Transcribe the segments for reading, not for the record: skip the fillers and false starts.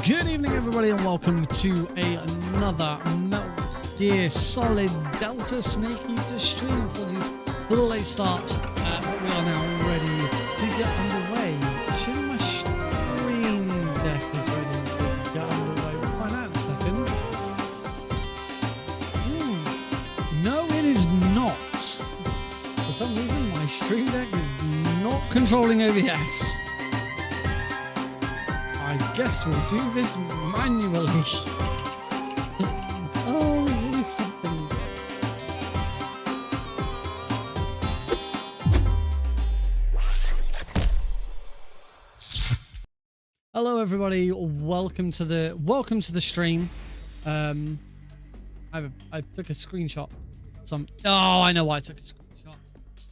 Good evening, everybody, and welcome to another Metal Gear Solid Delta Snake Eater stream. Apologies for the late start, but we are now ready to get underway. Assuming my stream deck is ready to get underway. We'll find out in a second. No, it is not. For some reason, my stream deck is not controlling OBS. I guess we'll do this manually. Oh, there's always something. Hello, everybody. Welcome to the stream. I took a screenshot. Oh, I know why I took a screenshot.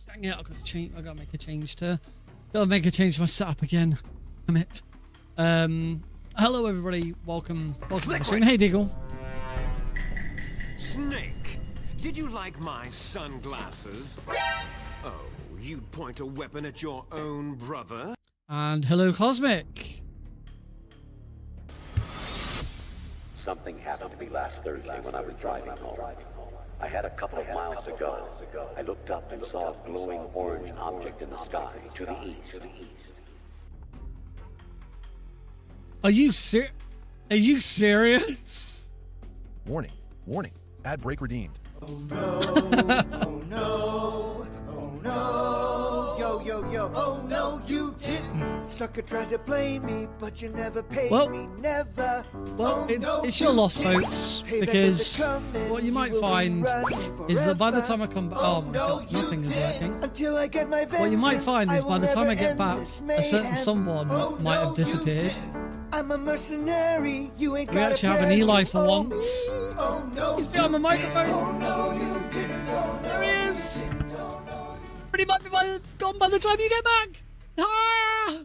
Dang it! I gotta make a change to my setup again. Damn it. Hello everybody, welcome to the stream. Hey Deagle. Snake, did you like my sunglasses? Oh, you'd point a weapon at your own brother? And hello Cosmic. Something happened to me last Thursday when I was driving home. I had a couple of miles to go. I looked up and saw a glowing orange object in the sky to the east. Are you serious? Warning, warning. Ad break redeemed. Oh no, oh no, oh no, yo, oh no, you didn't. Sucker tried to blame me, but you never paid me, never. Well, oh, it's your loss, folks, because what you might find is that by the time I come back, oh my god, nothing is working. Until I get my vengeance, what you might find is by the time I get back, a certain someone might have disappeared. I'm a mercenary, you ain't We actually have an Eli for once. Oh no, he's behind my microphone. Oh no, you didn't. There he is. Pretty much gone by the time you get back. Ah!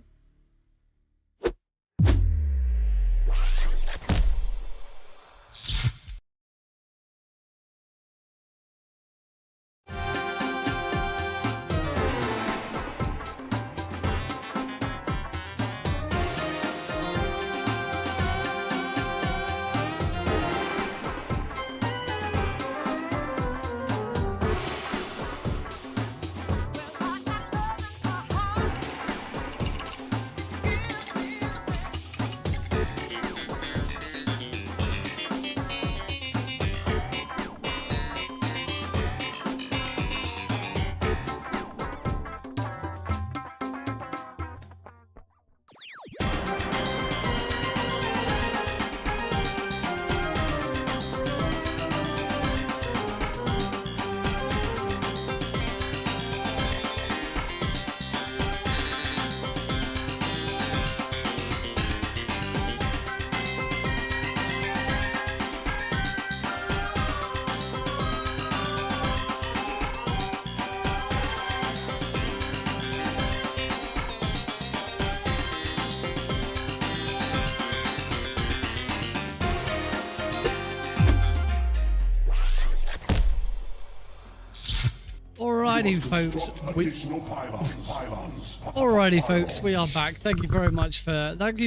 Alrighty, folks, we are back. Thank you very much for that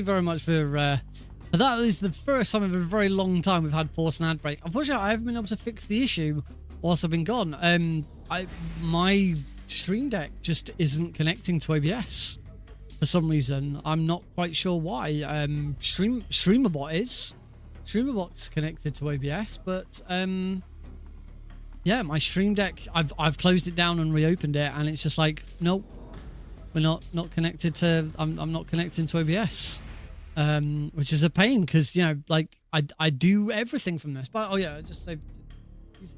is the first time in a very long time we've had forced an ad break. Unfortunately, I haven't been able to fix the issue whilst I've been gone. My stream deck just isn't connecting to OBS for some reason. I'm not quite sure why. Streamerbot's connected to OBS, but yeah, my stream deck, I've closed it down and reopened it, and it's just like, nope, we're not connected to. I'm not connecting to OBS, which is a pain because, you know, like I do everything from this. But oh yeah,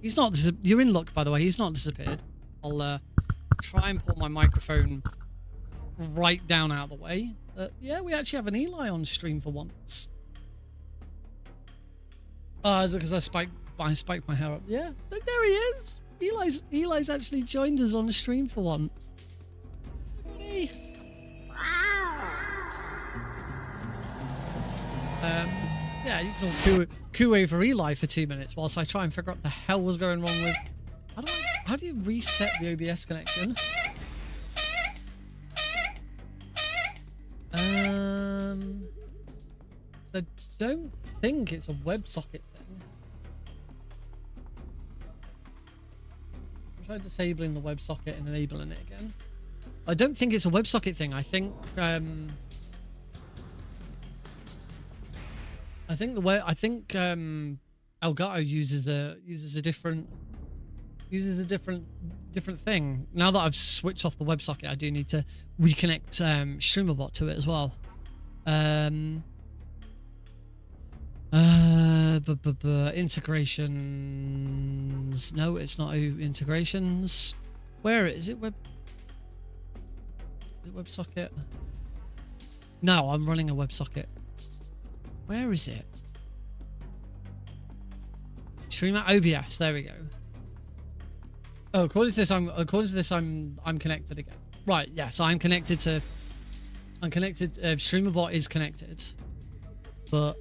he's not. You're in luck, by the way. He's not disappeared. I'll try and pull my microphone right down out of the way. Yeah, we actually have an Eli on stream for once. Is it because I spiked my hair up? Yeah, look, there he is. Eli's actually joined us on the stream for once. Look at me. Yeah, you can all coo over Eli for 2 minutes whilst I try and figure out what the hell was going wrong with. How do you reset the OBS connection? don't think it's a WebSocket thing. Try disabling the WebSocket and enabling it again. I don't think it's a WebSocket thing. I think Elgato uses a different thing. Now that I've switched off the WebSocket, I do need to reconnect StreamerBot to it as well. Integrations. No, it's not integrations. Where is it? Is it WebSocket? No, I'm running a WebSocket. Where is it? Streamer OBS. There we go. Oh, according to this, I'm connected again. Right. Yeah. So I'm connected. StreamerBot is connected, but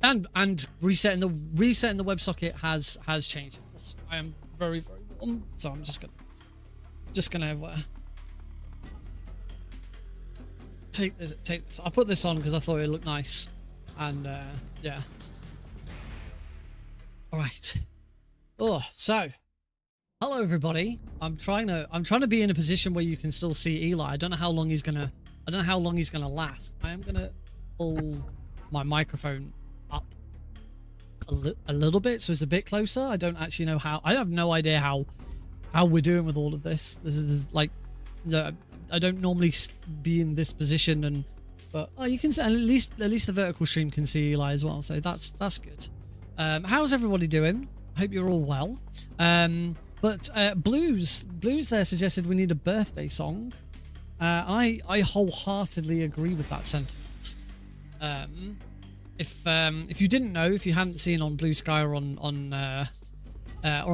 and resetting the WebSocket has changed. I am very warm, so I'm just gonna take this. I put this on because I thought it looked nice, and yeah. All right. Oh, so hello everybody. I'm trying to be in a position where you can still see Eli. I don't know how long he's gonna last. I am gonna pull my microphone up a little bit so it's a bit closer. I don't actually know how. I have no idea how we're doing with all of this. This is like, I don't normally be in this position, but oh, you can see, at least the vertical stream can see Eli as well, so that's good. How's everybody doing? I hope you're all well. But Blues there suggested we need a birthday song. I wholeheartly agree with that sentiment. If you didn't know, if you hadn't seen on Blue Sky or on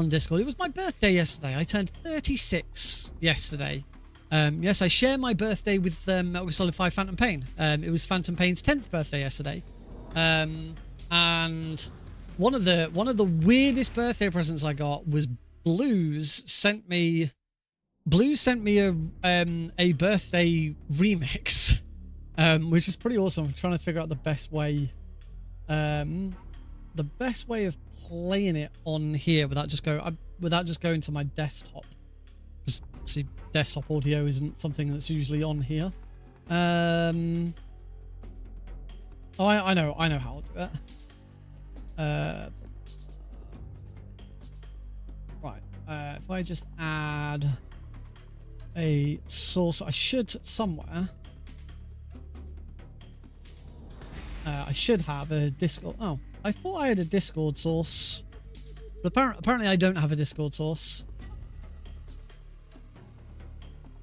Discord, it was my birthday yesterday. I turned 36 yesterday. Yes, I share my birthday with Metal Gear Solid 5 Phantom Pain. It was Phantom Pain's 10th birthday yesterday. And one of the weirdest birthday presents I got was Blues sent me a birthday remix, which is pretty awesome. I'm trying to figure out the best way of playing it on here without just going to my desktop, because see, desktop audio isn't something that's usually on here. I know how I'll do it. Right. If I just add a source, I should somewhere. I should have a Discord. Oh, I thought I had a Discord source, but apparently I don't have a Discord source.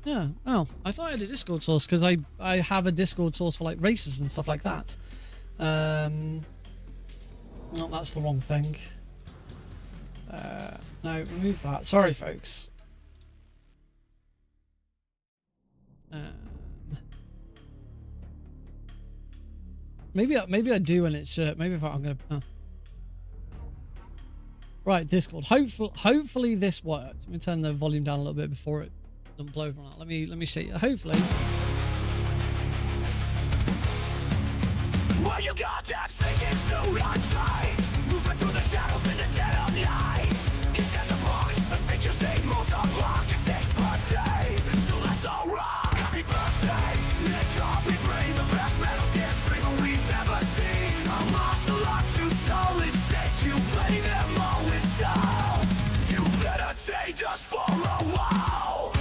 Yeah. Oh, I thought I had a Discord source because I have a Discord source for like races and stuff like that. No, that's the wrong thing. No, remove that. Sorry, folks. Maybe I do, and it's maybe if I'm gonna. Right, Discord. Hopefully this worked. Let me turn the volume down a little bit before it doesn't blow over. Let me see. Hopefully. Well, you got that sinking suit on tight, moving through the shadows in the dead of night. He's got the box, the signature save moves unlocked. It's next birthday, so let's all rock. Happy birthday, Nick Copy, bring the best Metal Gear streamer we've ever seen. A monster lock to solid state, you play them all with style. You better take us for a while.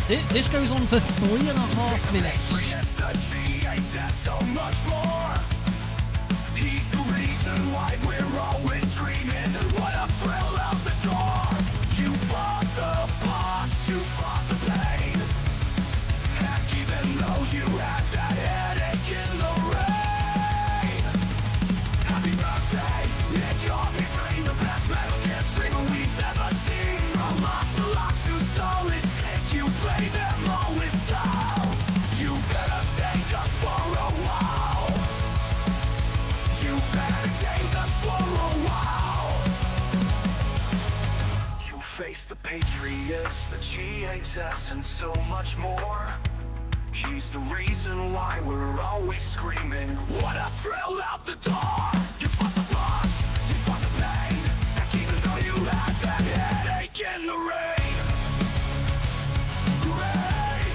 This goes on for 3.5 minutes. So much more. He's the reason why we're always screaming. What a thrill out the door. You fought the boss, you fought the pain. Heck, even though you had that headache in the rain. Happy birthday, Nick Copy, bring the best Metal Gear streamer we've ever seen. From Monster Lock to Solid Snake, you play them all with style. You better take us for a while. You better take us for a while. You face the Patriots, the GHS, and so much more. He's the reason why we're always screaming. What a thrill out the door! You fought the boss, you fought the pain, and even though you had that headache in the rain. Great!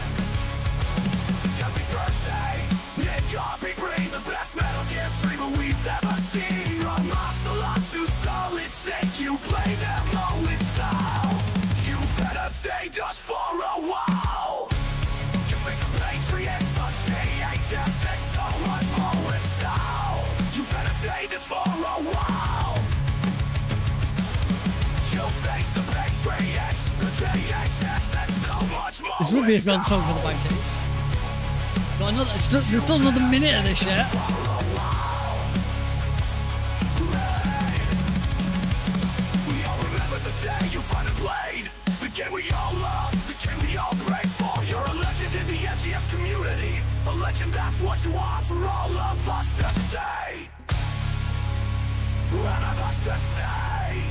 Happy birthday, Nick Copy, bring the best Metal Gear streamer we've ever seen. From Ocelot to Solid Snake, you play them all with style. You've entertained us for a while. You face the Patriots, the G8S, and so much more with style. You've entertained us for a while. You face the Patriots, the G8S, and so much more. This would be a fun song for the back chase. Got another, there's still another minute of this yet. We all remember the day you finally played. The game we all love, the game we all pray for. You're a legend in the MGS community. A legend, that's what you are for all of us to say. One of us to say.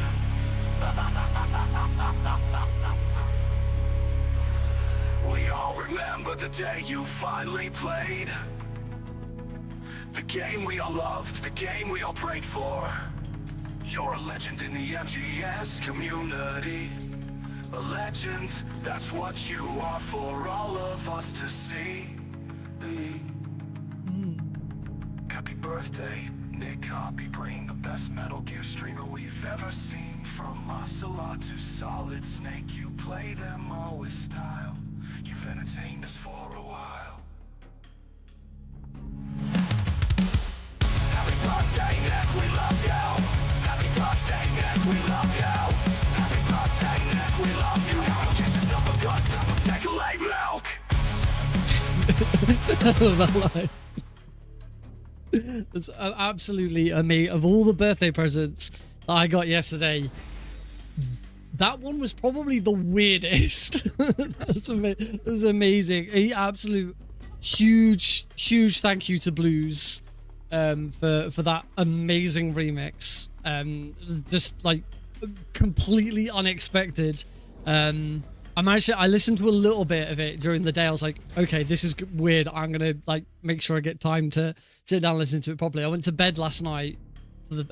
We all remember the day you finally played. The game we all loved, the game we all prayed for. You're a legend in the MGS community. A legend, that's what you are for all of us to see. Happy birthday, Nick Copy, bring the best Metal Gear streamer we've ever seen. From Ocelot to Solid Snake, you play them all with style. You've entertained us for a while. Happy birthday, Nick, we love you. Happy birthday, Nick, we love you. Happy birthday, Nick, we love you. Now get yourself a good cup of Chocolate milk. That line. It's absolutely amazing. Of all the birthday presents that I got yesterday, that one was probably the weirdest. That's amazing. A absolute huge thank you to Blues for that amazing remix. Just like completely unexpected. I listened to a little bit of it during the day. I was like, okay, this is weird. I'm gonna like make sure I get time to sit down and listen to it properly. I went to bed last night for the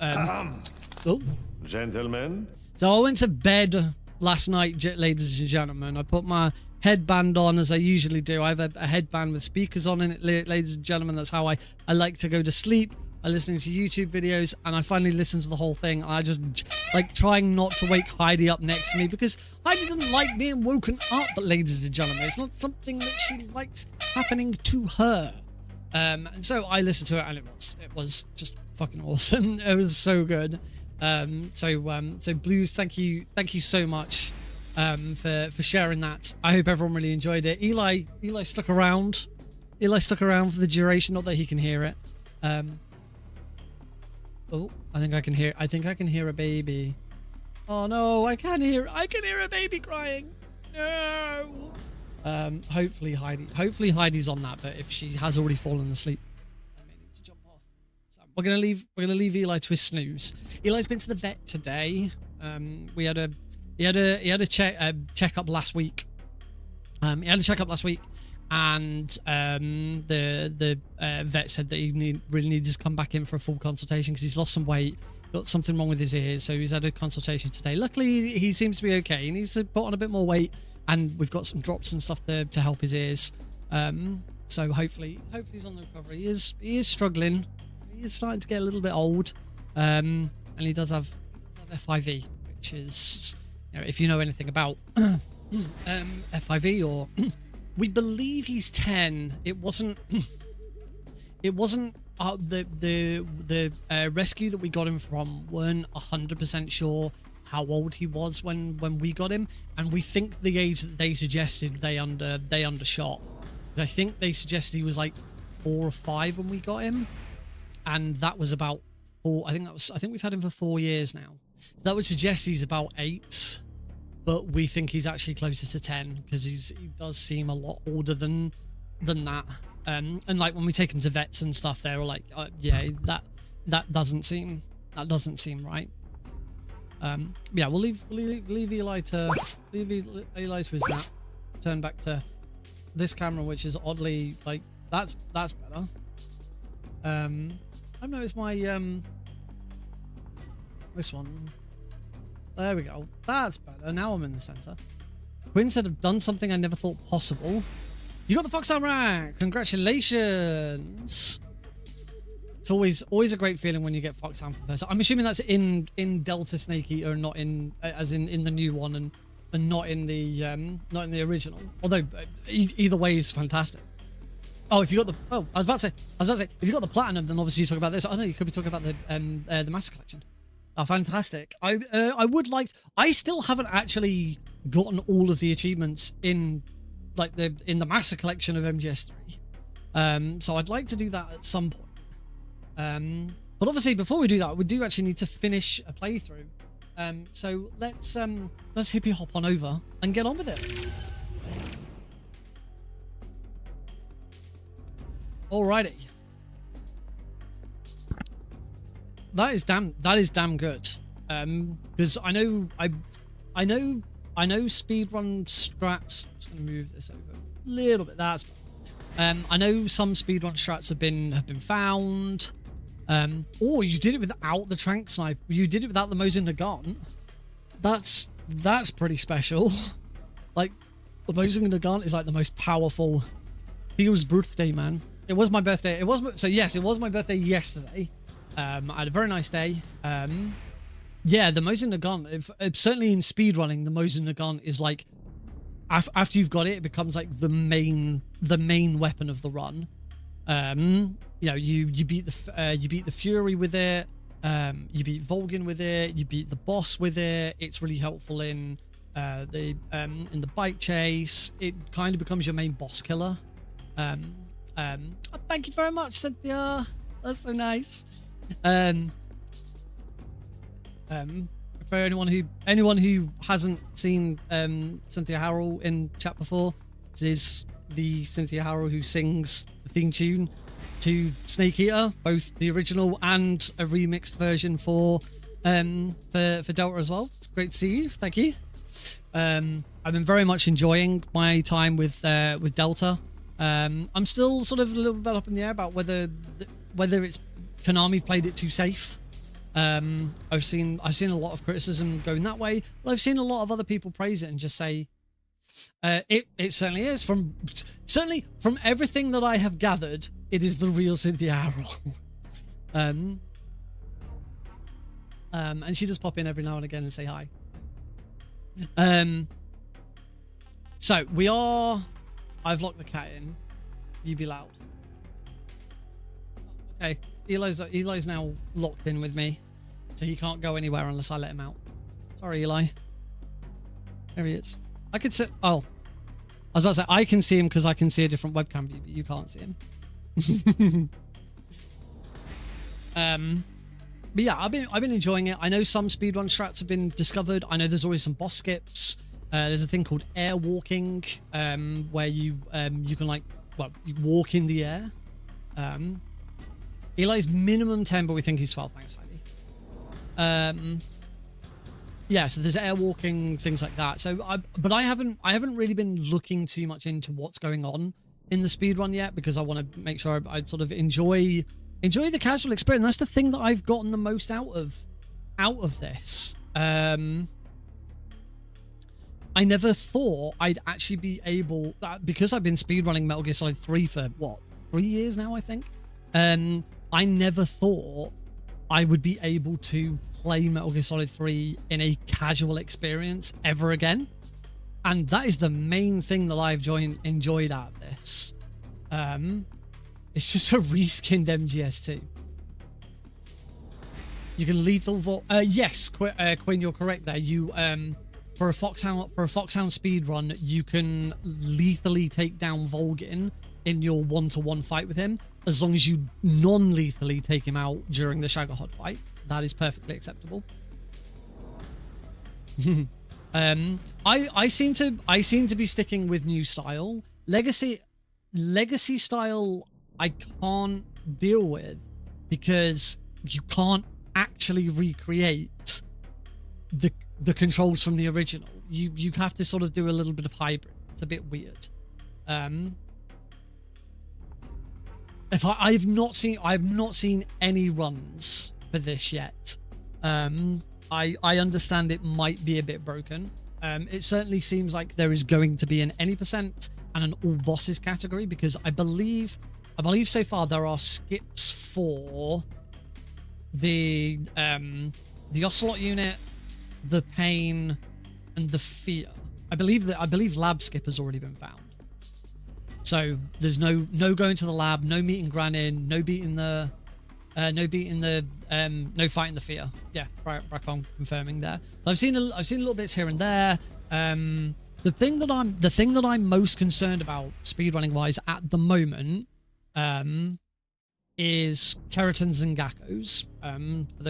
Gentlemen, so I went to bed last night, ladies and gentlemen. I put my headband on as I usually do. I have a headband with speakers on in it, ladies and gentlemen. That's how I like to go to sleep. I listening to YouTube videos, and I finally listened to the whole thing. I just like trying not to wake Heidi up next to me because Heidi doesn't like being woken up, ladies and gentlemen. It's not something that she likes happening to her. And so I listened to it, and it was just fucking awesome. It was so good. So Blues, thank you so much for sharing that. I hope everyone really enjoyed it. Eli stuck around. Eli stuck around for the duration, not that he can hear it. Oh, I think I can hear a baby. Oh no, I can hear a baby crying. No. Hopefully Heidi's on that, but if she has already fallen asleep, I may need to jump off. So we're gonna leave Eli to his snooze. Eli's been to the vet today. He had a checkup last week. And the vet said that he really needed to come back in for a full consultation because he's lost some weight, got something wrong with his ears, so he's had a consultation today. Luckily, he seems to be okay. He needs to put on a bit more weight, and we've got some drops and stuff there to help his ears. So hopefully he's on the recovery. He is struggling. He is starting to get a little bit old, and he does have FIV, which is, you know, if you know anything about FIV or we believe he's 10. It wasn't the rescue that we got him from weren't 100% sure how old he was when we got him, and we think the age that they suggested they undershot. I think they suggested he was like 4 or 5 when we got him, and that was about 4. I think we've had him for 4 years now. So that would suggest he's about 8. But we think he's actually closer to 10 because he does seem a lot older than that. And like when we take him to vets and stuff, they're like, yeah, that doesn't seem right. Yeah, we'll leave Eli to his nap. Turn back to this camera, which is oddly like that's better. I've noticed my this one. There we go. That's better. Now I'm in the center. Quinn said, "I've done something I never thought possible." You got the Foxhound rank. Congratulations. It's always a great feeling when you get Foxhound from person. I'm assuming that's in Delta Snake Eater, not in as in the new one, and not in the original. Although either way is fantastic. Oh, if you got the I was about to say if you got the platinum, then obviously you talk about this. I know you could be talking about the Master Collection. Oh, fantastic. I would like. I still haven't actually gotten all of the achievements in the Master Collection of MGS3. So I'd like to do that at some point. But obviously before we do that, we do actually need to finish a playthrough. So let's hippie hop on over and get on with it. Alrighty. That is damn good. Because I know speedrun strats. I'm just gonna move this over a little bit. That's I know some speedrun strats have been found. Oh, you did it without the trank snipe. You did it without the Mosin Nagant. That's pretty special. Like, the Mosin Nagant is like the most powerful. Feels birthday, man. It was my birthday. It was my birthday yesterday. I had a very nice day. Yeah, the Mosin Nagant, certainly in speedrunning, the Mosin Nagant is like, after you've got it, it becomes like the main weapon of the run. You know, you beat the Fury with it. You beat Volgin with it. You beat the boss with it. It's really helpful in the bike chase. It kind of becomes your main boss killer. Thank you very much, Cynthia. That's so nice. For anyone who hasn't seen Cynthia Harrell in chat before, this is the Cynthia Harrell who sings the theme tune to Snake Eater, both the original and a remixed version for Delta as well. It's great to see you. Thank you. I've been very much enjoying my time with Delta. I'm still sort of a little bit up in the air about whether it's Konami played it too safe. I've seen a lot of criticism going that way, but I've seen a lot of other people praise it and just say it certainly is. Certainly from everything that I have gathered, it is the real Cynthia Harrell. And she just pop in every now and again and say hi. So I've locked the cat in. You be loud. Okay, Eli's now locked in with me, so he can't go anywhere unless I let him out. Sorry, Eli. There he is. I could sit. Oh, I was about to say I can see him because I can see a different webcam view, but you can't see him. But yeah, I've been enjoying it. I know some speedrun strats have been discovered. I know there's always some boss skips. There's a thing called air walking, where you can you walk in the air. Eli's minimum 10, but we think he's 12. Thanks, Heidi. Yeah, so there's air walking, things like that. So, but I haven't really been looking too much into what's going on in the speedrun yet, because I want to make sure I sort of enjoy the casual experience. That's the thing that I've gotten the most out of this. I never thought I'd actually be able, because I've been speedrunning Metal Gear Solid 3 for what, 3 years now, I think. I never thought I would be able to play Metal Gear Solid 3 in a casual experience ever again. And that is the main thing that I've enjoyed out of this. It's just a reskinned MGS2. You can lethal vault. Yes, Quinn, you're correct there. You for a Foxhound speedrun, you can lethally take down Volgin in your 1-to-1 fight with him, as long as you non-lethally take him out during the Shagahod fight. That is perfectly acceptable. I seem to be sticking with new style. Legacy style I can't deal with, because you can't actually recreate the controls from the original. You have to sort of do a little bit of hybrid. It's a bit weird. If I've not seen any runs for this yet. I understand it might be a bit broken. It certainly seems like there is going to be an any percent and an all bosses category, because I believe so far there are skips for the Ocelot unit, the Pain, and the Fear. I believe lab skip has already been found. So there's no going to the lab, no meeting Granin, no fighting the Fear. Yeah, Bracon confirming there. So I've seen little bits here and there. The thing that I'm most concerned about speedrunning wise at the moment is Kerotans and Gakos. For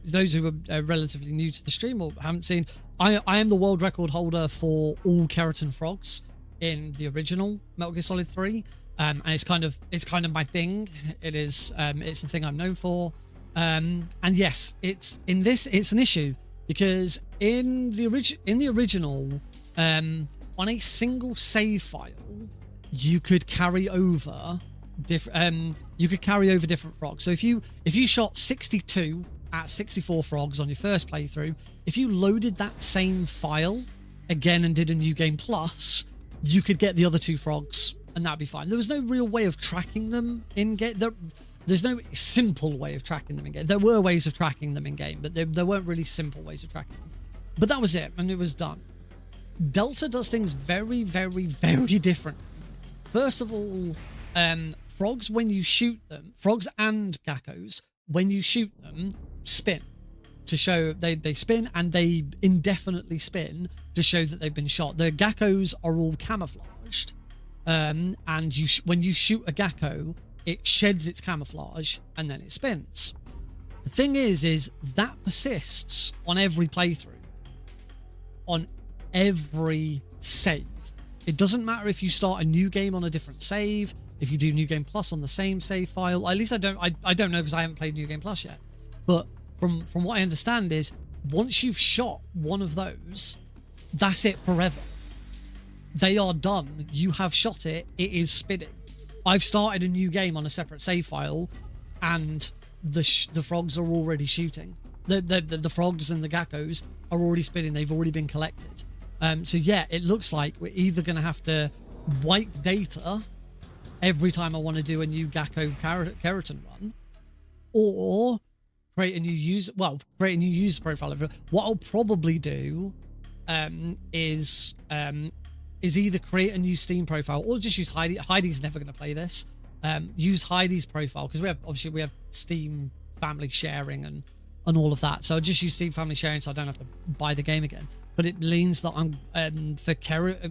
those who are relatively new to the stream or haven't seen, I am the world record holder for all Kerotan frogs in the original Metal Gear Solid 3, and it's kind of my thing. It's the thing I'm known for, and yes, it's an issue because in the original, on a single save file, you could carry over different frogs. So if you shot 62 at 64 frogs on your first playthrough, if you loaded that same file again and did a new game plus, you could get the other 2 frogs and that'd be fine. There was no real way of tracking them in game. There's no simple way of tracking them in game. There were ways of tracking them in game, but there weren't really simple ways of tracking them. But that was it, and it was done. Delta does things very, very, very different. First of all, frogs, when you shoot them, frogs and geckos, when you shoot them, spin to show they spin, and they indefinitely spin to show that they've been shot. The geckos are all camouflaged, and when you shoot a gecko, it sheds its camouflage and then it spins. The thing is that persists on every playthrough, on every save. It doesn't matter if you start a new game on a different save, if you do New Game Plus on the same save file. At least I don't know, because I haven't played New Game Plus yet. But from what I understand is, once you've shot one of those, that's it forever. They are done. You have shot it. It is spinning. I've started a new game on a separate save file, and the frogs are already shooting. The frogs and the geckos are already spinning. They've already been collected. So yeah, it looks like we're either going to have to wipe data every time I want to do a new Gakko Kerotan run, or create a new user profile. What I'll probably do is either create a new Steam profile or just use Heidi. Heidi's never going to play this. Use Heidi's profile, because we have Steam family sharing and all of that. So I'll just use Steam family sharing, so I don't have to buy the game again. But it means that I'm at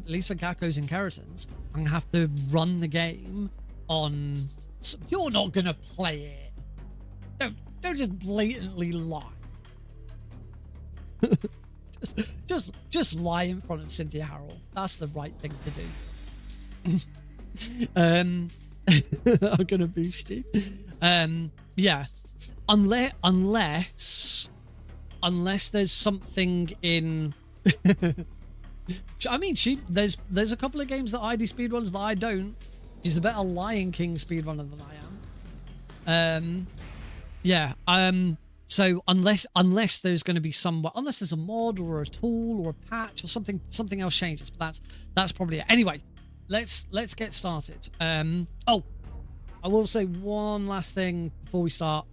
least for Gakkos and Kerotans, I'm gonna have to run the game on. You're not gonna play it. Don't just blatantly lie. just lie in front of Cynthia Harrell. That's the right thing to do. I'm gonna boost you. Yeah, unless there's something in. I mean, there's a couple of games that I do speedruns that I don't. She's a better Lion King speedrunner than I am. Yeah. So unless there's going to be unless there's a mod or a tool or a patch or something else changes, but that's probably it. Anyway, let's get started. Oh, I will say one last thing before we start.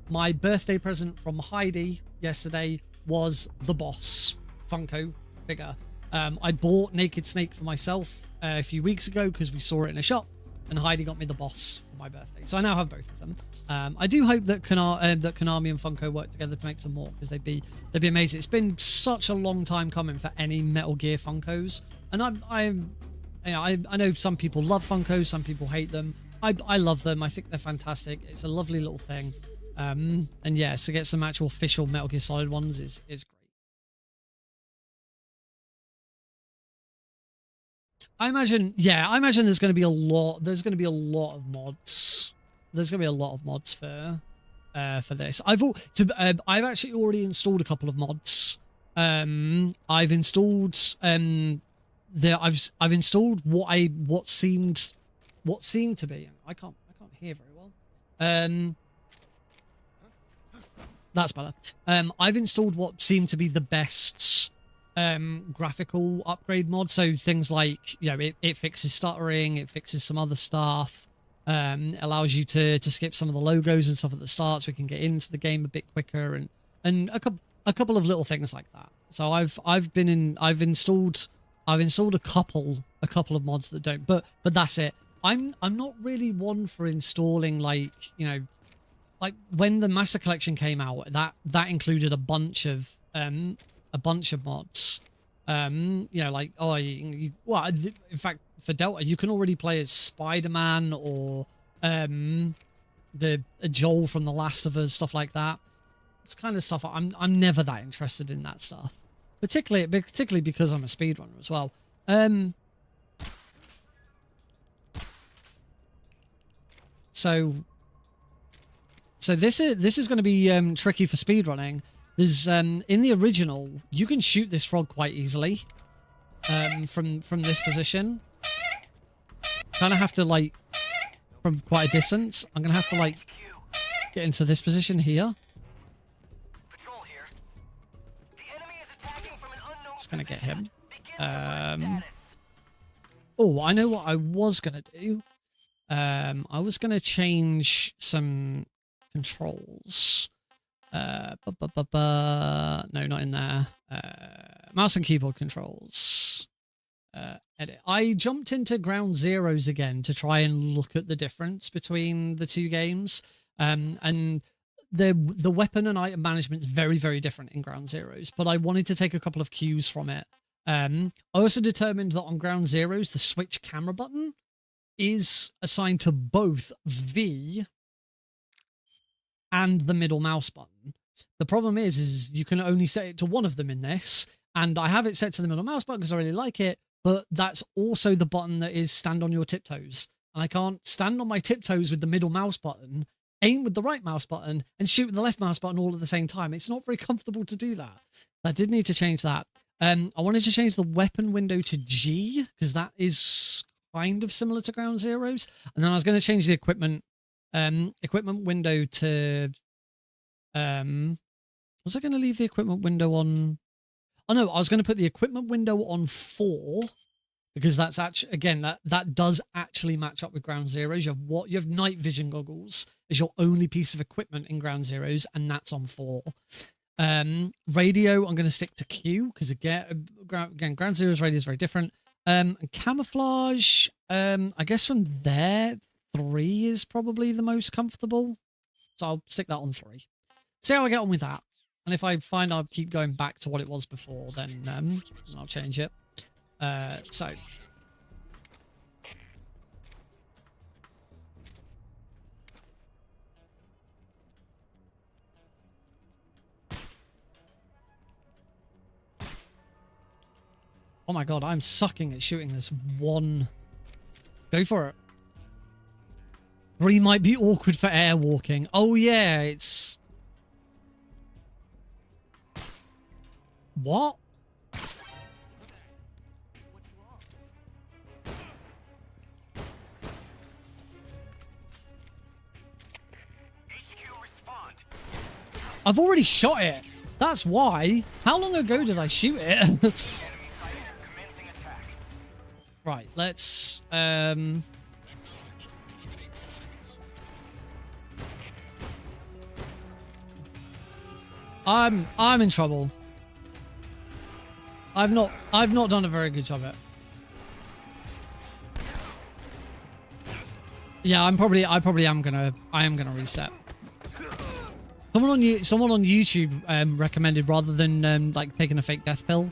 My birthday present from Heidi yesterday was the Boss Funko figure. I bought Naked Snake for myself a few weeks ago because we saw it in a shop, and Heidi got me the Boss for my birthday. So I now have both of them. I do hope that Konami and Funko work together to make some more, because they'd be amazing. It's been such a long time coming for any Metal Gear Funkos, and I know some people love Funkos, some people hate them. I love them. I think they're fantastic. It's a lovely little thing. And yeah, so get some actual official Metal Gear Solid ones is great. I imagine there's going to be a lot of mods. There's going to be a lot of mods for this. I've actually already installed a couple of mods. I've installed I've installed what seemed to be. I can't hear very well. That's better. I've installed what seemed to be the best graphical upgrade mod. So things like, you know, it fixes stuttering, it fixes some other stuff, allows you to skip some of the logos and stuff at the start, so we can get into the game a bit quicker, and a couple of little things like that. So I've installed a couple of mods that don't, but that's it. I'm not really one for installing, like, you know, like when the Master Collection came out, that included a bunch of mods. You know, like, well, in fact, for Delta, you can already play as Spider-Man or the Joel from The Last of Us, stuff like that. It's kind of stuff I'm never that interested in that stuff, particularly because I'm a speedrunner as well. So this is going to be tricky for speedrunning. There's in the original, you can shoot this frog quite easily from this position. Kind of have to, like, from quite a distance. I'm gonna have to, like, get into this position here. Just gonna get him. Oh, I know what I was gonna do. I was gonna change some controls. No, not in there. Mouse and keyboard controls. Edit. I jumped into Ground Zeroes again to try and look at the difference between the two games. And the weapon and item management is very, very different in Ground Zeroes, but I wanted to take a couple of cues from it. I also determined that on Ground Zeroes, the switch camera button is assigned to both V and the middle mouse button. The problem is you can only set it to one of them in this, and I have it set to the middle mouse button because I really like it, but that's also the button that is stand on your tiptoes. And I can't stand on my tiptoes with the middle mouse button, aim with the right mouse button, and shoot with the left mouse button all at the same time. It's not very comfortable to do that. I did need to change that. I wanted to change the weapon window to G, because that is kind of similar to Ground Zeroes. And then I was going to change the equipment window to... was I going to leave the equipment window on... Oh no, I was going to put the equipment window on 4, because that's actually, again, that does actually match up with Ground Zeroes. You have night vision goggles as your only piece of equipment in Ground Zeroes, and that's on 4. Radio, I'm going to stick to Q, because again, Ground Zeroes radio is very different. And camouflage, I guess from there, 3 is probably the most comfortable. So I'll stick that on 3. See how I get on with that. And if I find I'll keep going back to what it was before, then I'll change it. So. Oh my god, I'm sucking at shooting this one. Go for it. 3 might be awkward for air walking. Oh yeah, it's... What? I've already shot it. That's why. How long ago did I shoot it? Right, let's... I'm in trouble. I've not done a very good job at it. Yeah, I probably am gonna reset. Someone on YouTube recommended, rather than like taking a fake death pill,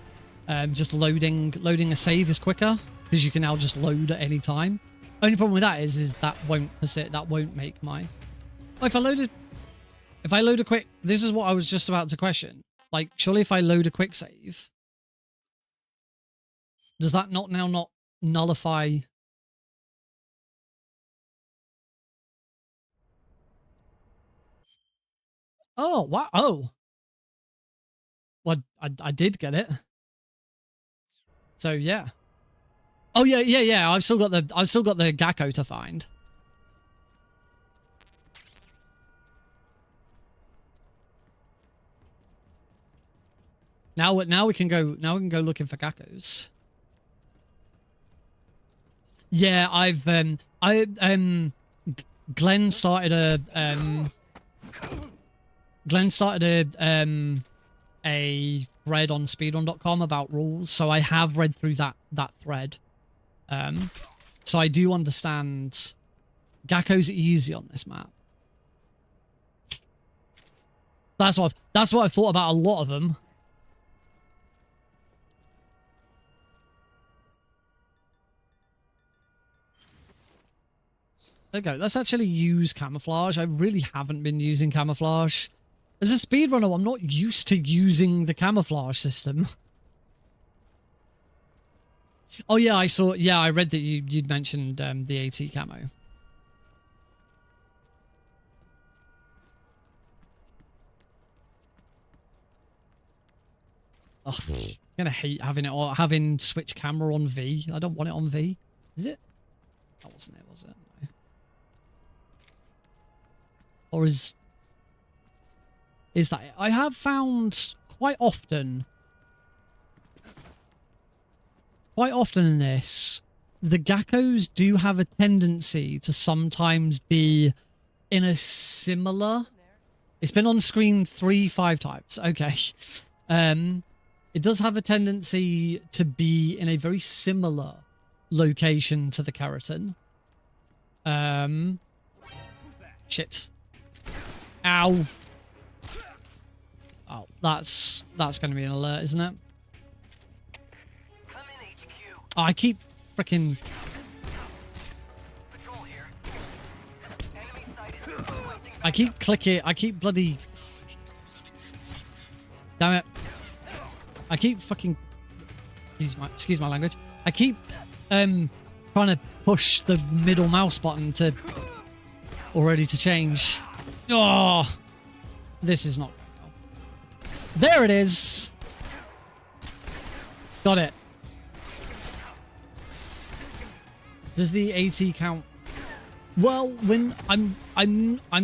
just loading a save is quicker, because you can now just load at any time. Only problem with that is that won't make my... Oh, if I load a quick... This is what I was just about to question. Like, surely if I load a quick save, does that not nullify... Oh, wow. Oh. Well, I did get it. So, yeah. Oh yeah. I've still got the Gakko to find. Now we can go looking for Gakkos. Yeah, Glenn started a thread on speedrun.com about rules, so I have read through that thread. So I do understand Gakko's easy on this map. That's what I thought about a lot of them. Okay, let's actually use camouflage. I really haven't been using camouflage. As a speedrunner, I'm not used to using the camouflage system. Oh yeah, I read that you'd mentioned the AT camo. Ugh, I'm gonna hate having it or having switch camera on V. I don't want it on V. Is it? That wasn't it, was it? No. Or is that it? I have found quite often in this, the Gakkos do have a tendency to sometimes be in a similar... It's been on screen 5 times. Okay. It does have a tendency to be in a very similar location to the Kerotan. Shit. Ow. Oh, that's going to be an alert, isn't it? Oh, I keep freaking... I keep clicking. I keep bloody... Damn it. I keep fucking... Excuse my language. I keep trying to push the middle mouse button to... Already to change. Oh! This is not going well. There it is! Got it. Does the AT count? Well, when I'm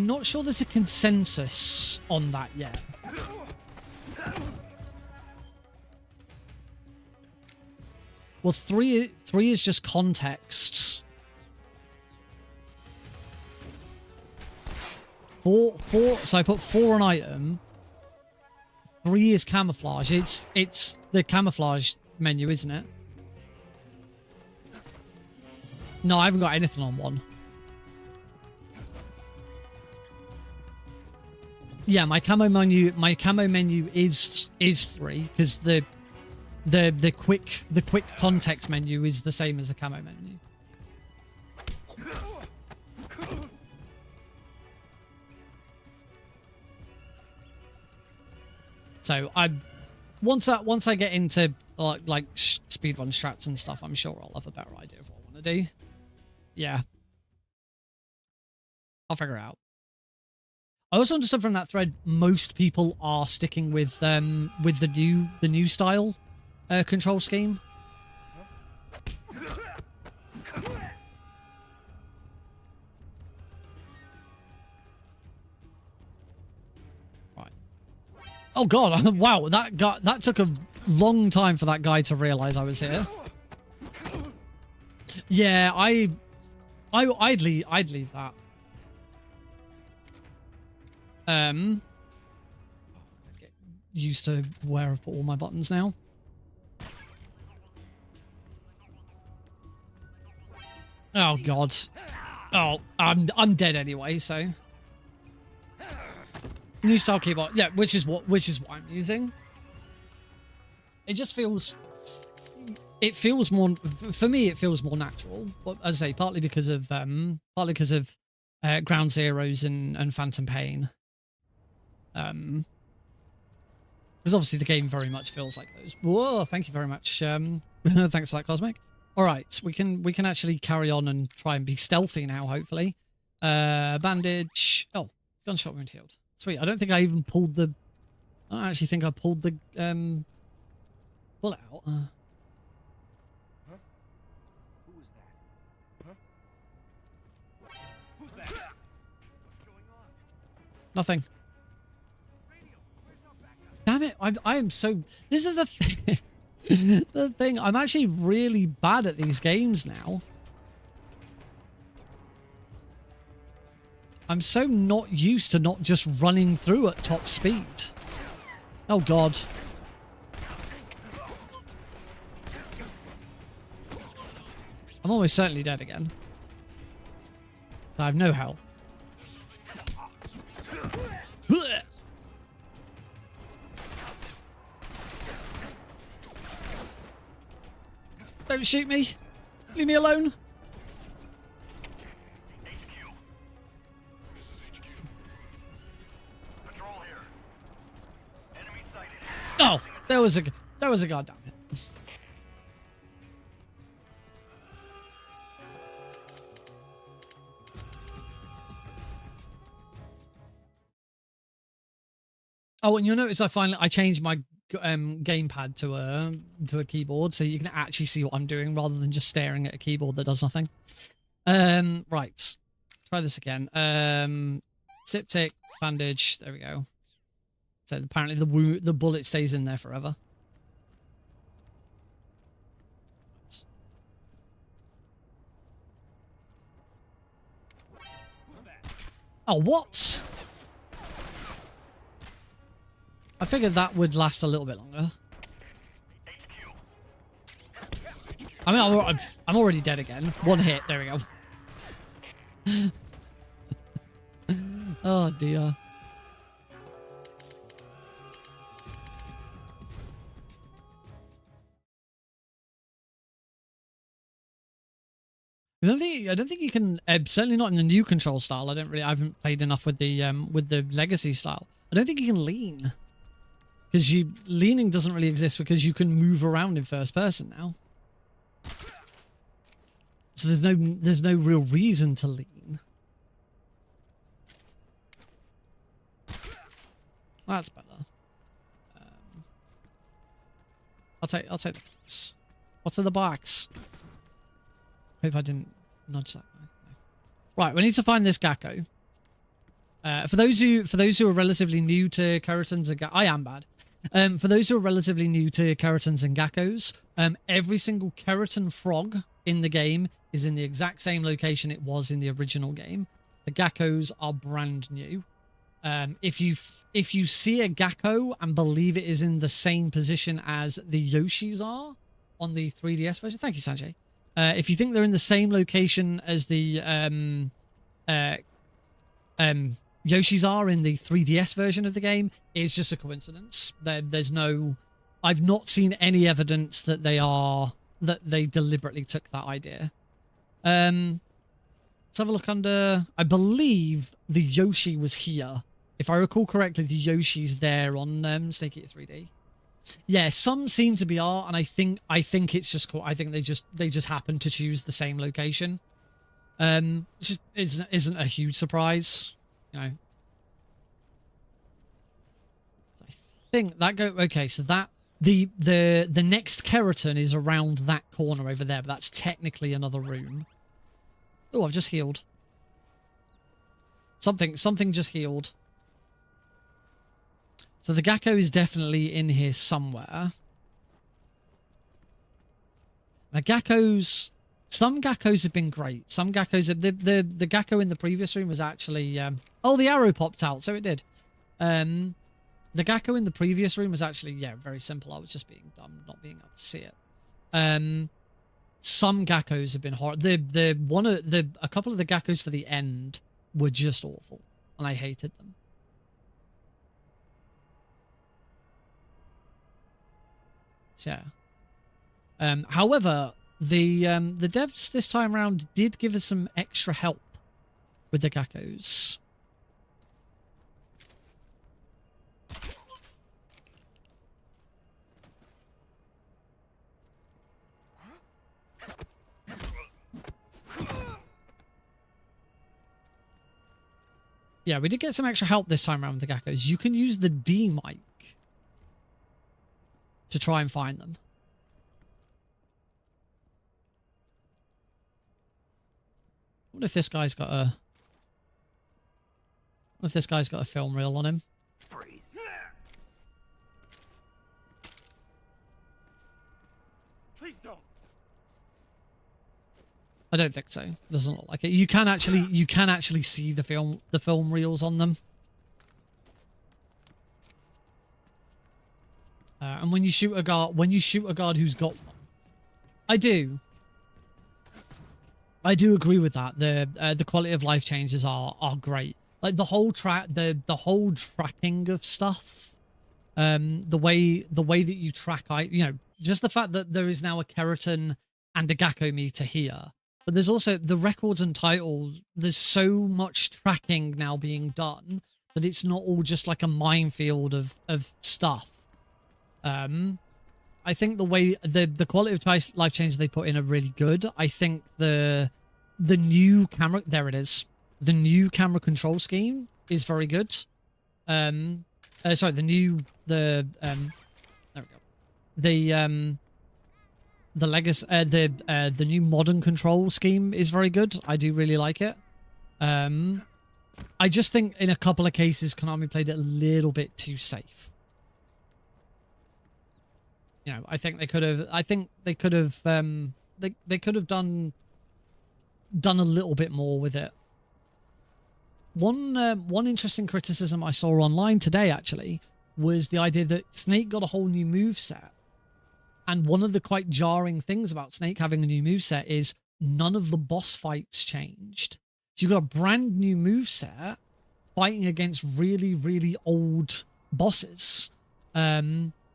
not sure there's a consensus on that yet. Well, three is just context. Four. So I put 4 on item. 3 is camouflage. It's the camouflage menu, isn't it? No, I haven't got anything on 1. Yeah, my camo menu is 3 because the quick context menu is the same as the camo menu. So once I get into like speedrun strats and stuff, I'm sure I'll have a better idea of what I want to do. Yeah, I'll figure it out. I also understood from that thread most people are sticking with the new style control scheme. Right. Oh god! Wow, that took a long time for that guy to realize I was here. Yeah, I'd leave that. Get used to where I've put all my buttons now. Oh god. Oh, I'm dead anyway, so. New style keyboard. Yeah, which is what I'm using. It just feels more, for me it feels more natural. But as I say, partly because of Ground Zeroes and Phantom Pain. Because obviously the game very much feels like those. Whoa, thank you very much. Thanks for that, Cosmic. All right, we can actually carry on and try and be stealthy now, hopefully. Bandage. Oh, gunshot wound healed. Sweet. I don't think I even pulled the... I don't actually think I pulled the bullet out. Nothing. Damn it. I am so... This is the thing. The thing. I'm actually really bad at these games now. I'm so not used to not just running through at top speed. Oh, God. I'm almost certainly dead again. I have no health. Don't shoot me. Leave me alone. Oh, there was a goddamn hit. Oh, and you'll notice I changed my gamepad to a keyboard, so you can actually see what I'm doing rather than just staring at a keyboard that does nothing. Right, try this again. Zip tick, bandage. There we go. So apparently the bullet stays in there forever. Oh, what? I figured that would last a little bit longer. I mean, I'm already dead again. One hit. There we go. Oh, dear. I don't think you can, certainly not in the new control style. I haven't played enough with the legacy style. I don't think you can lean. Because leaning doesn't really exist because you can move around in first person now. So there's no real reason to lean. That's better. I'll take the box. What's in the box? Hope I didn't nudge that way. No. Right, we need to find this Gakko. For those who are relatively new to Kerotans and Gakos, I am bad. For those who are relatively new to Kerotans and Gakos, every single Kerotan frog in the game is in the exact same location it was in the original game. The Gakos are brand new. If you see a Gakko and believe it is in the same position as the Yoshis are on the 3DS version, thank you, Sanjay. If you think they're in the same location as the Yoshis are in the 3DS version of the game, it's just a coincidence. There's no... I've not seen any evidence that they deliberately took that idea. Let's have a look under... I believe the Yoshi was here. If I recall correctly, the Yoshi's there on Snake Eater 3D. Yeah, some seem to be art, and I think it's just cool. I think they just happened to choose the same location. Which isn't a huge surprise, you know. I think that okay. So that the next Kerotan is around that corner over there, but that's technically another room. Oh, I've just healed. Something just healed. So the Gakko is definitely in here somewhere. The Gakkos... Some Gakkos have been great. Some Gakkos have... The Gakko in the previous room was actually... oh, the arrow popped out, so it did. The Gakko in the previous room was actually, yeah, very simple. I was just being dumb, not being able to see it. Some Gakkos have been horrible. A couple of the Gakkos for the end were just awful, and I hated them. So, yeah. However, the devs this time around did give us some extra help with the Gakkos. Yeah, we did get some extra help this time around with the Gakkos. You can use the D mic to try and find them. What if this guy's got a... What if this guy's got a film reel on him? Freeze. Please don't. I don't think so. Doesn't look like it. You can actually see the film reels on them. And when you shoot a guard who's got one, I do agree with that. The quality of life changes are great. Like the whole tracking of stuff, the way that you track, just the fact that there is now a Kerotan and a Gakko meter here, but there's also the records and titles. There's so much tracking now being done that it's not all just like a minefield of stuff. I think the way the quality of life changes they put in are really good. I think the new camera, there it is. The new camera control scheme is very good. Sorry, there we go. The legacy, the new modern control scheme is very good. I do really like it. I just think in a couple of cases Konami played it a little bit too safe. I think they could have. They could have done a little bit more with it. One interesting criticism I saw online today actually was the idea that Snake got a whole new moveset, and one of the quite jarring things about Snake having a new moveset is none of the boss fights changed. So you've got a brand new moveset fighting against really, really old bosses.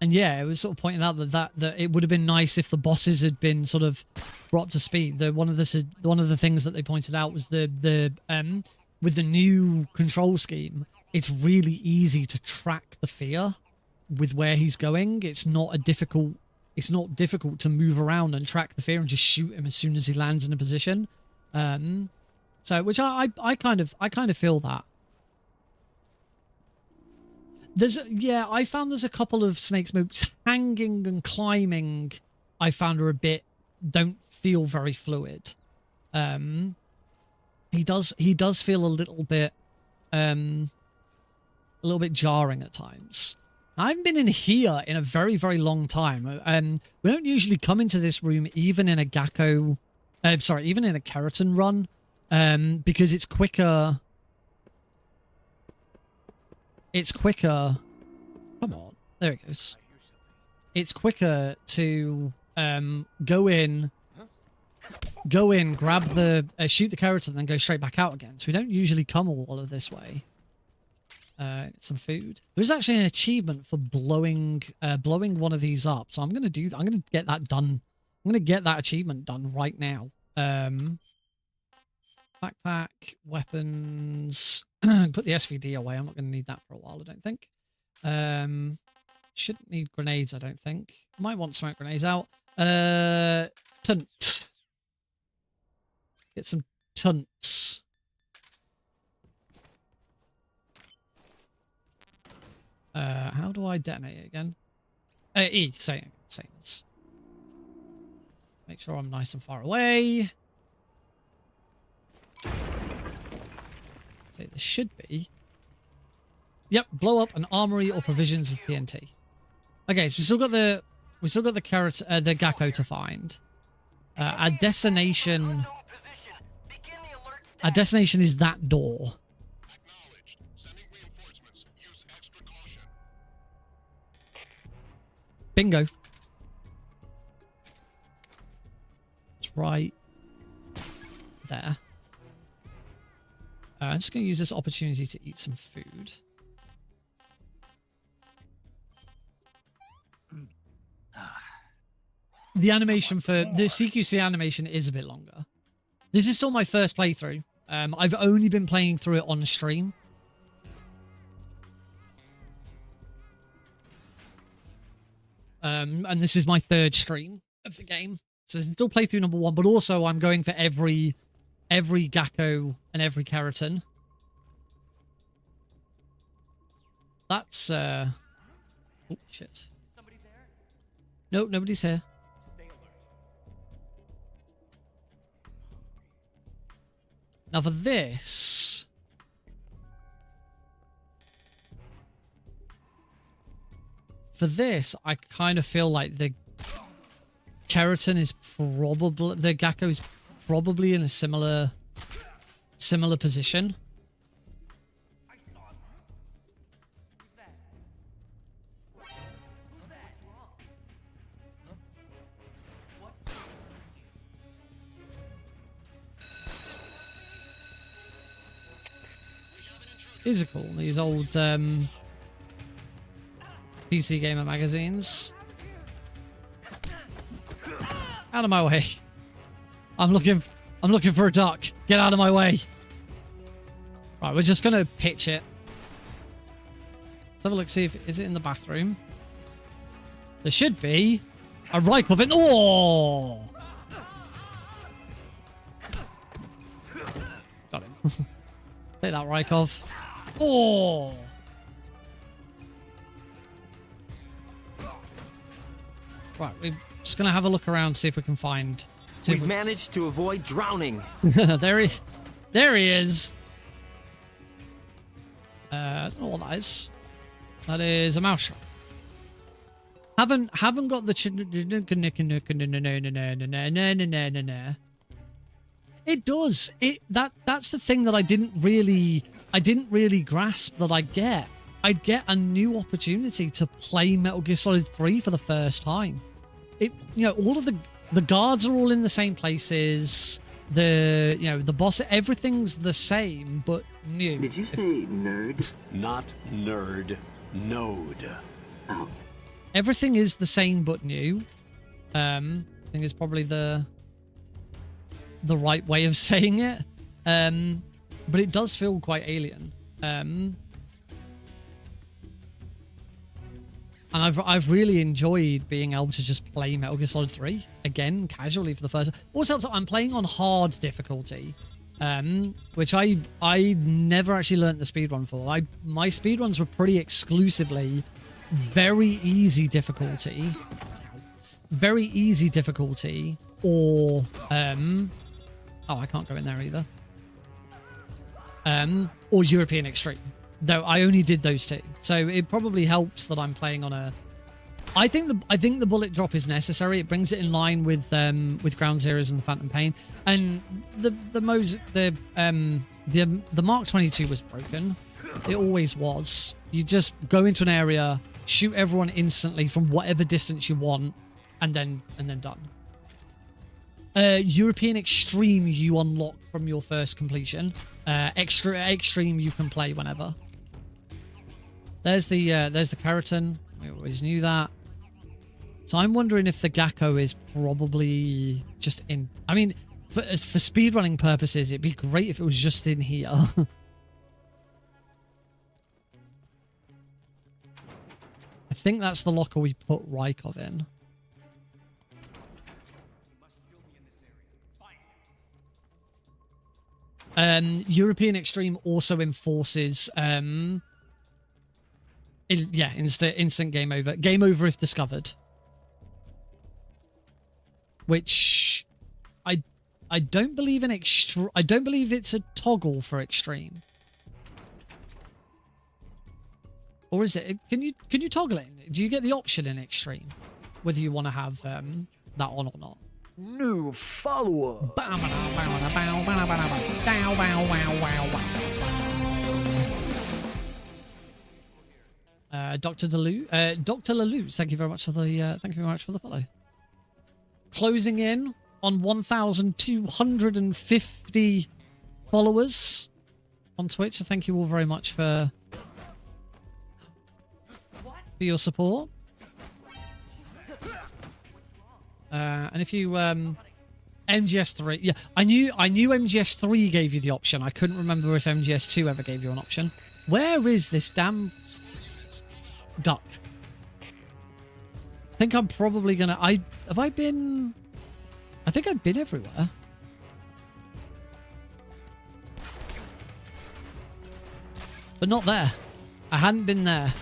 And yeah, it was sort of pointing out that it would have been nice if the bosses had been sort of brought up to speed. One of the things that they pointed out was with the new control scheme, it's really easy to track the fear with where he's going. It's not difficult to move around and track the fear and just shoot him as soon as he lands in a position. Which I kind of feel that. I found there's a couple of Snake's moves. Hanging and climbing, I found don't feel very fluid. He does feel a little bit jarring at times. I haven't been in here in a very, very long time. We don't usually come into this room even in a Gakko, even in a Kerotan run, because it's quicker. It's quicker. Come on. There it goes. It's quicker to go in, grab the shoot the Kerotan, and then go straight back out again. So we don't usually come all of this way. Get some food. There's actually an achievement for blowing one of these up. So I'm gonna get that done. I'm gonna get that achievement done right now. Backpack, weapons. Put the SVD away. I'm not going to need that for a while, I don't think. Shouldn't need grenades, I don't think. Might want smoke grenades out. Tunt. Get some tunts. How do I detonate it again? E, same as. Make sure I'm nice and far away. So there should be. Yep, blow up an armory or provisions with TNT. Okay, so we still got the Gakko to find. Our destination is that door. Bingo. It's right there. I'm just going to use this opportunity to eat some food. The animation for the CQC animation is a bit longer. This is still my first playthrough. I've only been playing through it on stream. And this is my third stream of the game. So this is still playthrough number 1, but also I'm going for every Gakko and every Kerotan. That's oh shit. Somebody there? Nope, nobody's here. Stay alert. Now for this, for this, I kind of feel like the Kerotan is probably, the Gakko is probably in a similar position. These are cool. These old PC Gamer magazines. Out of my way. I'm looking for a duck. Get out of my way. Right, we're just gonna pitch it. Let's have a look, see if is it in the bathroom. There should be a Rykov in. Oh! Got him. Take that, Rykov. Oh! Right, we're just gonna have a look around, see if we can find. We've managed to avoid drowning. there he is. I don't know what that is. That is a mouse shot. Haven't got the. It does. That's the thing that I didn't really grasp that I'd get a new opportunity to play Metal Gear Solid 3 for the first time. All of the guards are all in the same places. The boss, everything's the same but new. Did you say nerd? Not nerd, node. Oh. Everything is the same but new. I think is probably the right way of saying it. But it does feel quite alien. And I've really enjoyed being able to just play Metal Gear Solid 3 again casually for the first time. Also, I'm playing on hard difficulty, which I never actually learnt the speedrun for. My speedruns were pretty exclusively very easy difficulty, or oh, I can't go in there either. Or European Extreme. Though I only did those two, so it probably helps that I'm playing on a. I think the bullet drop is necessary. It brings it in line with Ground Zeroes and the Phantom Pain, and the Mark 22 was broken. It always was. You just go into an area, shoot everyone instantly from whatever distance you want, and then done. European Extreme you unlock from your first completion. Extreme you can play whenever. There's the Kerotan. I always knew that. So I'm wondering if the Gakko is probably just in. I mean, for speedrunning purposes, it'd be great if it was just in here. I think that's the locker we put Rykov in. European Extreme also enforces instant game over. Game over if discovered. Which I don't believe in I don't believe it's a toggle for Extreme. Or is it? Can you toggle it? Do you get the option in Extreme whether you want to have that on or not? New follower. Dr. Lelouch, thank you very much for the follow. Closing in on 1,250 followers on Twitch. So thank you all very much for your support. And if you MGS3, yeah, I knew MGS3 gave you the option. I couldn't remember if MGS2 ever gave you an option. Where is this damn duck? I think I'm probably gonna. I think I've been everywhere. But not there. I hadn't been there.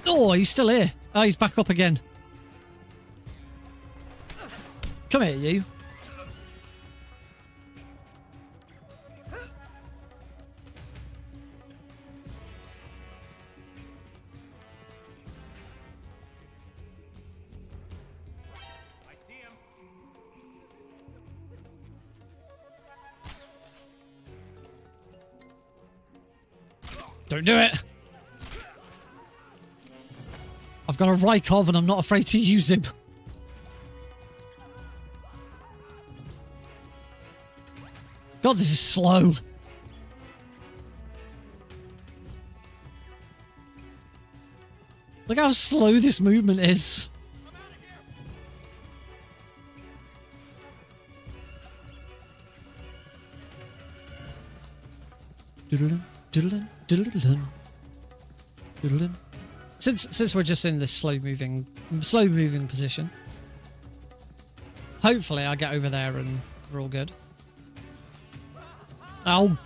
Oh, he's still here. Oh, he's back up again. Come here, you. Don't do it. I've got a Rykov and I'm not afraid to use him. God, this is slow. Look how slow this movement is. Doodle-dun, doodle-dun, doodle-dun, doodle-dun. Since we're just in this slow moving position, hopefully I get over there and we're all good. Oh,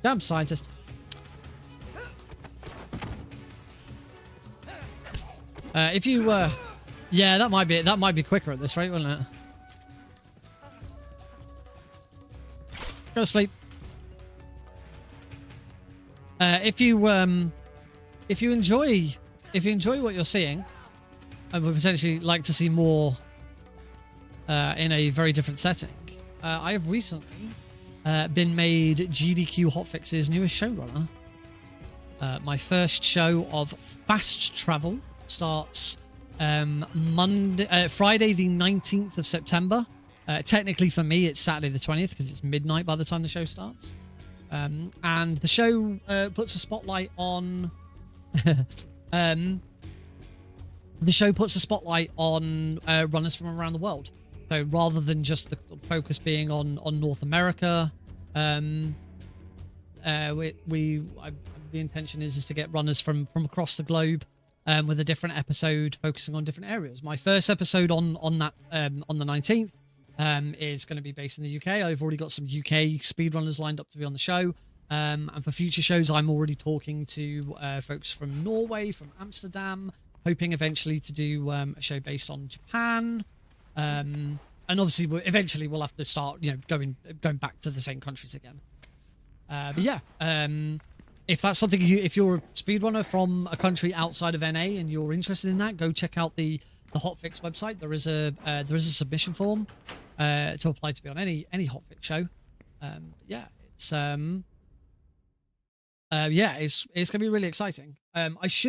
damn scientist! If you yeah, that might be quicker at this rate, wouldn't it? Go to sleep. If you enjoy what you're seeing, and would potentially like to see more in a very different setting, I have recently been made GDQ HOTFIX'S newest showrunner. My first show of Fast Travel starts Friday the 19th of September. Technically for me, it's Saturday the 20th because it's midnight by the time the show starts. And the show puts a spotlight on the show puts a spotlight on runners from around the world. So rather than just the focus being on North America, the intention is to get runners from across the globe with a different episode focusing on different areas. My first episode on the 19th is going to be based in the UK. I've already got some UK speedrunners lined up to be on the show. And for future shows, I'm already talking to folks from Norway, from Amsterdam, hoping eventually to do a show based on Japan. And obviously, eventually we'll have to start, going back to the same countries again. But yeah, if that's something if you're a speedrunner from a country outside of NA and you're interested in that, go check out the HOTFIX website. There is a submission form to apply to be on any HOTFIX show. Yeah, it's it's gonna be really exciting. If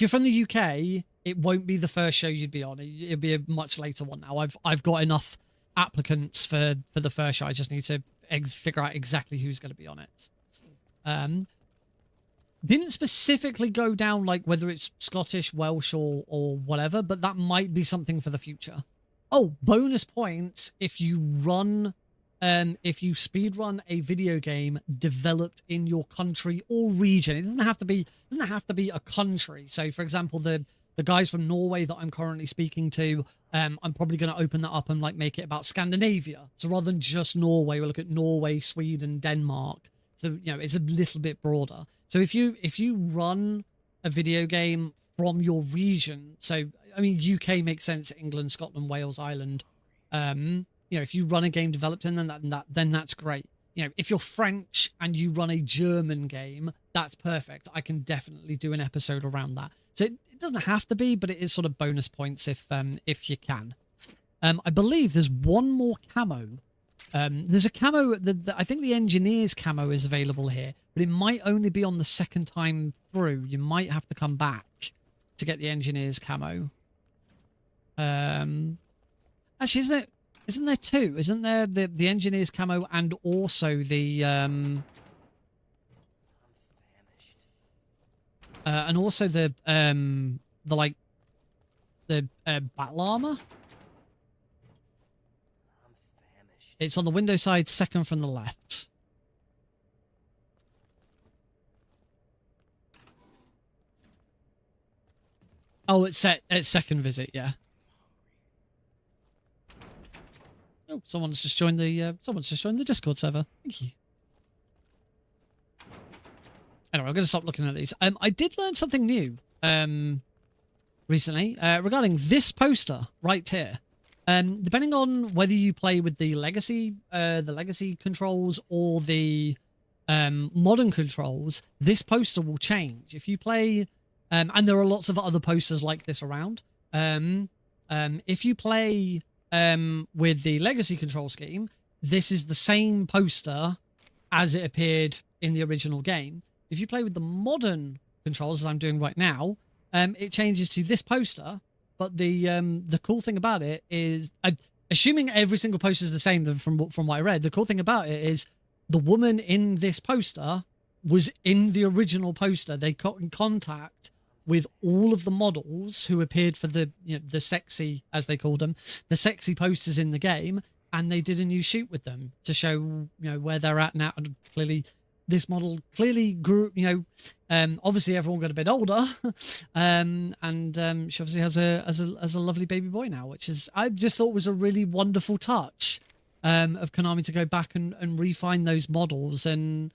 you're from the UK, it won't be the first show you'd be on. It'll be a much later one now. I've got enough applicants for the first show. I just need to figure out exactly who's going to be on it. Didn't specifically go down like whether it's Scottish, Welsh, or whatever, but that might be something for the future. Oh, bonus points if you speedrun a video game developed in your country or region. It doesn't have to be a country. So, for example, the guys from Norway that I'm currently speaking to, I'm probably going to open that up and like make it about Scandinavia. So rather than just Norway, we'll look at Norway, Sweden, Denmark. So it's a little bit broader. So if you run a video game from your region, so I mean UK makes sense, England, Scotland, Wales, Ireland. If you run a game developed in then that's great. If you're French and you run a German game, that's perfect. I can definitely do an episode around that. So it doesn't have to be, but it is sort of bonus points if you can. I believe there's one more camo. There's a camo, I think the engineer's camo is available here, but it might only be on the second time through. You might have to come back to get the engineer's camo. Actually, isn't there two? Isn't there the engineer's camo and also the and also the battle armor? It's on the window side, second from the left. Oh, it's second visit, yeah. Oh, someone's just joined the Discord server. Thank you. Anyway, I'm going to stop looking at these. I did learn something new recently regarding this poster right here. Depending on whether you play with the legacy controls or the modern controls, this poster will change. If you play, and there are lots of other posters like this around. If you play with the legacy control scheme, this is the same poster as it appeared in the original game. If you play with the modern controls, as I'm doing right now, it changes to this poster. But the cool thing about it is, assuming every single poster is the same from what I read, the cool thing about it is the woman in this poster was in the original poster. They got in contact with all of the models who appeared for the the sexy, as they called them, the sexy posters in the game, and they did a new shoot with them to show where they're at now. And clearly, this model clearly grew. Obviously everyone got a bit older, and she obviously has a lovely baby boy now, which is, I just thought was a really wonderful touch of Konami to go back and refine those models and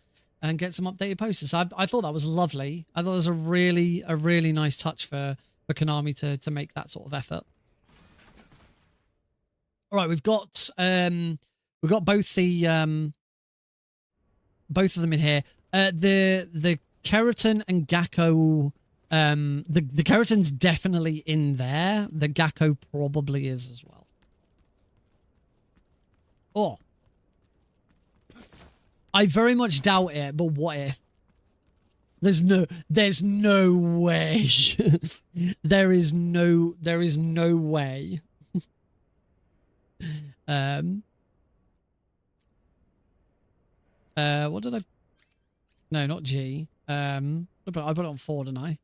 get some updated posters. So I thought that was lovely. I thought it was a really nice touch for Konami to make that sort of effort. All right, we've got both the both of them in here. The Kerotan and Gakko, the Kerotan's definitely in there. The Gakko probably is as well. Oh. I very much doubt it, but what if? There's no way. there is no way. What did I? No, not G. I put it on 4, didn't I?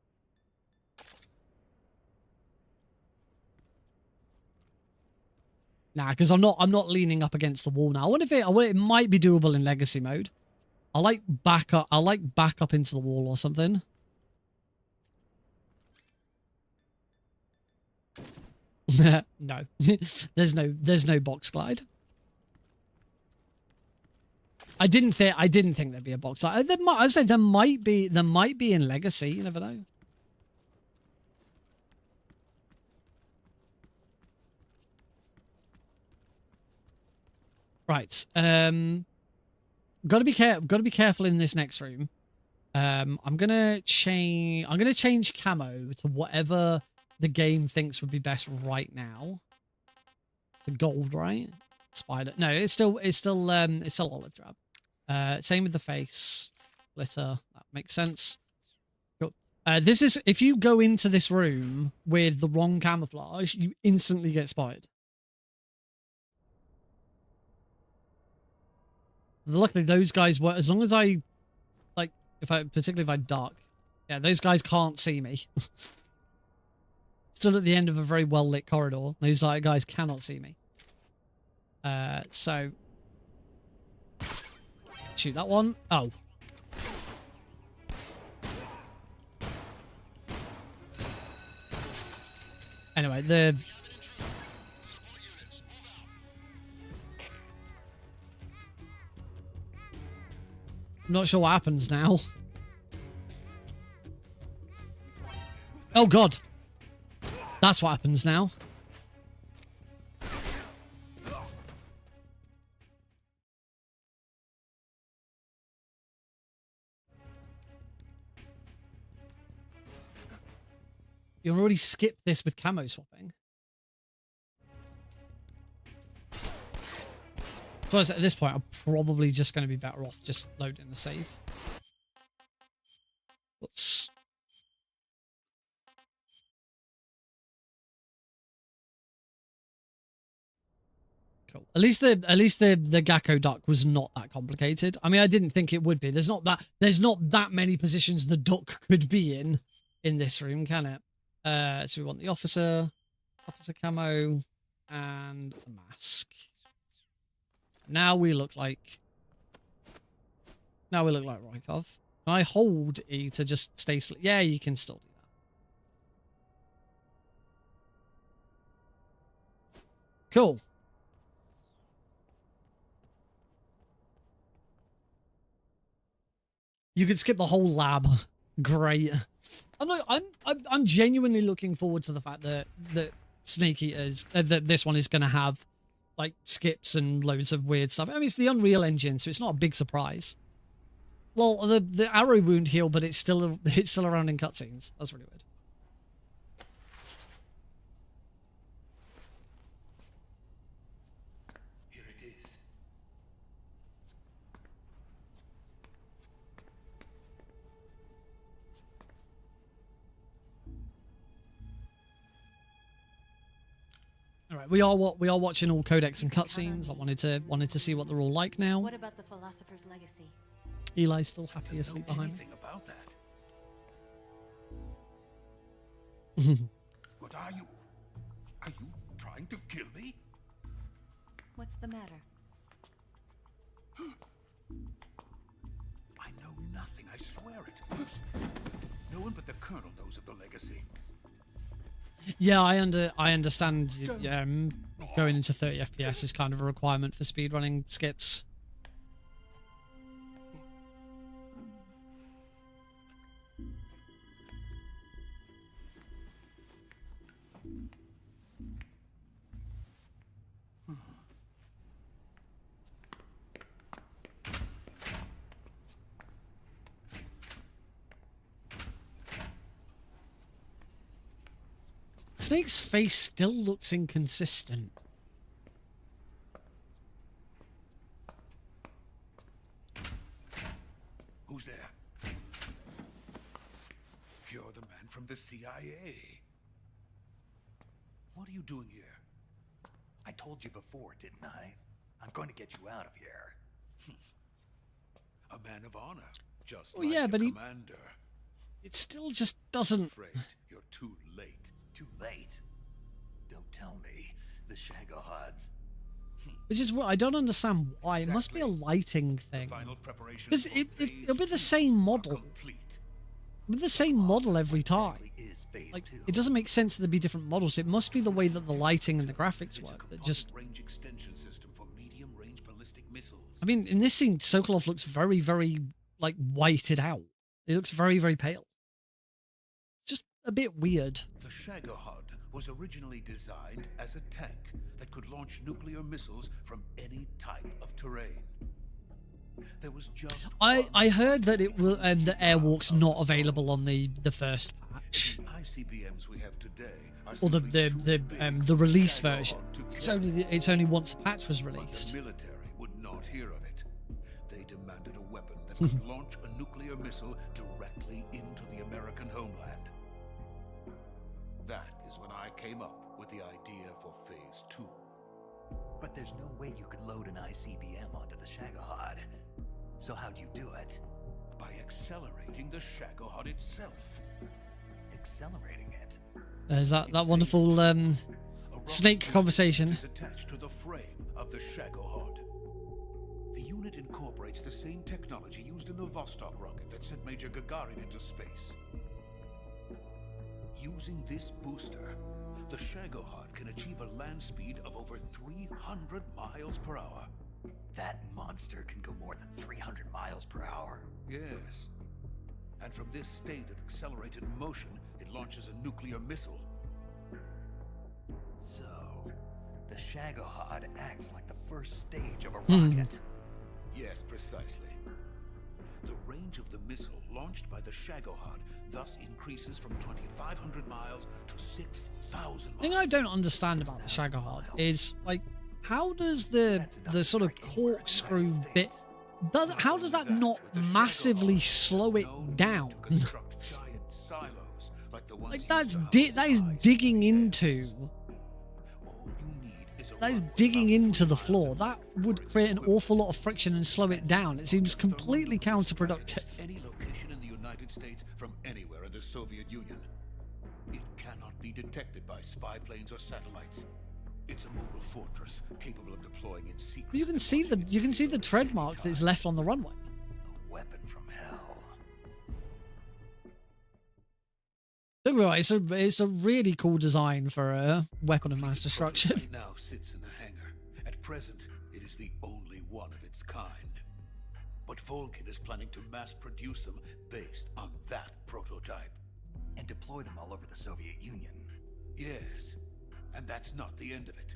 Nah, because I'm not leaning up against the wall now. I wonder if it might be doable in legacy mode. I like back up into the wall or something. No. there's no box glide. I didn't think there'd be a box glide. I'd say there might be in legacy, you never know. Right. Gotta be careful in this next room. I'm gonna change camo to whatever the game thinks would be best right now. The gold, right? Spider. No, it's still olive drab. Same with the face. Glitter. That makes sense. Cool. This is, if you go into this room with the wrong camouflage, you instantly get spotted. Luckily, those guys were, as long as I, like, particularly if I duck, yeah, those guys can't see me. Stood at the end of a very well-lit corridor. Those guys cannot see me. So, shoot that one. Oh. Anyway, I'm not sure what happens now. Oh, God. That's what happens now. You can already skip this with camo swapping. So at this point, I'm probably just going to be better off just loading the save. Whoops. Cool. At least the Gakko duck was not that complicated. I mean, I didn't think it would be. There's not that many positions the duck could be in this room, can it? So we want the officer camo, and the mask. Now we look like Rykov. Can I hold E to just stay sleep? Yeah, you can still do that. Cool. You could skip the whole lab. Great. I'm genuinely looking forward to the fact that Snake Eaters, that this one is going to have like skips and loads of weird stuff. I mean, it's the Unreal Engine, so it's not a big surprise. Well, the arrow wound heal, but it's still around in cutscenes. That's really weird. Here it is. All right, we are watching all codecs and cutscenes. I wanted to see what they're all like now. What about the philosopher's legacy? Eli's still happy asleep behind me. Anything about that? What are you? Are you trying to kill me? What's the matter? I know nothing, I swear it. No one but the Colonel knows of the legacy. Yeah, I understand. Going into 30 FPS is kind of a requirement for speedrunning skips. Snake's face still looks inconsistent. Who's there? You're the man from the CIA. What are you doing here? I told you before, didn't I? I'm going to get you out of here. A man of honor, just Well, like yeah, your but commander. it still just doesn't. Afraid you're too late. Too late. Don't tell me. The Shagohods. Which is what I don't understand why. It must be a lighting thing. Because it'll be the same model. It'll be the same model every time. Like, it doesn't make sense that there'd be different models. It must be the way that the lighting and the graphics work. That just. Range extension system for medium-range ballistic missiles. I mean, in this scene, Sokolov looks very, very like whited out. It looks very, very pale. Just a bit weird. The Shagohod was originally designed as a tank that could launch nuclear missiles from any type of terrain. There was just I heard that it will the airwalk's not available on the first patch. The ICBMs we have today are Or the release Shagohod version. to It's only once the patch was But released. the military would not hear of it. They demanded a weapon that could launch a nuclear missile directly into the American homeland. That is when I came up with the idea for Phase 2. But there's no way you could load an ICBM onto the Shagohod. So how'd you do it? By accelerating the Shagohod itself. Accelerating it? There's that wonderful snake conversation. Is attached to the frame of the Shagohod. The unit incorporates the same technology used in the Vostok rocket that sent Major Gagarin into space. Using this booster, the Shagohod can achieve a land speed of over 300 miles per hour. That monster can go more than 300 miles per hour. Yes. And from this state of accelerated motion, it launches a nuclear missile. So, the Shagohod acts like the first stage of a rocket. Yes, precisely. The range of the missile launched by the Shagohod thus increases from 2,500 miles to 6,000 The thing miles. I don't understand about the Shagohod is, like, how does the sort of corkscrew bit, how does that not massively slow it down? Like, that is digging into the floor. That would create an awful lot of friction and slow it down. It seems completely counterproductive. Any location in the United States from anywhere in the Soviet Union. It cannot be detected by spy planes or satellites. It's a mobile fortress capable of deploying in secret. You can see the tread marks that's left on the runway. A weapon from hell. Don't get me wrong, it's a really cool design for a weapon of mass destruction. It now sits in the hangar. At present, it is the only one of its kind. But Volgin is planning to mass produce them based on that prototype. And deploy them all over the Soviet Union. Yes. And that's not the end of it.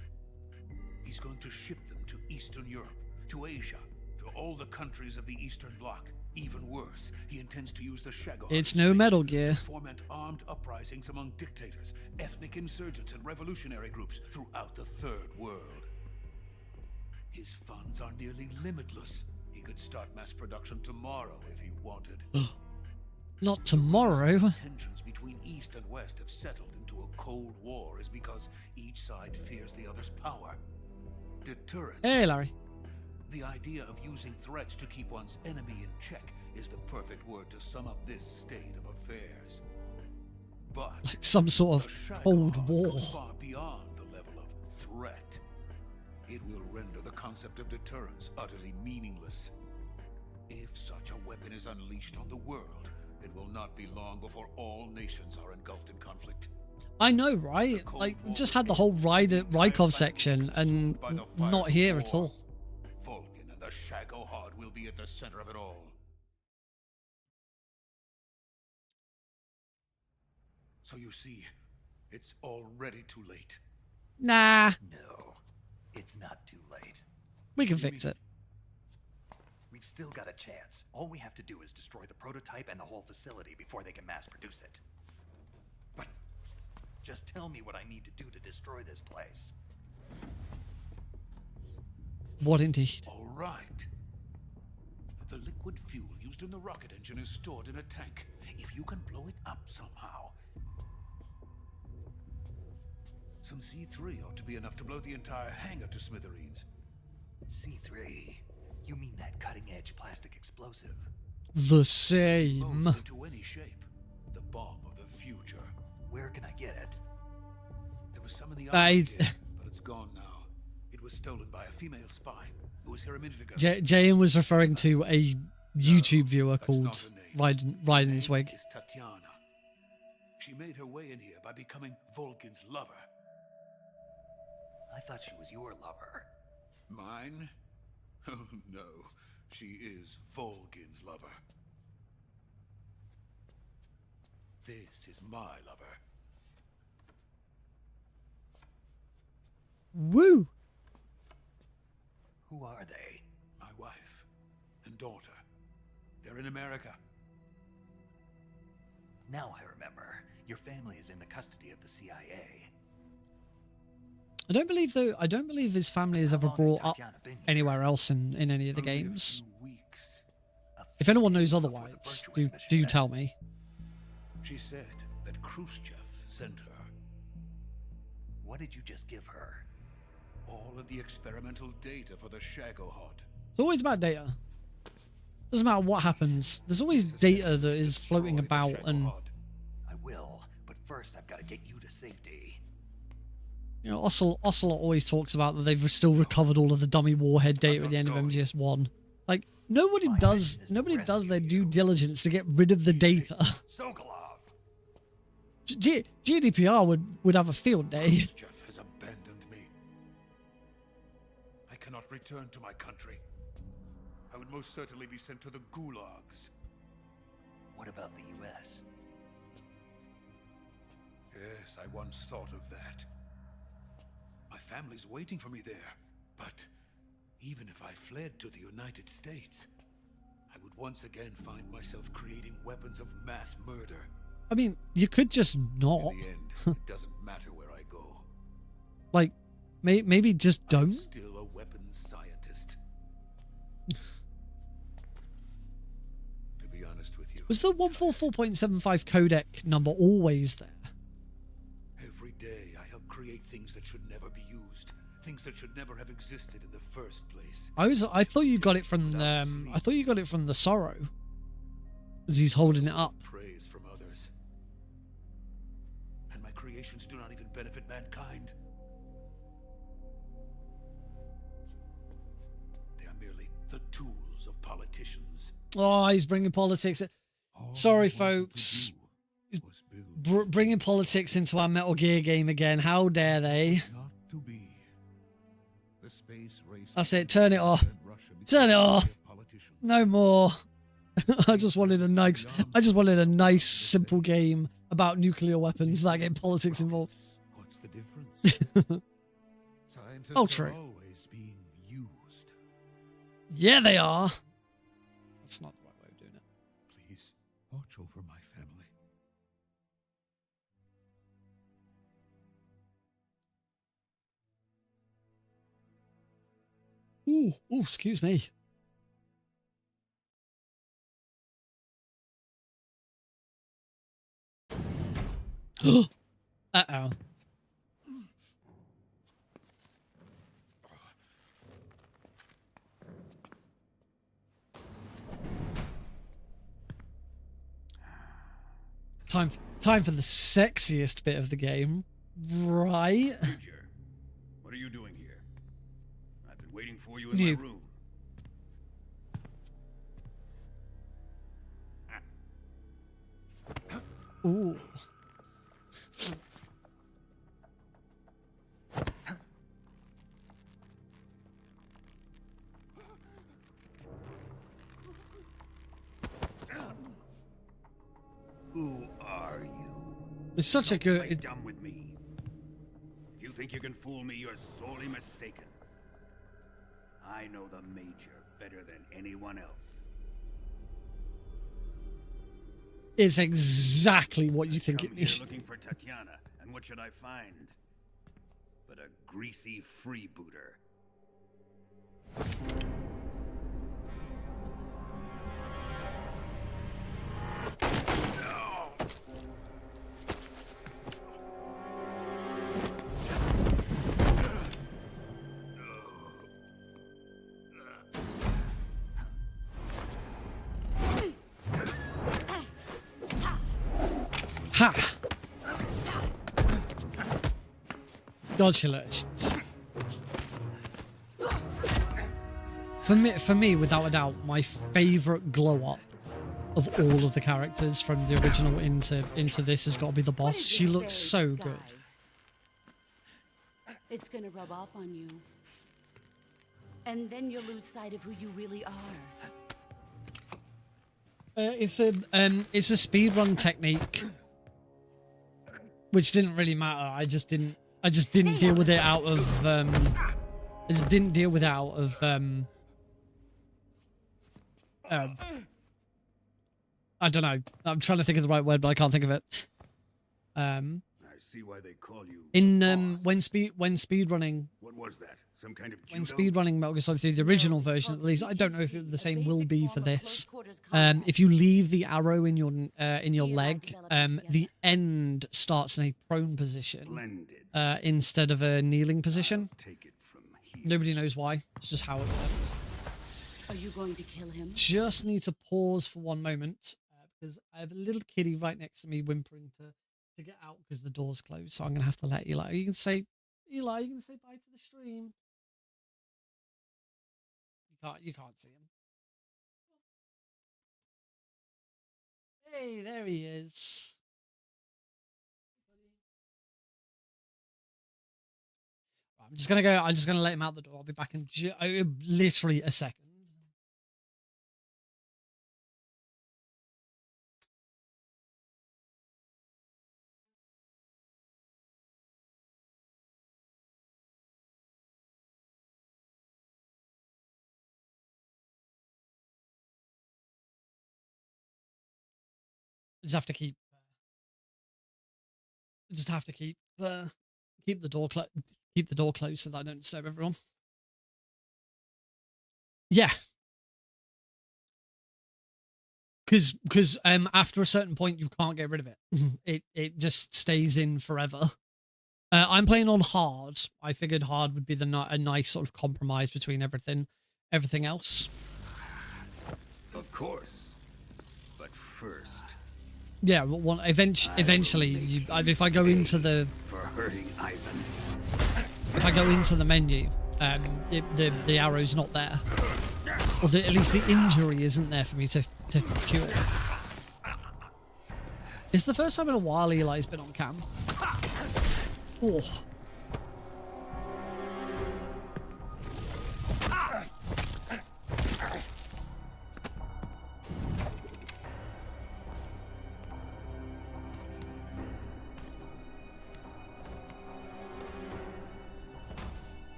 He's going to ship them to Eastern Europe, to Asia, to all the countries of the Eastern Bloc. Even worse, he intends to use the Shagahar. It's no Metal Gear. To foment armed uprisings among dictators, ethnic insurgents, and revolutionary groups throughout the Third World. His funds are nearly limitless. He could start mass production tomorrow if he wanted. Not tomorrow. Tensions between East and West have settled into a Cold War is because each side fears the other's power. Deterrence. Hey, Larry. The idea of using threats to keep one's enemy in check is the perfect word to sum up this state of affairs. But Like some sort of Cold War. goes far beyond the level of threat. It will render the concept of deterrence utterly meaningless. If such a weapon is unleashed on the world, it will not be long before all nations are engulfed in conflict. I know, right? Like, we just had the whole Rykov section and not here at all. Volgin and the Shagahar will be at the center of it all. So you see, it's already too late. Nah, No, it's not too late. we can fix it. We've still got a chance. All we have to do is destroy the prototype and the whole facility before they can mass produce it. But just tell me what I need to do to destroy this place. What indeed? All right. The liquid fuel used in the rocket engine is stored in a tank. If you can blow it up somehow. Some C3 ought to be enough to blow the entire hangar to smithereens. C3? You mean that cutting-edge plastic explosive? The same. Mold into any shape. The bomb of the future. Where can I get it? There was some in the I- army here, but it's gone now. It was stolen by a female spy who was here a minute ago. Jayan was referring to a YouTube viewer That's called not her name. Ryden's Her name Wig. is Tatiana. She made her way in here by becoming Volgin's lover. I thought she was your lover. Mine? Oh no, she is Volgin's lover. This is my lover. Woo! Who are they? My wife and daughter. They're in America. Now I remember. Your family is in the custody of the CIA. I don't believe his family is ever How long has brought up Tatiana been here? anywhere else in any of the Only a games. few weeks. If anyone knows Before the otherwise, virtuous do mission tell me. She said that Khrushchev sent her What did you just give her? all of the experimental data for the Shagahar. It's always about data. Doesn't matter what happens. There's always data that is floating about, and I will, but first I've got to get you to safety. you know, Ocelot always talks about that they've still recovered all of the dummy warhead data at the end of MGS 1. Like, nobody does their due diligence to get rid of the data. Sokolov! GDPR would have a field day. Khrushchev has abandoned me. I cannot return to my country. I would most certainly be sent to the gulags. What about the US? Yes, I once thought of that. My family's waiting for me there. But even if I fled to the United States, I would once again find myself creating weapons of mass murder. I mean, you could just not. In the end, it doesn't matter where I go. Like, maybe just I'm don't. still a weapons scientist. To be honest with you, Was the 144.75 codec number always there? every day I help create things that should never be used, things that should never have existed in the first place. I thought you got it from the Sorrow, as he's holding it up. Praise from others, and my creations do not even benefit mankind. They are merely the tools of politicians. Oh, he's bringing politics. Sorry, folks. Bringing politics into our Metal Gear game again. How dare they? Not to be. The space race. That's it. Turn it off. Turn it off. No more. I just wanted a nice, simple game about nuclear weapons without getting politics involved. What's the difference? Scientists Oh, are true. always being used. Yeah, they are. That's not the right way of doing it. Please watch over my family. Ooh, excuse me. Uh-oh. Time for the sexiest bit of the game, right? Future, what are you doing here? I've been waiting for you in You. my room. Ooh. Who are you? It's such a good. Play dumb with me. If you think you can fool me, you're sorely mistaken. I know the Major better than anyone else. It's exactly what you think it Come here is. looking for Tatiana, and what should I find? But a greasy freebooter. Ha! God, she looks. For me, without a doubt, my favourite glow up of all of the characters from the original into this has got to be the boss. She looks so good. It's gonna rub off on you, and then you'll lose sight of who you really are. It's a speedrun technique, which didn't really matter. I just didn't deal with it out of I don't know. I'm trying to think of the right word, but I can't think of it. I see why they call you In boss. when speedrunning. What was that? Some kind of When judo? speedrunning Metal Gear Solid 3, the original version at least, I don't know if the same will be for this. If you leave the arrow in your leg, the end starts in a prone position instead of a kneeling position. Take it from here. Nobody knows why. It's just how it works. Are you going to kill him? Just need to pause for one moment because I have a little kitty right next to me whimpering to get out because the door's closed. So I'm gonna have to let Eli. You can say, Eli, you can say bye to the stream. You can't see him. Hey, there he is. I'm just gonna go. I'm just gonna let him out the door. I'll be back in literally a second. Just have to keep keep the door closed so that I don't disturb everyone. Yeah, because after a certain point you can't get rid of it. It just stays in forever. I'm playing on hard. I figured hard would be a nice sort of compromise between everything else. Of course. But first. Yeah, well, eventually, if I go into the For hurting Ivan. if I go into the menu, the arrow's not there, or at least the injury isn't there for me to cure. It's the first time in a while Eli's been on cam. Oh.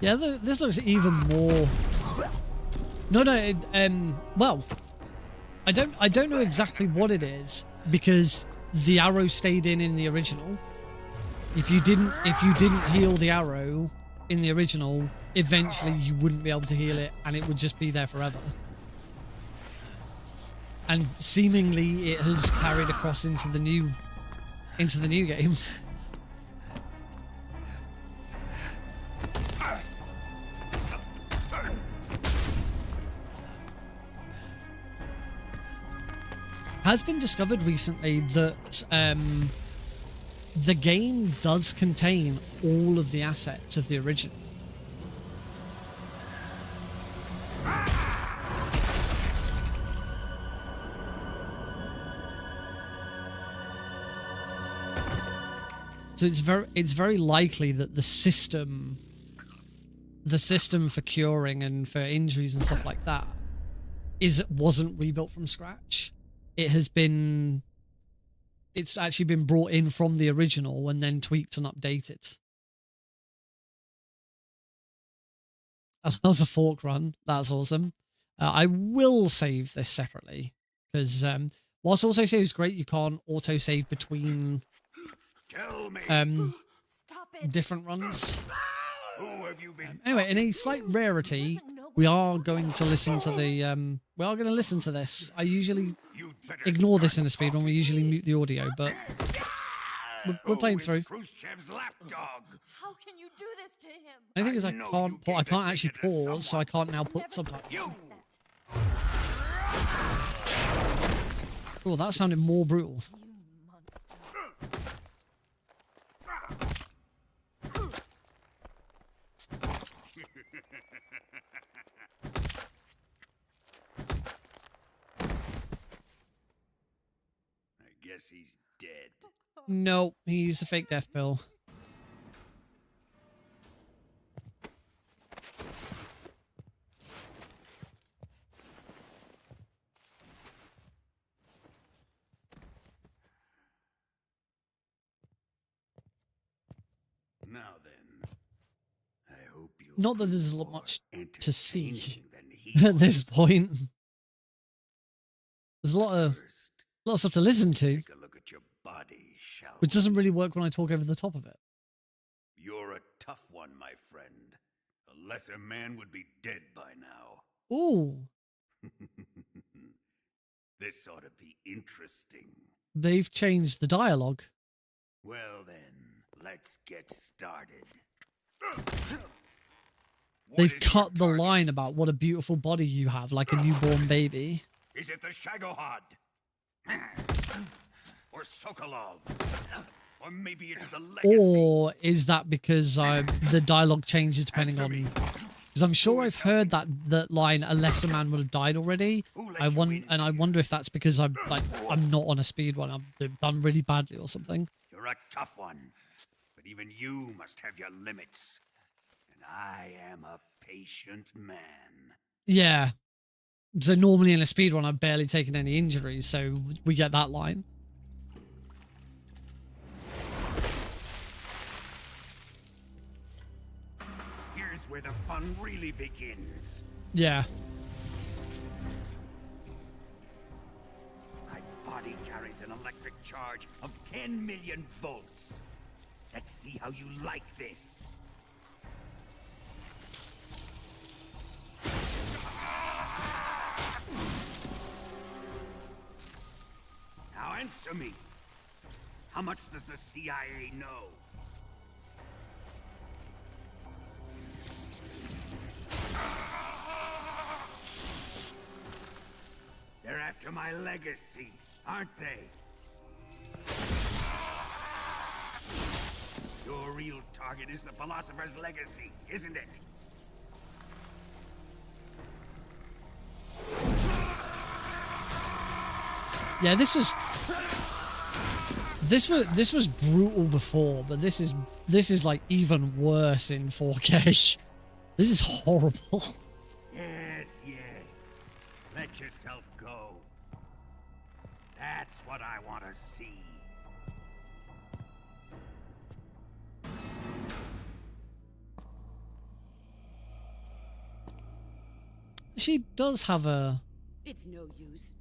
Yeah, this looks even more. No, well, I don't know exactly what it is because the arrow stayed in the original. If you didn't heal the arrow in the original, eventually you wouldn't be able to heal it, and it would just be there forever. And seemingly, it has carried across into the new game. Has been discovered recently that the game does contain all of the assets of the original. So it's very likely that the system for curing and for injuries and stuff like that wasn't rebuilt from scratch. It's actually been brought in from the original and then tweaked and updated. That was a fork run. That's awesome. I will save this separately because whilst autosave is great, you can't autosave between different runs. Anyway, in a slight rarity, we are going to listen to this. I usually ignore this in a speedrun. We usually mute the audio, but we're playing through. How can you do this to him? The thing is, I can't actually pause, so I can't now put subtitles. Oh, that sounded more brutal. Guess he's dead. No, he used a fake death pill. Now then, I hope you. Not that there's a lot much to see at this point. There's a lot of stuff to listen to, Take a look at your body, shall which doesn't really work when I talk over the top of it. You're a tough one, my friend. A lesser man would be dead by now. Ooh, This ought to be interesting. they've changed the dialogue. Well then, let's get started. They've cut the line about what a beautiful body you have, like a newborn baby. Is it the Shagohod? Or Sokolov? Or maybe it's the Legacy? Or is that because the dialogue changes depending on... Because I'm sure I've heard that line, a lesser man would have died already. I wonder if that's because I'm not on a speed one. I've done really badly or something. You're a tough one, but even you must have your limits. And I am a patient man. Yeah. So normally in a speed run, I've barely taken any injuries, so we get that line. Here's where the fun really begins. Yeah. My body carries an electric charge of 10 million volts. Let's see how you like this. Now answer me. How much does the CIA know? They're after my legacy, aren't they? Your real target is the philosopher's legacy, isn't it? Yeah, this was brutal before, but this is like even worse in 4K. This is horrible. Yes, yes. Let yourself go. That's what I want to see. She does have a It's no use.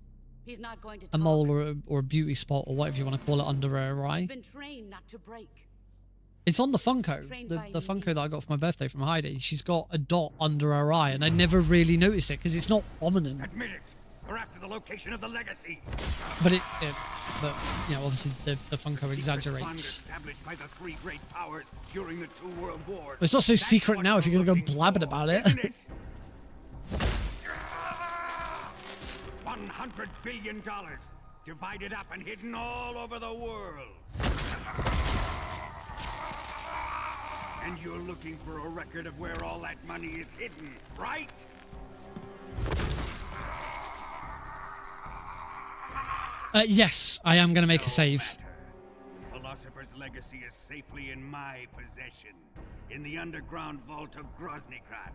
He's not going to a talk. mole or a beauty spot or whatever you want to call it under her eye. He's been trained not to break. It's on the Funko. The Funko that I got for my birthday from Heidi. She's got a dot under her eye, and I never really noticed it because it's not prominent. Admit it. We're after the location of the legacy. But but you know, obviously the Funko exaggerates. Established by the three great powers during the 2 world wars. It's not so secret now if you're gonna go blabbing about it. $100 billion divided up and hidden all over the world. And you're looking for a record of where all that money is hidden, right? Yes, I am going to make a save. The Philosopher's legacy is safely in my possession, in the underground vault of Grozni Grad.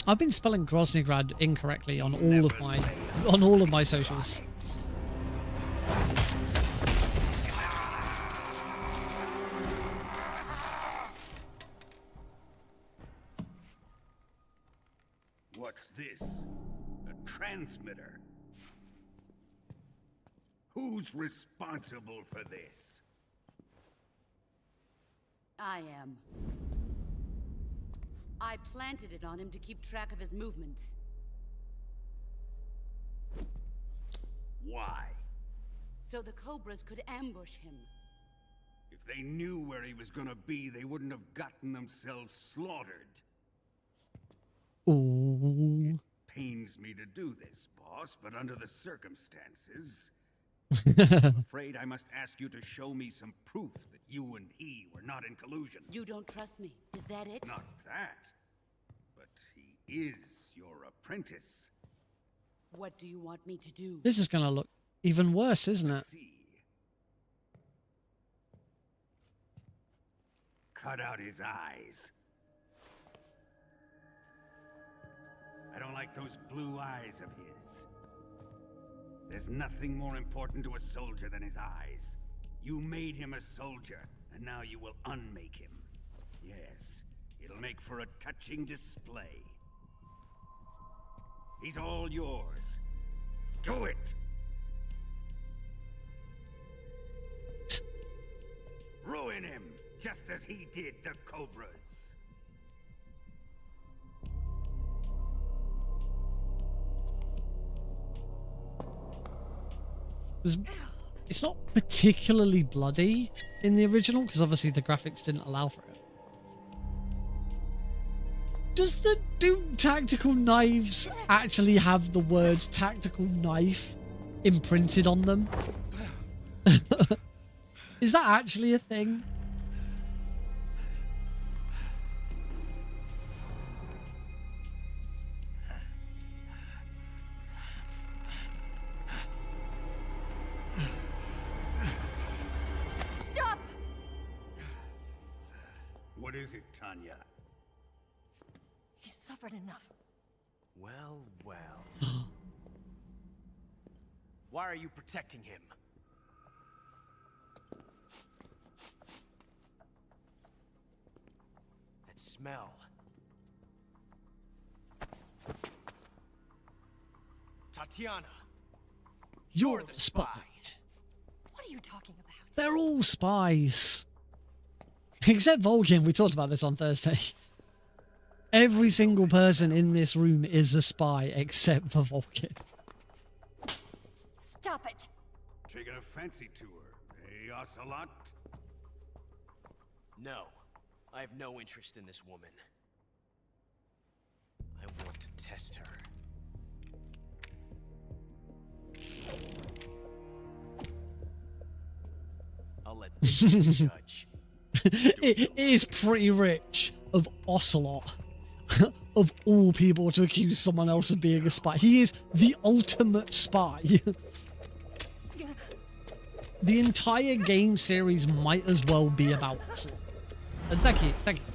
I've been spelling Grozni Grad incorrectly on all of my socials. What's this? A transmitter? Who's responsible for this? I am. I planted it on him to keep track of his movements. Why? So the Cobras could ambush him. If they knew where he was gonna be, they wouldn't have gotten themselves slaughtered. Ooh. Pains me to do this, boss, but under the circumstances, I'm afraid I must ask you to show me some proof that you and he were not in collusion. You don't trust me, is that it? Not that, but he is your apprentice. What do you want me to do? This is going to look even worse, isn't it? Cut out his eyes. I don't like those blue eyes of his. There's nothing more important to a soldier than his eyes. You made him a soldier, and now you will unmake him. Yes, it'll make for a touching display. He's all yours. Do it! Ruin him, just as he did the Cobras. It's not particularly bloody in the original, because obviously the graphics didn't allow for it. Does the Doom tactical knives actually have the word tactical knife imprinted on them? Is that actually a thing? Stop! What is it, Tanya? He's suffered enough. Well, well. Why are you protecting him? That smell. Tatiana. You're the spy. What are you talking about? They're all spies. Except Volgin. We talked about this on Thursday. Every single person in this room is a spy except for Volgin. Stop it! Taking a fancy to her, eh, Ocelot? No, I have no interest in this woman. I want to test her. I'll let the judge. It is pretty rich of Ocelot, of all people, to accuse someone else of being a spy. He is the ultimate spy. The entire game series might as well be about Ocelot. And thank you, thank you.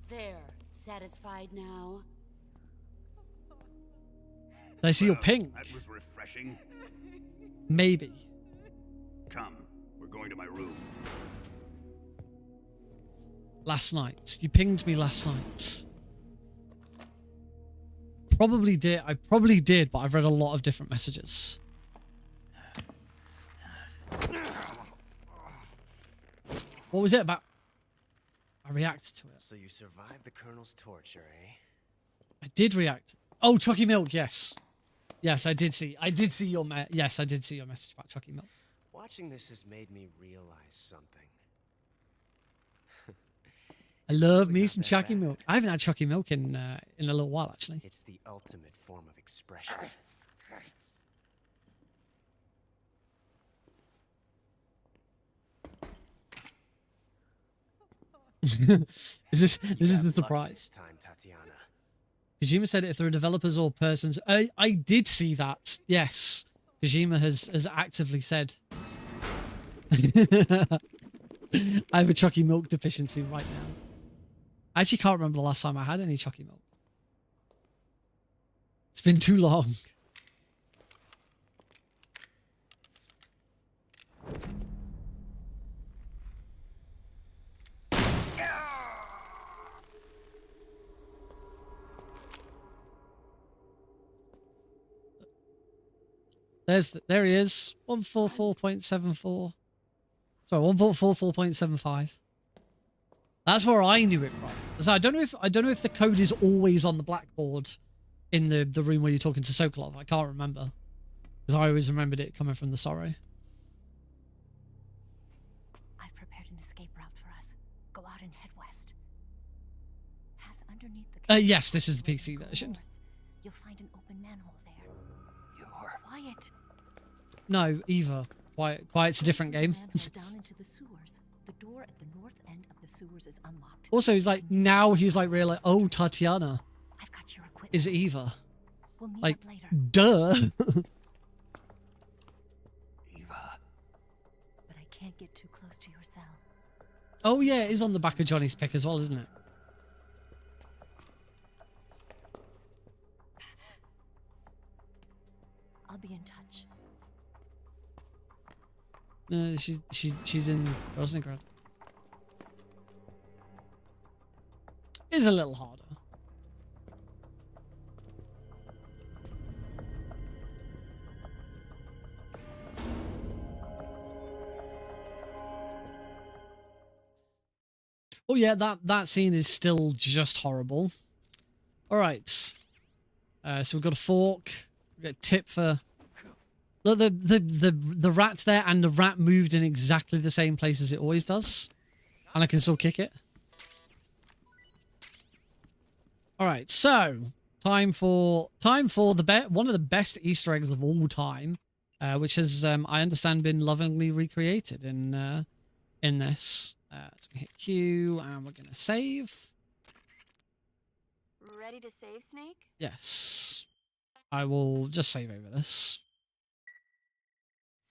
There. Satisfied now? Did I see your pink? That was refreshing. Maybe. Come, we're going to my room. Last night. You pinged me last night. Probably did. I probably did, but I've read a lot of different messages. What was it about? I reacted to it. So you survived the Colonel's torture, eh? I did react. Oh, Chucky Milk, yes. Yes, I did see your yes, I did see your message about Chucky Milk. Watching this has made me realize something. I love me some Chucky Milk. I haven't had Chucky Milk in a little while, actually. It's the ultimate form of expression. This is the surprise. This time, Tatiana. Kojima said if there are developers or persons. I did see that. Yes, Kojima has actively said. I have a Chucky Milk deficiency right now. I actually can't remember the last time I had any Chucky Milk. It's been too long. There he is. 144.74. Sorry, 144.75. That's where I knew it from. So I don't know if the code is always on the blackboard in the room where you're talking to Sokolov. I can't remember. Because I always remembered it coming from the Sorrow. I've prepared an escape route for us. Go out and head west. Pass underneath the Yes, this is the PC version. You'll find an open manhole there. You're quiet. No, Eva. Quiet's a different game. Down into the sewers. The door at the north end of the sewers is unlocked. Also, he's like, now he's like real, oh, Tatiana I've got your equipment. is Eva. We'll meet Like, up later. duh. Eva. But I can't get too close to your cell. Oh yeah, it is on the back of Johnny's pick as well, isn't it? I'll be in touch. No, she's in Grozni Grad. Is a little harder. Oh yeah, that scene is still just horrible. All right. So we've got a fork. We've got a tip for. Look, the rat's there, and the rat moved in exactly the same place as it always does, and I can still kick it. All right, so time for one of the best Easter eggs of all time, which has I understand been lovingly recreated in this. So we hit Q, and we're gonna save. Ready to save, Snake? Yes, I will just save over this.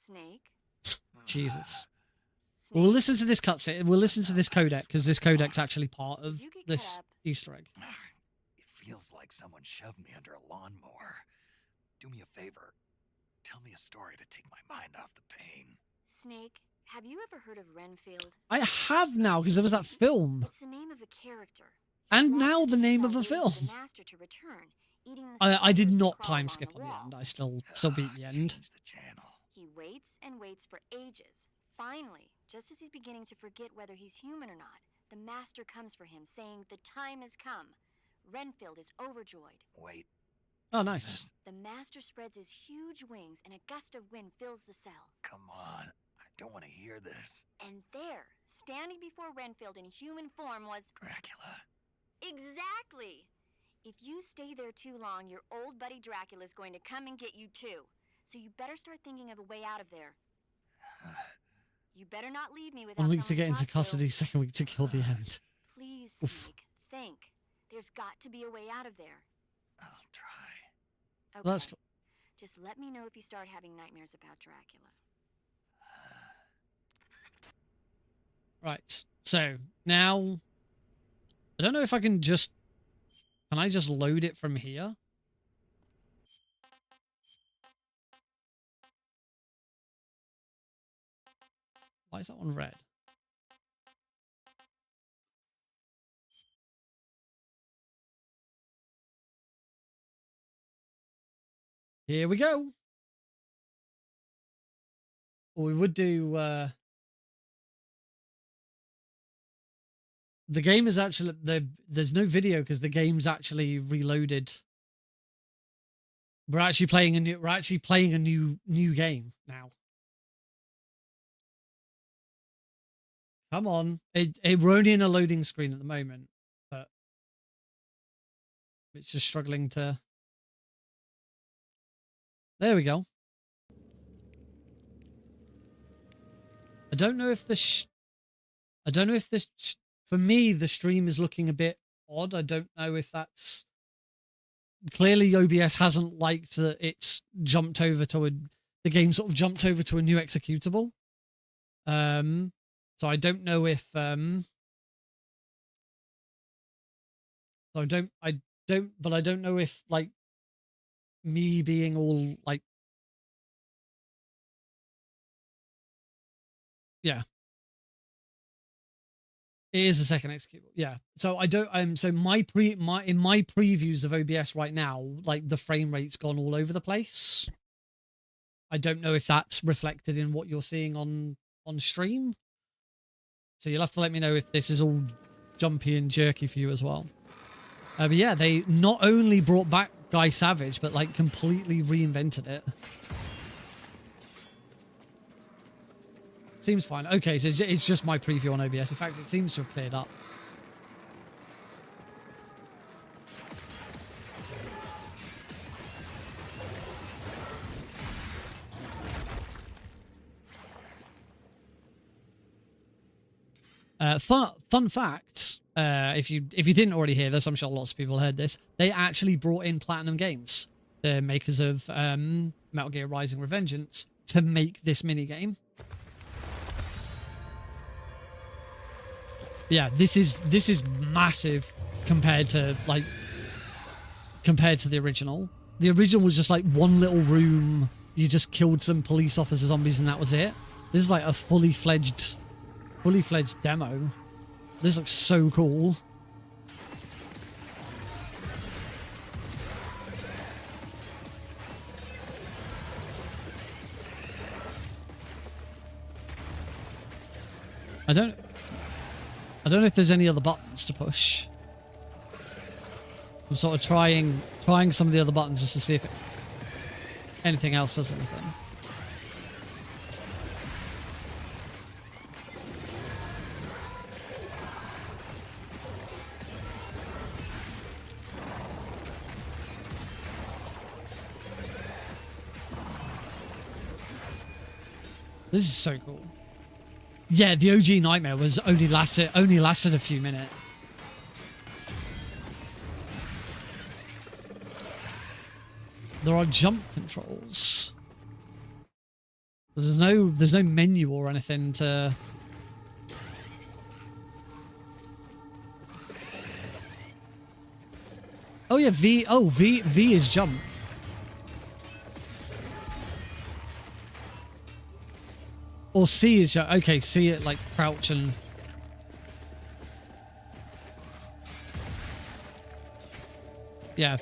Snake? Jesus. We'll listen to this cutscene. We'll listen to this codec, because this codec's actually part of this Easter egg. It feels like someone shoved me under a lawnmower. Do me a favor. Tell me a story to take my mind off the pain. Snake, have you ever heard of Renfield? I have now, because there was that film. It's the name of a character. And now the name of a film. The master to return, eating the I did not crawling time skip on the walls. end. I still beat the end. He waits and waits for ages. Finally, just as he's beginning to forget whether he's human or not, the master comes for him, saying the time has come. Renfield is overjoyed. Wait. Oh, nice. The master spreads his huge wings, and a gust of wind fills the cell. Come on. I don't want to hear this. And there, standing before Renfield in human form, was... Dracula. Exactly! If you stay there too long, your old buddy Dracula's going to come and get you too. So you better start thinking of a way out of there. You better not leave me without 1 week to get into someone to talk custody, second week to kill the end. Please, Oof. Snake, think. There's got to be a way out of there. I'll try. Okay. That's cool. Just let me know if you start having nightmares about Dracula. Right. So now, I don't know if I can just Can I just load it from here? Why is that one red? Here we go. Well, we would do... the game is actually... There's no video because the game's actually reloaded. We're actually playing a new game now. Come on. We're only in a loading screen at the moment, but it's just struggling to... There we go. I don't know if this... For me, the stream is looking a bit odd. I don't know if that's... Clearly, OBS hasn't liked that it's jumped over to the game sort of jumped over to a new executable. So I don't know if I don't know if like me being all like, yeah, it is a second executable. Yeah. So I don't so in my previews of OBS right now, like the frame rate's gone all over the place. I don't know if that's reflected in what you're seeing on stream. So you'll have to let me know if this is all jumpy and jerky for you as well. But yeah, they not only brought back Guy Savage, but like completely reinvented it. Seems fine. Okay, so it's just my preview on OBS. In fact, it seems to have cleared up. Fun fact, if you didn't already hear this, I'm sure lots of people heard this. They actually brought in Platinum Games, the makers of Metal Gear Rising: Revengeance, to make this minigame. Yeah, this is massive compared to the original. The original was just like one little room. You just killed some police officer zombies and that was it. This is like a fully fledged demo. This looks so cool. I don't know if there's any other buttons to push. I'm sort of trying some of the other buttons just to see if anything else does anything. This is so cool. Yeah, the OG Nightmare was only lasted a few minutes. There are jump controls. There's no menu or anything to... Oh yeah, V is jump. Or C is jump. Okay, C it like crouch and... Yeah,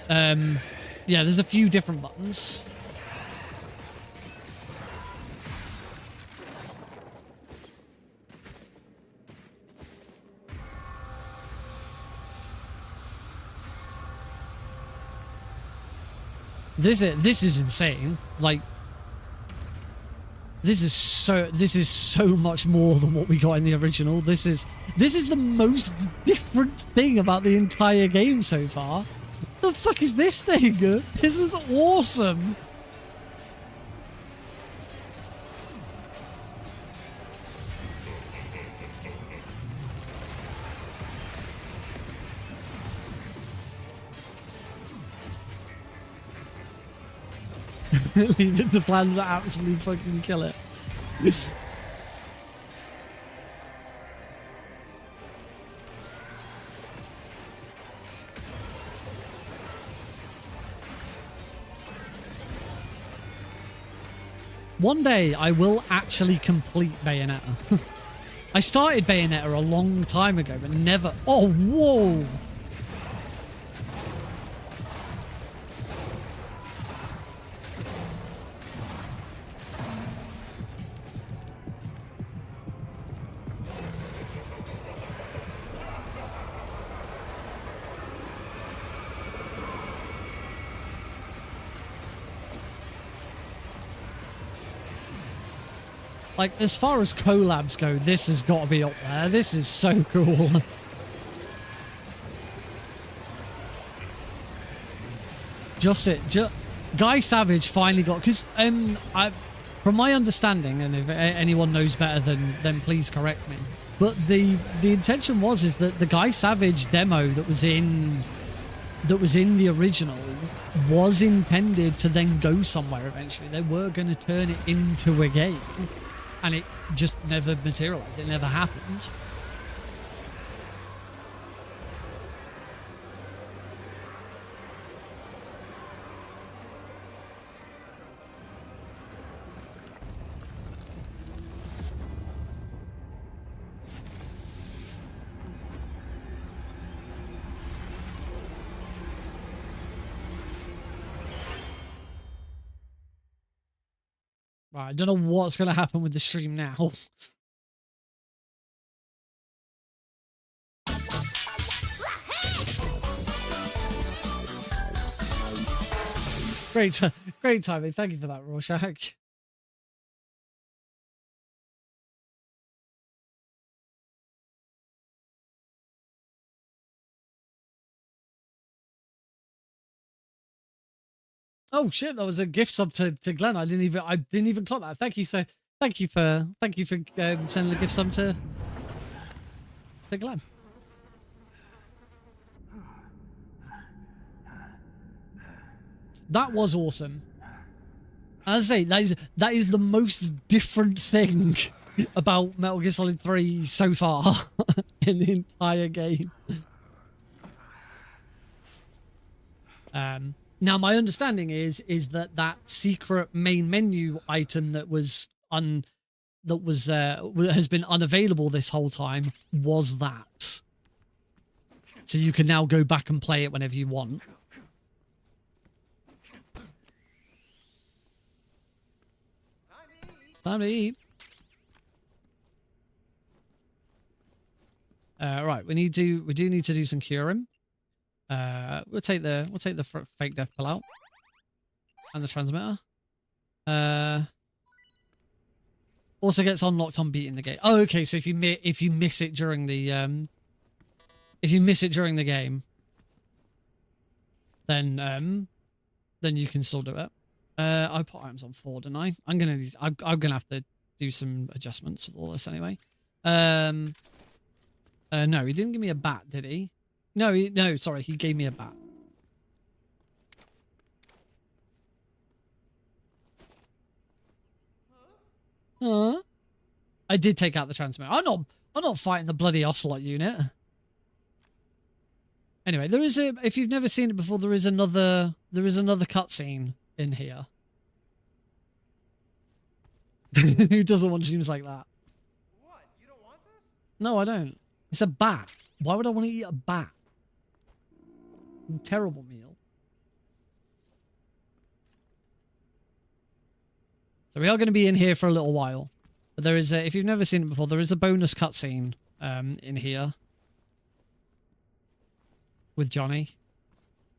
yeah, there's a few different buttons. This is insane. Like, this is so much more than what we got in the original. This is the most different thing about the entire game so far. The fuck is this thing? This is awesome. Leave it to plan to absolutely fucking kill it. One day I will actually complete Bayonetta. I started Bayonetta a long time ago, but never... Oh, whoa! Like, as far as collabs go, this has got to be up there. This is so cool. Guy Savage finally got... Because, from my understanding, and if anyone knows better, then please correct me. But the intention is that the Guy Savage demo that was in the original was intended to then go somewhere eventually. They were going to turn it into a game. And it just never materialized. It never happened. Right, I don't know what's going to happen with the stream now. Great timing. Thank you for that, Rorschach. Oh shit, that was a gift sub to Glenn. I didn't even clock that. Thank you for sending the gift sub to Glenn. That was awesome. As I say, that is the most different thing about Metal Gear Solid 3 so far in the entire game. Now, my understanding is that secret main menu item that has been unavailable this whole time was that. So you can now go back and play it whenever you want. Time to eat. Right, we do need to do some curing. We'll take the fake death pill out and the transmitter. Also gets unlocked on beating the game. Oh, okay. So if you miss it during the game, then you can still do it. I put items on 4, didn't I? I'm gonna have to do some adjustments with all this anyway. No, he didn't give me a bat, did he? No, sorry, he gave me a bat. Huh? I did take out the transmitter. I'm not fighting the bloody Ocelot unit. Anyway, there is if you've never seen it before, there is another cutscene in here. Who doesn't want dreams like that? What? You don't want this? No, I don't. It's a bat. Why would I want to eat a bat? Terrible meal. So we are going to be in here for a little while. But there is if you've never seen it before, there is a bonus cutscene in here with Johnny,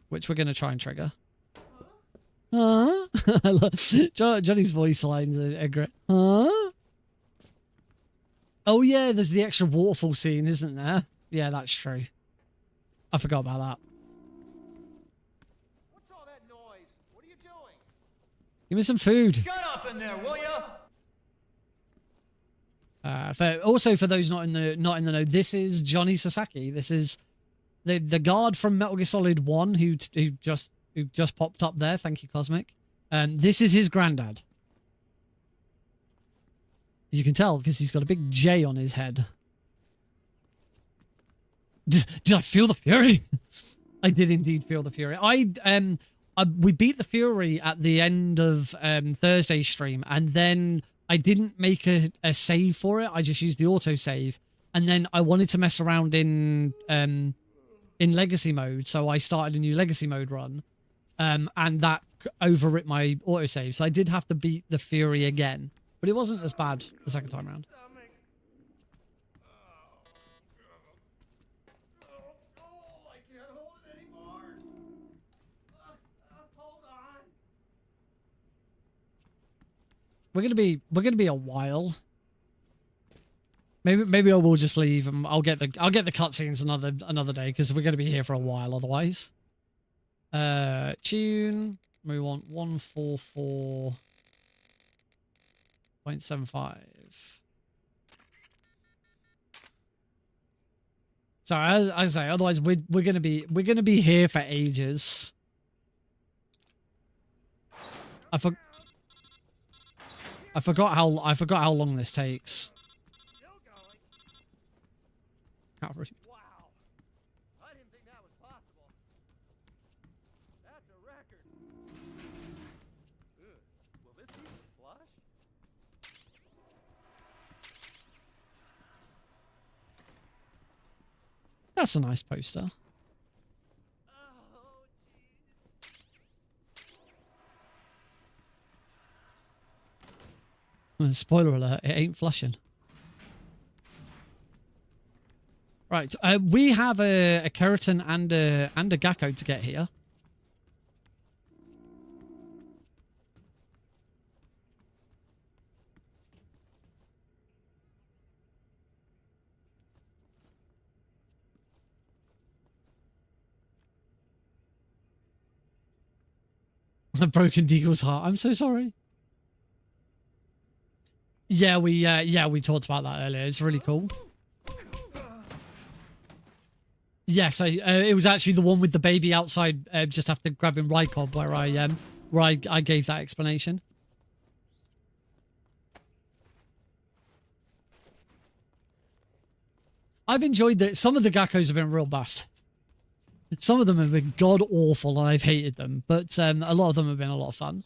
which we're going to try and trigger. Huh? Johnny's voice lines are great. Huh? Oh yeah, there's the extra waterfall scene, isn't there? Yeah, that's true. I forgot about that. What's all that noise? What are you doing? Give me some food. Shut up in there, will ya? Also, for those not in the know, this is Johnny Sasaki. This is the guard from Metal Gear Solid 1 who just popped up there. Thank you, Cosmic. This is his granddad. You can tell because he's got a big J on his head. Did I feel the fury? I did indeed feel the fury. I we beat the Fury at the end of Thursday's stream, and then I didn't make a save for it. I just used the autosave, and then I wanted to mess around in Legacy mode, so I started a new Legacy mode run, and that overwrit my autosave, so I did have to beat the Fury again, but it wasn't as bad the second time around. We're gonna be a while. Maybe I will just leave and I'll get the cutscenes another day, because we're gonna be here for a while otherwise. Tune. We want 144.75. So as I say, otherwise we're gonna be here for ages. I forgot how long this takes. How rude. Wow. I didn't think that was possible. That's a record. Ugh. Will this be flush? That's a nice poster. Spoiler alert, it ain't flushing. Right, we have a Kerotan and a Gakko to get here. I've broken Deagle's heart. I'm so sorry. Yeah, we talked about that earlier. It's really cool. Yes, it was actually the one with the baby outside, just after grabbing Rykov, where I gave that explanation. I've enjoyed that. Some of the Gakkos have been real bust. Some of them have been god awful, and I've hated them. But a lot of them have been a lot of fun.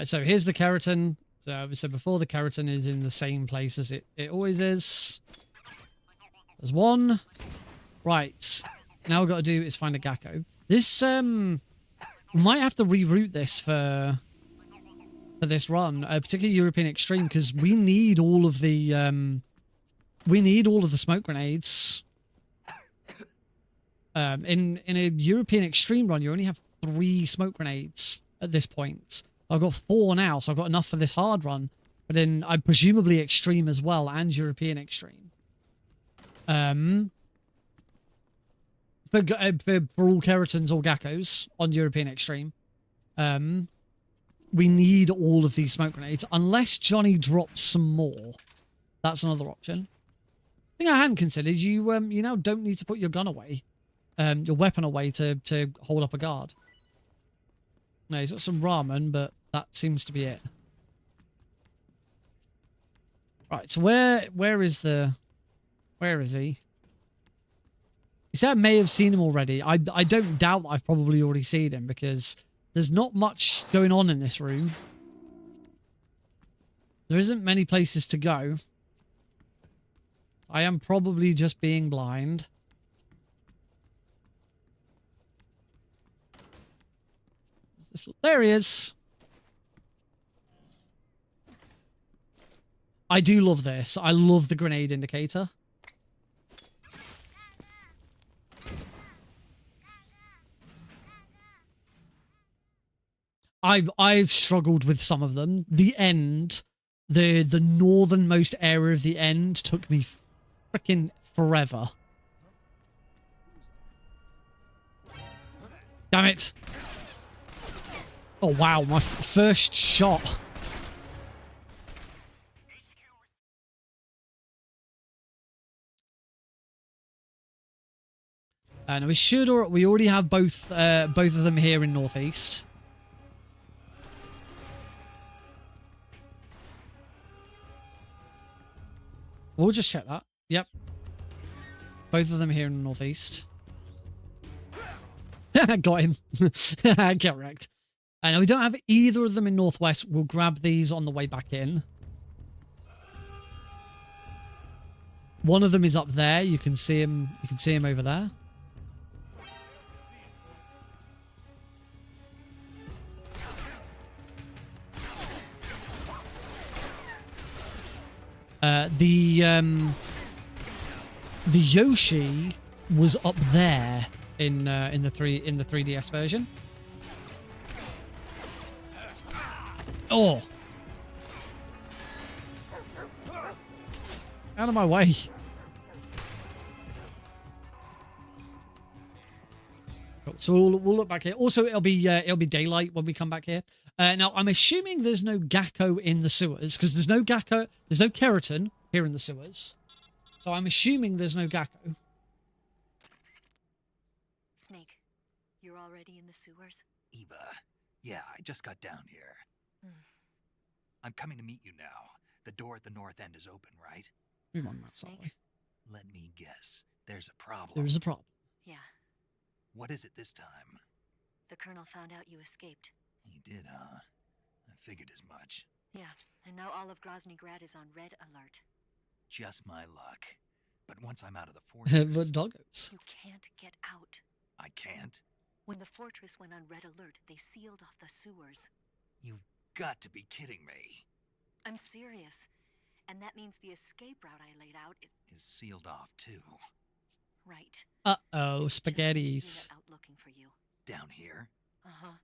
So here's the Kerotan. So before, the Kerotan is in the same place as it always is. There's one. Right. Now we've got to do is find a Gakko. This, we might have to reroute this for this run, particularly European Extreme, because we need all of the, smoke grenades. In a European Extreme run, you only have 3 smoke grenades at this point. I've got 4 now, so I've got enough for this hard run. But then I'm presumably Extreme as well, and European Extreme. For all Kerotans or Gakkos on European Extreme, we need all of these smoke grenades, unless Johnny drops some more. That's another option. Thing I hadn't considered, you now don't need to put your gun away, your weapon away to hold up a guard. No, he's got some ramen, but that seems to be it. Right, so where is he? He said I may have seen him already. I don't doubt I've probably already seen him, because there's not much going on in this room. There isn't many places to go. I am probably just being blind. There he is. I do love this. I love the grenade indicator. I've struggled with some of them. The end, the northernmost area of the end took me freaking forever. Damn it. Oh wow, my first shot. And we already have both of them here in Northeast. We'll just check that. Yep. Both of them here in the Northeast. Got him. Correct. And we don't have either of them in Northwest. We'll grab these on the way back in. One of them is up there. You can see him. You can see him over there. The Yoshi was up there in the 3DS version. Oh, out of my way! So we'll look back here. Also, it'll be daylight when we come back here. Now, I'm assuming there's no Gakko in the sewers because there's no Kerotan here in the sewers. So I'm assuming there's no Gakko. Snake, you're already in the sewers? Eva, yeah, I just got down here. I'm coming to meet you now. The door at the north end is open, right? Snake? Let me guess. There's a problem. There is a problem. Yeah. What is it this time? The Colonel found out you escaped. He did, huh? I figured as much. Yeah, and now all of Grozni Grad is on red alert. Just my luck. But once I'm out of the fortress... But doggos. You can't get out. I can't? When the fortress went on red alert, they sealed off the sewers. You've got to be kidding me. I'm serious. And that means the escape route I laid out is sealed off, too. Right. Uh-oh, spaghettis. Out looking for you. Down here? Uh-huh.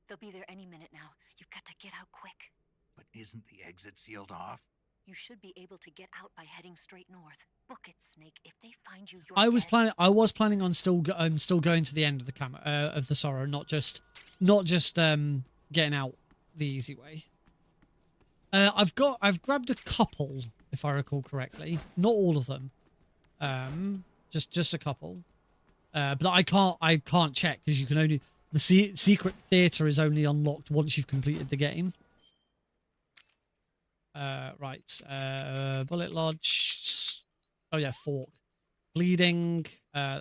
They'll be there any minute now. You've got to get out quick. But isn't the exit sealed off? You should be able to get out by heading straight north. Book it, Snake. If they find you, you're I was dead. planning on still going to the end of the of the Sorrow, not just getting out the easy way. I've grabbed a couple, if I recall correctly. Not all of them. Just a couple. But I can't check because you can only the secret theater is only unlocked once you've completed the game. Right. Bullet lodge. Oh yeah, fork. Bleeding.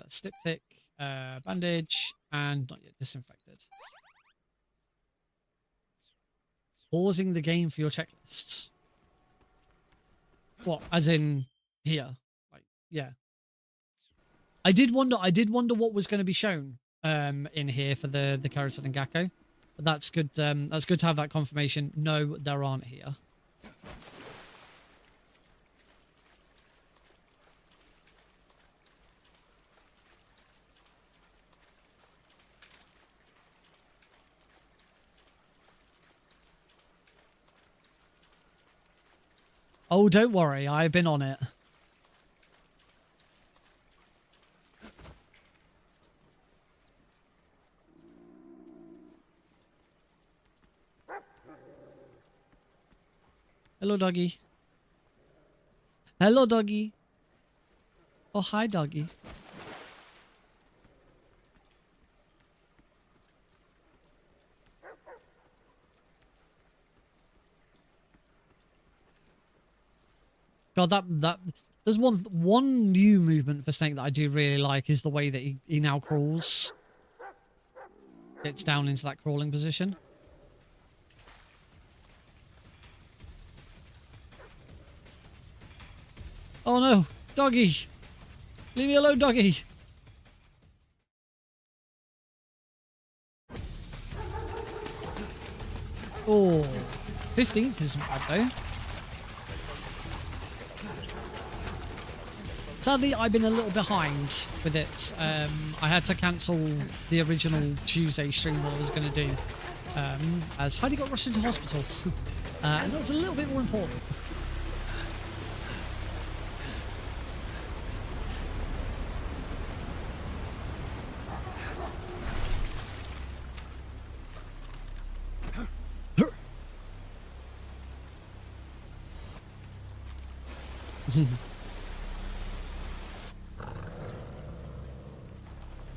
Styptic. Bandage. And not yet disinfected. Pausing the game for your checklists. What? As in here? Like, yeah. I did wonder what was going to be shown in here for the Kerotan and Gakko. But that's good. That's good to have that confirmation. No, there aren't here. Oh, don't worry. I've been on it. Hello, doggy. Hello, doggy. Oh, hi, doggy. God, that there's one new movement for Snake that I do really like is the way that he now crawls. Gets down into that crawling position. Oh no, doggy! Leave me alone, doggy! Oh, 15th isn't bad though. Sadly, I've been a little behind with it. I had to cancel the original Tuesday stream that I was going to do, as Heidi got rushed into hospital, and that was a little bit more important.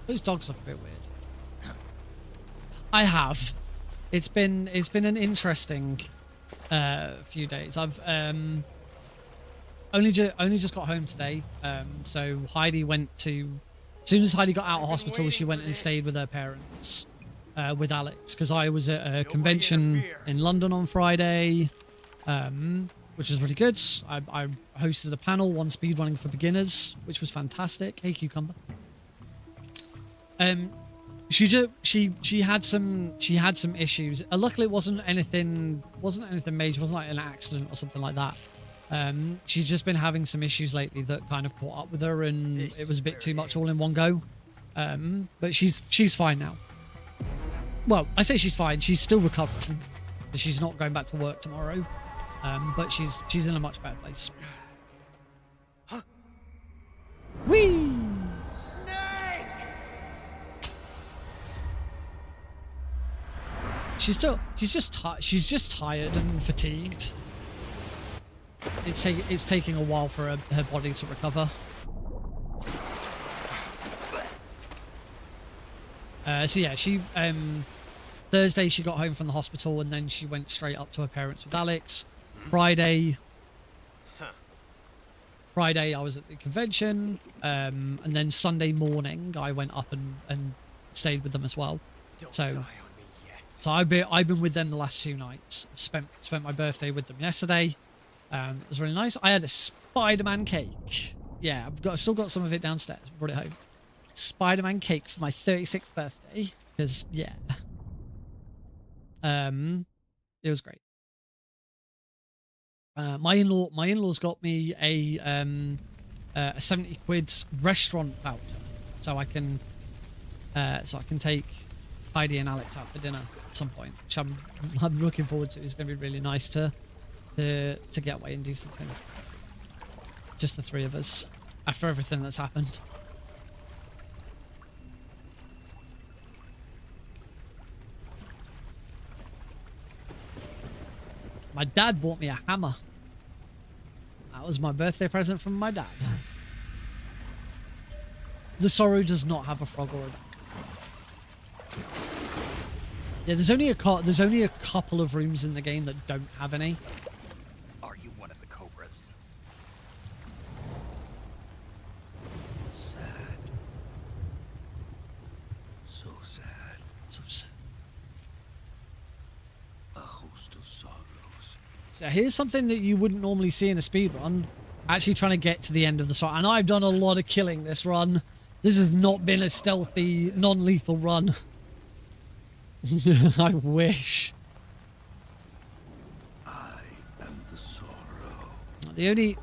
Those dogs look a bit weird. I have. It's been an interesting few days. I've only just got home today. So Heidi went to soon as Heidi got out of hospital, she went and stayed with her parents, with Alex, because I was at a convention in London on Friday, which was really good. I hosted a panel on speedrunning for beginners, which was fantastic. Hey, Cucumber. She had some issues. Luckily, it wasn't anything major. It wasn't like an accident or something like that. She's just been having some issues lately that kind of caught up with her, and it was a bit too much all in one go. But she's fine now. Well, I say she's fine. She's still recovering. She's not going back to work tomorrow. But she's in a much better place. Whee! She's just tired and fatigued. It's taking a while for her body to recover. So yeah, she Thursday she got home from the hospital, and then she went straight up to her parents with Alex. Friday I was at the convention, and then Sunday morning I went up and stayed with them as well. So I've been with them the last 2 nights. Spent my birthday with them yesterday. It was really nice. I had a Spider-Man cake. Yeah, I've still got some of it downstairs. Brought it home. Spider-Man cake for my 36th birthday. Because yeah, it was great. My in-laws got me a 70 quid restaurant voucher, so I can take Heidi and Alex out for dinner at some point, which I'm looking forward to. It's going to be really nice to get away and do something. Just the 3 of us after everything that's happened. My dad bought me a hammer. That was my birthday present from my dad. The Sorrow does not have a frog or a duck. Yeah, there's only a couple of rooms in the game that don't have any. Are you one of the cobras? Sad. So sad. So sad. A host of sorrows. So here's something that you wouldn't normally see in a speedrun. Actually trying to get to the end of the song. And I've done a lot of killing this run. This has not been a stealthy, non-lethal run. I wish. I am the sorrow. The only...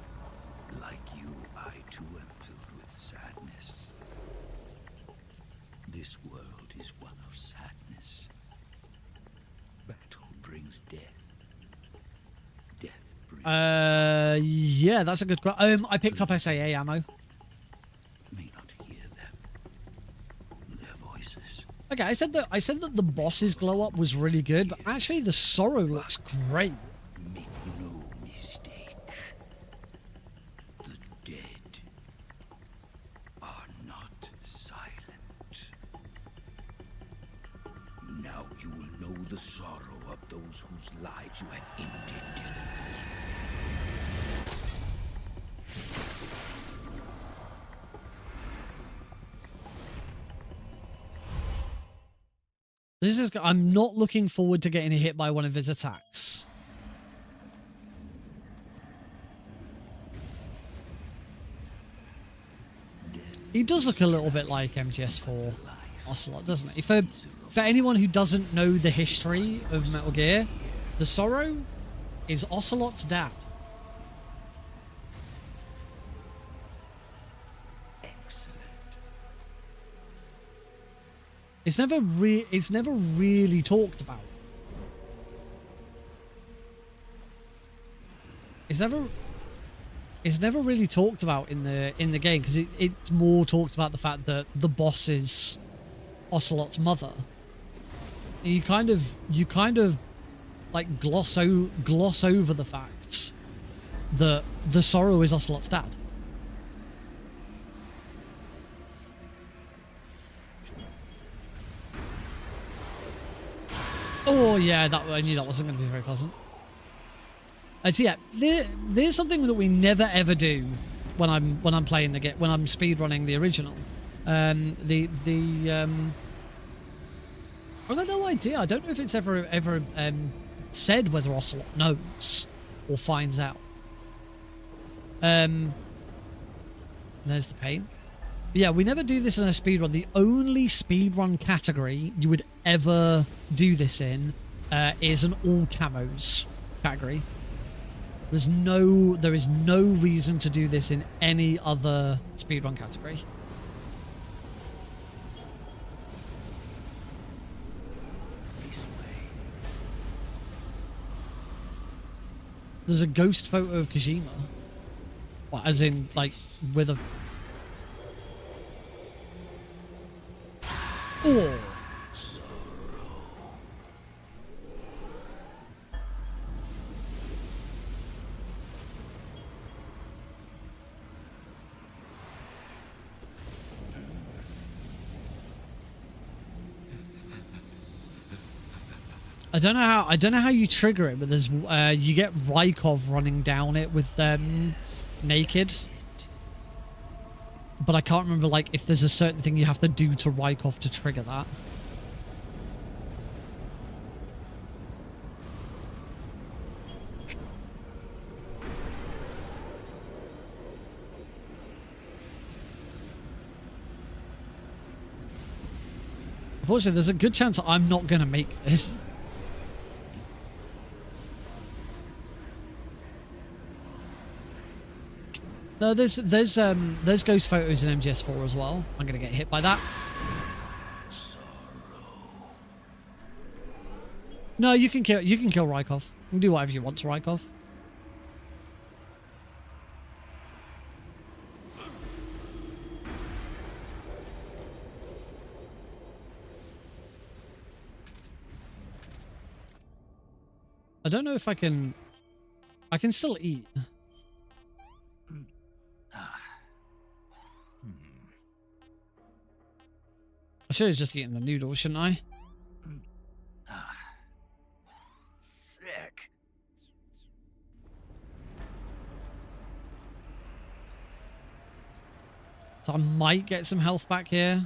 Like you, I too am filled with sadness. This world is one of sadness. Battle brings death. Death brings... Yeah, that's a good question. I picked up SAA ammo. May not hear them. Their voices. Okay, I said that the boss's glow up was really good, but actually the Sorrow looks great. Make no mistake. The dead are not silent. Now you will know the sorrow of those whose lives you had ended. I'm not looking forward to getting hit by one of his attacks. He does look a little bit like MGS4 Ocelot, doesn't he? For anyone who doesn't know the history of Metal Gear, the Sorrow is Ocelot's dad. It's never really talked about. It's never really talked about in the game, because it's more talked about the fact that the boss is Ocelot's mother. And you kind of like gloss over the fact that the Sorrow is Ocelot's dad. Oh yeah, I knew that wasn't going to be very pleasant. So yeah, there's something that we never ever do when I'm playing when I'm speedrunning the original, I've got no idea. I don't know if it's ever said whether Ocelot knows or finds out. There's the paint. But yeah, we never do this in a speedrun. The only speedrun category you would ever do this in is an all camos category. There is no reason to do this in any other speedrun category. There's a ghost photo of Kojima. Well, as in, like, with a... Oh! I don't know how you trigger it, but there's you get Rykov running down it with naked. But I can't remember like if there's a certain thing you have to do to Rykov to trigger that. Unfortunately, there's a good chance I'm not going to make this. No, there's ghost photos in MGS4 as well. I'm gonna get hit by that. No, you can kill Rykov. You can do whatever you want to Rykov. I don't know if I can still eat. I should have just eaten the noodles, shouldn't I? Sick. So I might get some health back here.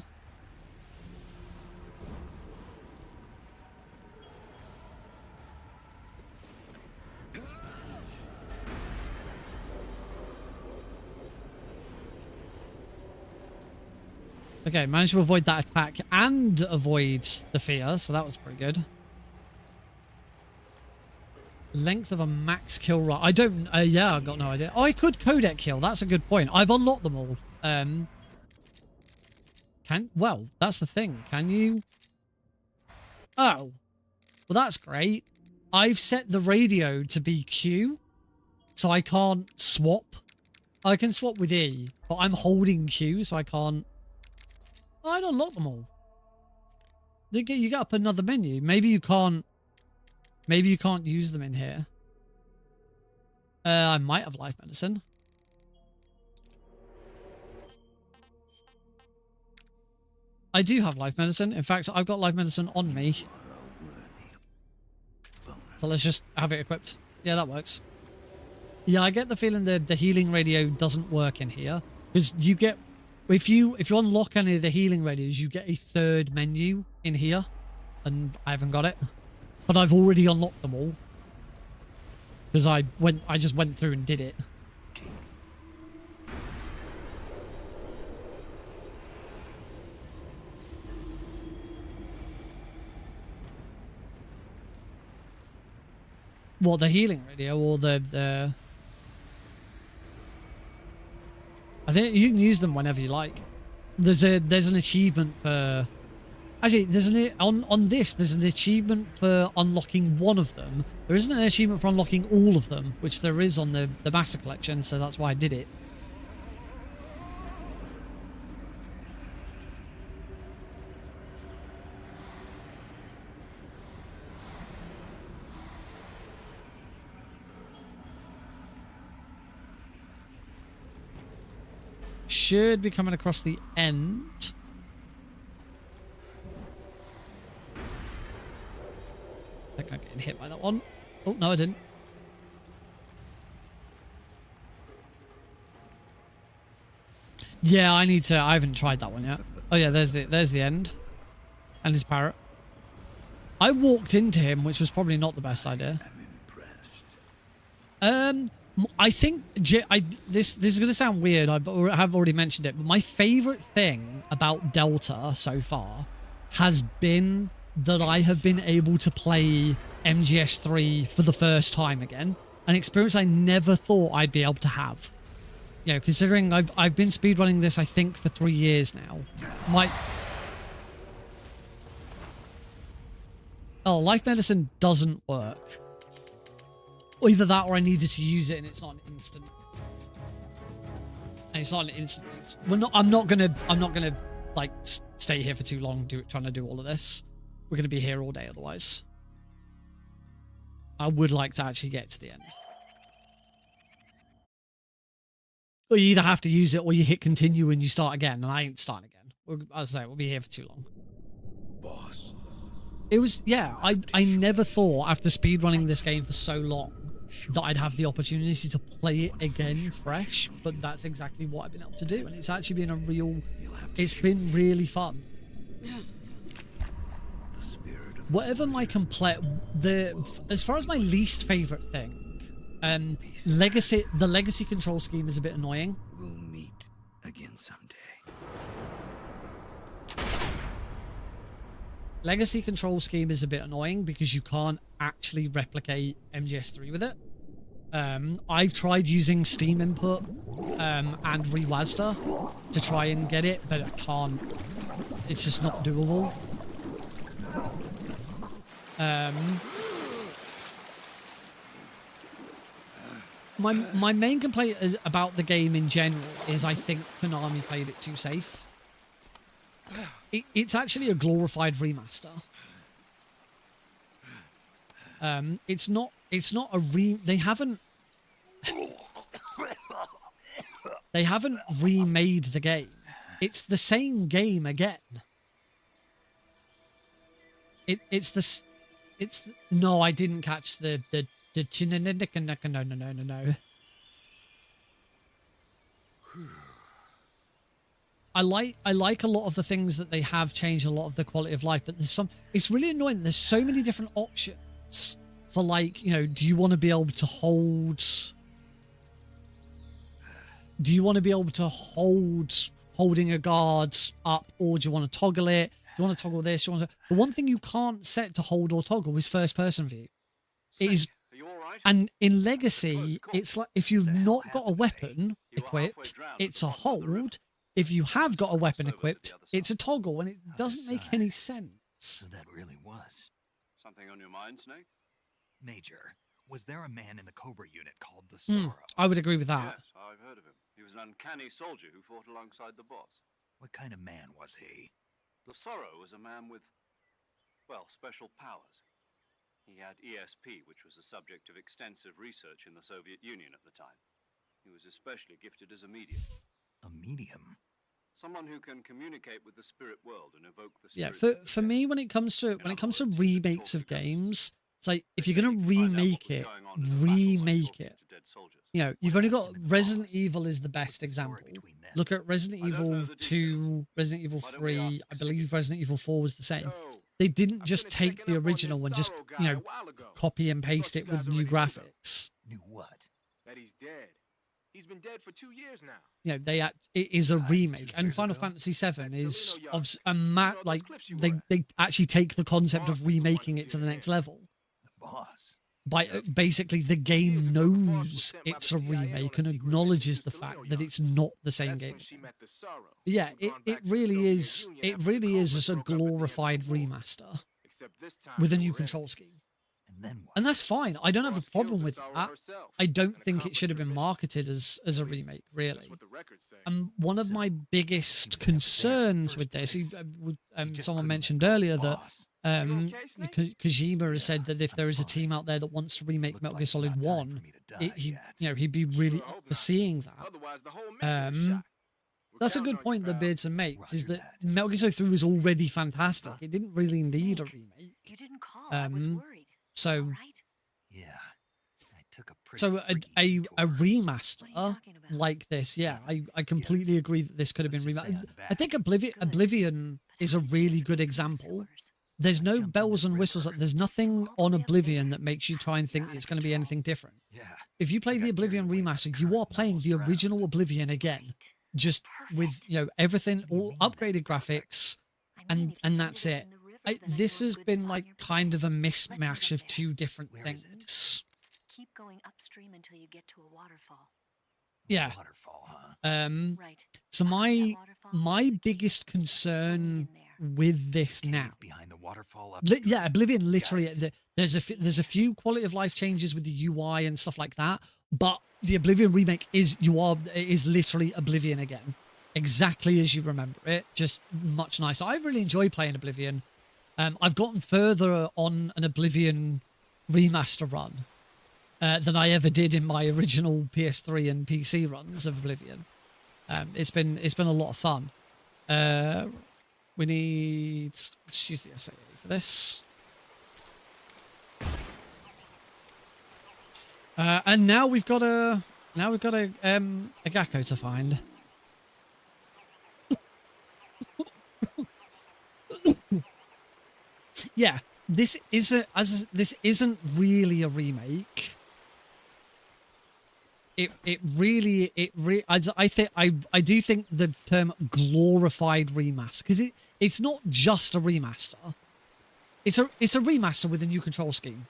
Okay, managed to avoid that attack and avoid the fear, so that was pretty good. Length of a max kill run. I don't... yeah, I've got no idea. Oh, I could codec kill. That's a good point. I've unlocked them all. Well, that's the thing. Can you... Oh. Well, that's great. I've set the radio to be Q, so I can't swap. I can swap with E, but I'm holding Q, so I can't... Oh, I don't unlock them all. You get up another menu. Maybe you can't use them in here. I might have life medicine. I do have life medicine. In fact, I've got life medicine on me. So let's just have it equipped. Yeah, that works. Yeah, I get the feeling the healing radio doesn't work in here. Because you get... If you unlock any of the healing radios, you get a third menu in here, and I haven't got it. But I've already unlocked them all because I just went through and did it. What, the healing radio or the... I think you can use them whenever you like. There's an achievement for... Actually, on this, there's an achievement for unlocking one of them. There isn't an achievement for unlocking all of them, which there is on the Master Collection, so that's why I did it. Should be coming across the end. I think I'm getting hit by that one. Oh, no, I didn't. Yeah, I haven't tried that one yet. Oh yeah, there's the end. And his parrot. I walked into him, which was probably not the best idea. I think this is going to sound weird. I have already mentioned it, but my favorite thing about Delta so far has been that I have been able to play MGS 3 for the first time again, an experience I never thought I'd be able to have. You know, considering I've been speedrunning this, I think, for 3 years now. Life medicine doesn't work. Either that or I needed to use it and it's not an instant. And it's not an instant use. I'm not gonna like stay here for too long trying to do all of this. We're gonna be here all day otherwise. I would like to actually get to the end. Or you either have to use it or you hit continue and you start again, and I ain't starting again. As I say, we'll be here for too long. Boss. It was, yeah, I never thought after speedrunning this game for so long that I'd have the opportunity to play it again fresh, but that's exactly what I've been able to do, and it's actually been it's been really fun. Whatever my as far as my least favorite thing, the legacy control scheme is a bit annoying. We'll meet again someday. Legacy control scheme is a bit annoying because you can't actually replicate MGS3 with it. I've tried using Steam input and Rewazda to try and get it, but I can't. It's just not doable. My main complaint about the game in general is I think Konami played it too safe. It's actually a glorified remaster. It's not a they haven't remade the game. It's the same game again. No, I didn't catch the no. I like a lot of the things that they have changed a lot of the quality of life, but it's really annoying. There's so many different options for, like, you know, do you want to be able to hold holding a guard up, or do you want to toggle it? Do you want to toggle this? The one thing you can't set to hold or toggle is first person view. And in Legacy, it's like if you've not got a weapon equipped, it's a hold. If you have got a weapon equipped, it's a toggle, and it doesn't make any sense. So that really was. Something on your mind, Snake? Major, was there a man in the Cobra unit called the Sorrow? I would agree with that. Yes, I've heard of him. He was an uncanny soldier who fought alongside the boss. What kind of man was he? The Sorrow was a man with, well, special powers. He had ESP, which was the subject of extensive research in the Soviet Union at the time. He was especially gifted as a medium. A medium? Someone who can communicate with the spirit world and evoke the spirit. Yeah, for me, when it comes to remakes of games, it's like if you're gonna remake it. You know, you've only got Resident Evil is the best example. Look at Resident Evil 2, Resident Evil 3. I believe Resident Evil 4 was the same. They didn't just take the original and just, you know, copy and paste it with new graphics. New what? That he's dead. He's been dead for 2 years now. You know, it is a remake, and Final Fantasy VII is they actually take the concept of remaking it to the next level. The boss. By basically, the game knows it's a remake and acknowledges the fact that it's not the same game. Yeah, it really is. It really is just a glorified remaster with a new control scheme. And that's fine. I don't have a problem with that. I don't think it should have been marketed as a remake, really. And one of my biggest concerns with this, someone mentioned earlier that Kojima has said that if there is a team out there that wants to remake Metal Gear Solid 1, he'd be really up for seeing that. That's a good point that Beardson makes, is that Metal Gear Solid 3 was already fantastic. It didn't really need a remake. You didn't call. I was worried. So, yeah, I took a So a remaster like this, yeah, I completely agree that this could have been remastered. I think Oblivion is a really good example. There's no bells and whistles. There's nothing on Oblivion that makes you try and think it's going to be anything different. If you play the Oblivion remaster, you are playing the original Oblivion again, just with, you know, everything, all upgraded graphics, and that's it. This has been like kind of a mismatch of two different things. Keep going upstream until you get to a waterfall. Yeah. Waterfall, huh? So my biggest concern with this now, behind the waterfall yeah, Oblivion literally, there's a few quality of life changes with the UI and stuff like that, but the Oblivion remake is literally Oblivion again, exactly as you remember it, just much nicer. I really enjoy playing Oblivion. I've gotten further on an Oblivion remaster run than I ever did in my original PS3 and PC runs of Oblivion. It's been a lot of fun. We need, let's use the SAA for this. And now we've got a Gakko to find. Yeah, this isn't really a remake. I do think the term glorified remaster, because it's not just a remaster. It's a remaster with a new control scheme.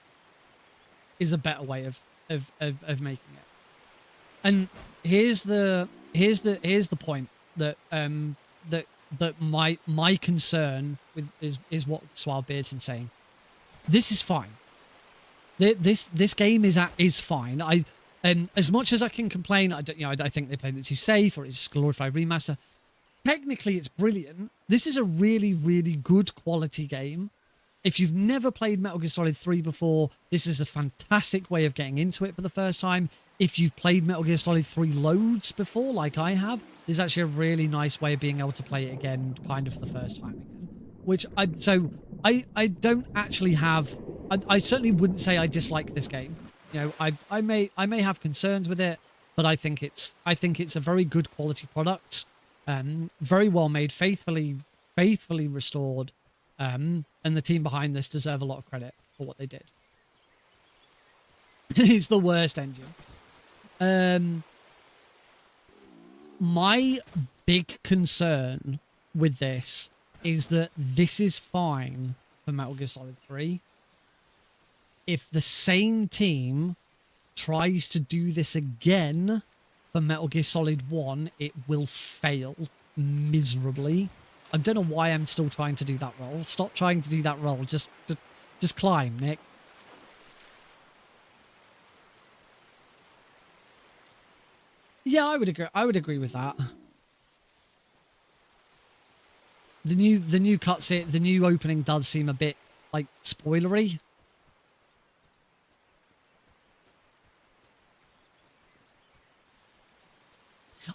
Is a better way of making it. And here's the point that my concern with is what Suave Beardson's saying. This is fine. This game is fine. As much as I can complain, I think they played it too safe, or it's a glorified remaster. Technically, it's brilliant. This is a really, really good quality game. If you've never played Metal Gear Solid 3 before, this is a fantastic way of getting into it for the first time. If you've played Metal Gear Solid 3 loads before, like I have, this is actually a really nice way of being able to play it again, kind of for the first time again. Which I don't actually have. I certainly wouldn't say I dislike this game. You know, I may have concerns with it, but I think it's a very good quality product, very well made, faithfully restored, and the team behind this deserve a lot of credit for what they did. It's the worst engine. My big concern with this is that this is fine for Metal Gear Solid 3. If the same team tries to do this again for Metal Gear Solid 1, it will fail miserably. I don't know why I'm still trying to do that roll. Stop trying to do that roll. Just climb, Nick. Yeah, I would agree. I would agree with that. The new cutscene, the new opening does seem a bit like spoilery.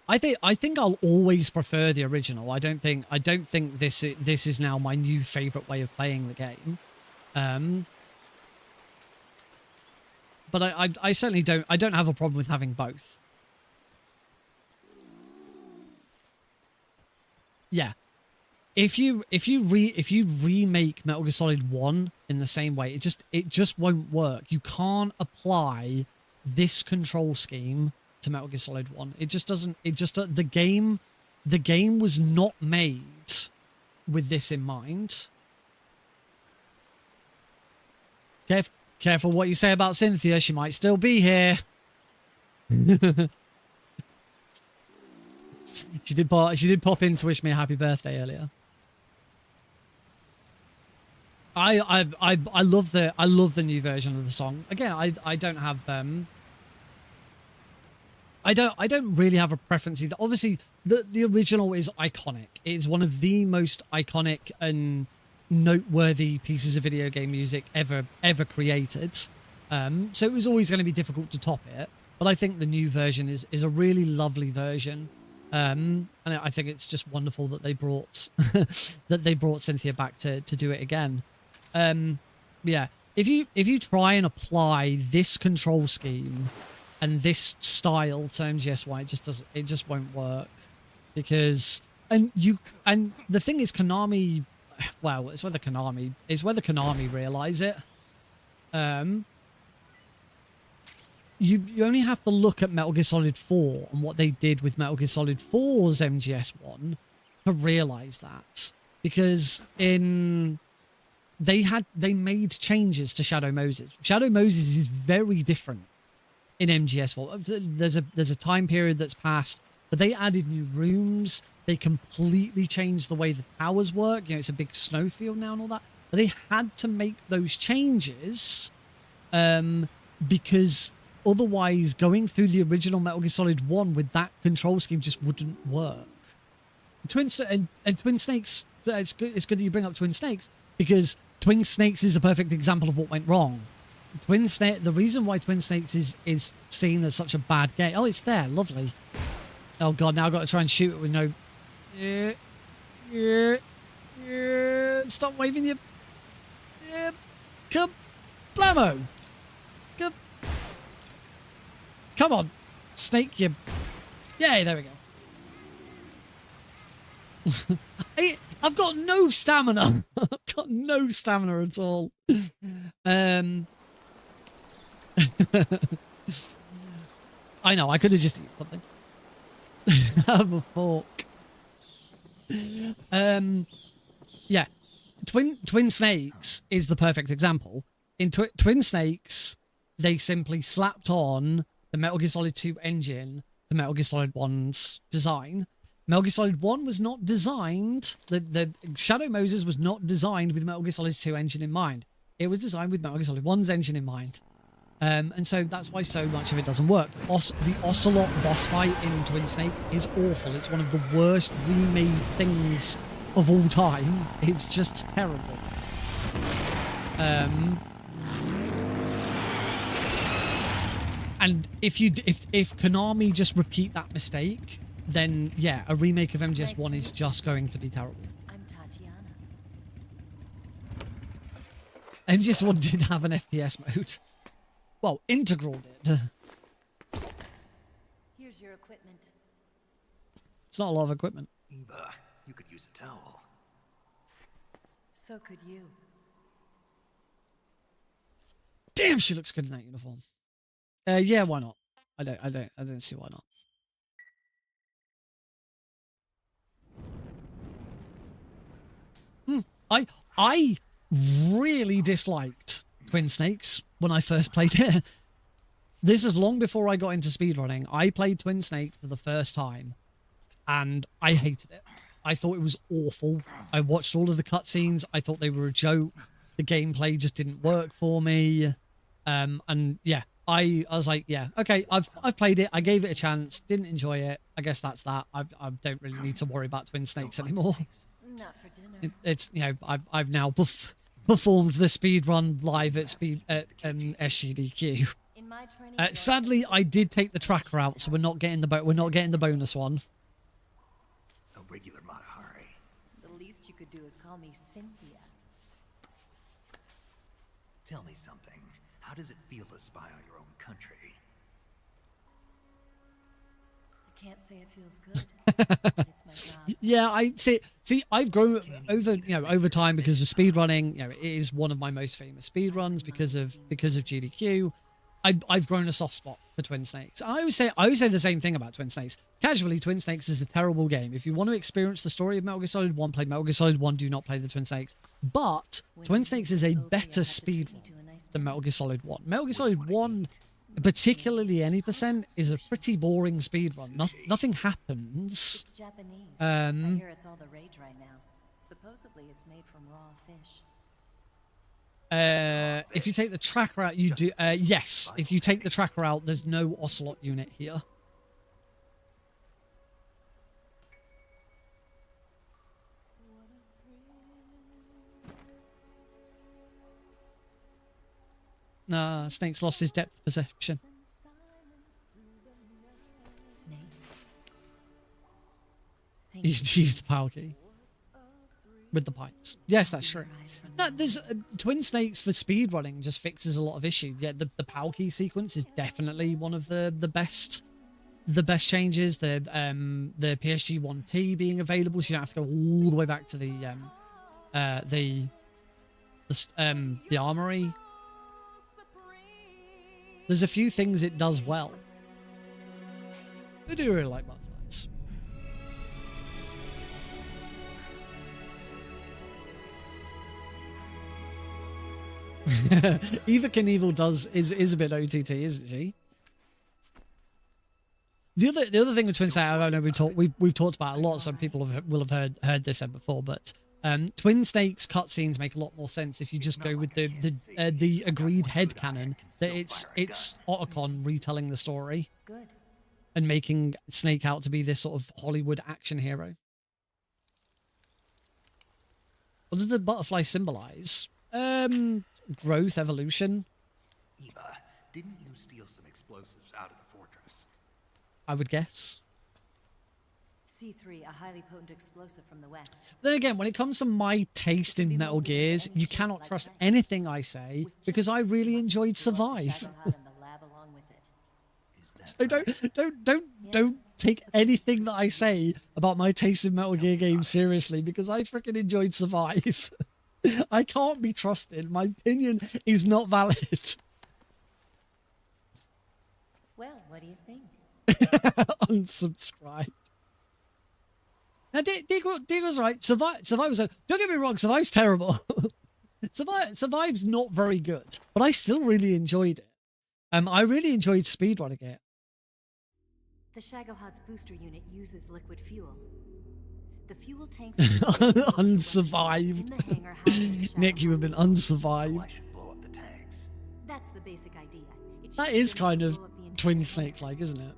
I think I'll always prefer the original. I don't think this is now my new favorite way of playing the game. But I certainly don't have a problem with having both. Yeah. If you remake Metal Gear Solid 1 in the same way, it just won't work. You can't apply this control scheme to Metal Gear Solid 1. It just doesn't. The game was not made with this in mind. Careful what you say about Cynthia. She might still be here. She did pop in to wish me a happy birthday earlier. I love the new version of the song. Again, I don't have I don't really have a preference either. Obviously, the original is iconic. It's one of the most iconic and noteworthy pieces of video game music ever created. So it was always going to be difficult to top it. But I think the new version is a really lovely version. And I think it's just wonderful that they brought Cynthia back to do it again. Yeah, if you try and apply this control scheme and this style to MGS1, it just won't work because and the thing is Konami, well, it's whether Konami realize it. You only have to look at Metal Gear Solid 4 and what they did with Metal Gear Solid 4's MGS1 to realize that, because they made changes to Shadow Moses. Shadow Moses is very different in MGS4. There's a time period that's passed, but they added new rooms. They completely changed the way the towers work. You know, it's a big snowfield now and all that. But they had to make those changes because otherwise going through the original Metal Gear Solid 1 with that control scheme just wouldn't work. Twin Snakes, it's good that you bring up Twin Snakes, because Twin Snakes is a perfect example of what went wrong. The reason why Twin Snakes is seen as such a bad game. Oh, it's there. Lovely. Oh, God, now I've got to try and shoot it with no... Stop waving your... Kablamo! Come on, Snake, you... Yay, there we go. I've got no stamina. I've got no stamina at all. I know, I could have just eaten something. Have a fork. Yeah. Twin Snakes is the perfect example. In Twin Snakes, they simply slapped on the Metal Gear Solid 2 engine to Metal Gear Solid 1's design. Metal Gear Solid 1 was not designed, the Shadow Moses was not designed with Metal Gear Solid 2 engine in mind. It was designed with Metal Gear Solid 1's engine in mind. And so that's why so much of it doesn't work. The Ocelot boss fight in Twin Snakes is awful. It's one of the worst remade things of all time. It's just terrible. And if Konami just repeat that mistake, then yeah, a remake of MGS1 is just going to be terrible. I'm Tatiana. MGS1 did have an FPS mode. Well, Integral did. Here's your equipment. It's not a lot of equipment. Eva, you could use a towel. So could you. Damn, she looks good in that uniform. Yeah, why not? I don't see why not. I really disliked Twin Snakes when I first played it. This is long before I got into speedrunning. I played Twin Snakes for the first time, and I hated it. I thought it was awful. I watched all of the cutscenes. I thought they were a joke. The gameplay just didn't work for me. And yeah, I was like, yeah, okay, I've played it. I gave it a chance. Didn't enjoy it. I guess that's that. I don't really need to worry about Twin Snakes anymore. Not for dinner. It's, you know, I've now performed the speed run live at SGDQ. In my training, Sadly, I did take the tracker out, so we're not getting the bonus one. A regular Matahari. The least you could do is call me Cynthia. Tell me something. How does it feel to spy on your own country? I can't say it feels good. But it's my job. Yeah, I see. I've grown over time because of speedrunning. You know, it is one of my most famous speedruns because of GDQ. I've grown a soft spot for Twin Snakes. I always say the same thing about Twin Snakes. Casually, Twin Snakes is a terrible game. If you want to experience the story of Metal Gear Solid 1, play Metal Gear Solid 1. Do not play the Twin Snakes. But Twin Snakes is a better speedrun than Metal Gear Solid 1. Metal Gear Solid 1, particularly any percent, is a pretty boring speedrun. Nothing happens. It's Japanese. I hear it's all the rage right now. Supposedly, it's made from raw fish. If you take the tracker out, you do. Yes, if you take the tracker out, there's no Ocelot unit here. Nah, Snake's lost his depth perception. Snake. He's used the power key. with the pipes. Yes, that's true. No, there's twin snakes for speedrunning just fixes a lot of issues. Yeah, the PAL key sequence is definitely one of the best changes. The PSG-1T being available, so you don't have to go all the way back to the armory. There's a few things it does well. I do really like butterflies. Eva Knievel is a bit OTT, isn't she? The other thing with Twin Snakes, I know we've talked about a lot. Some people will have heard this said before, but Twin Snakes cutscenes make a lot more sense if you just go with the agreed headcanon that it's Otacon retelling the story. Good. And making Snake out to be this sort of Hollywood action hero. What does the butterfly symbolize? Growth, evolution. Eva, didn't you steal some explosives out of the fortress? I would guess. C3, a highly potent explosive from the west. Then again, when it comes to my taste in Metal Gears, you cannot trust anything I say because I really enjoyed Survive. So don't take anything that I say about my taste in Metal Gear games seriously because I freaking enjoyed Survive. I can't be trusted. My opinion is not valid. Well, what do you think? Unsubscribe. Now, Deagle's right. Survive was don't get me wrong, Survive's terrible. Survive's not very good, but I still really enjoyed it. I really enjoyed speedrunning it. The Shagohod's booster unit uses liquid fuel. The fuel tanks unsurvived. Nick, you have been unsurvived. That's the basic idea. That is kind of Twin Snakes-like, isn't it?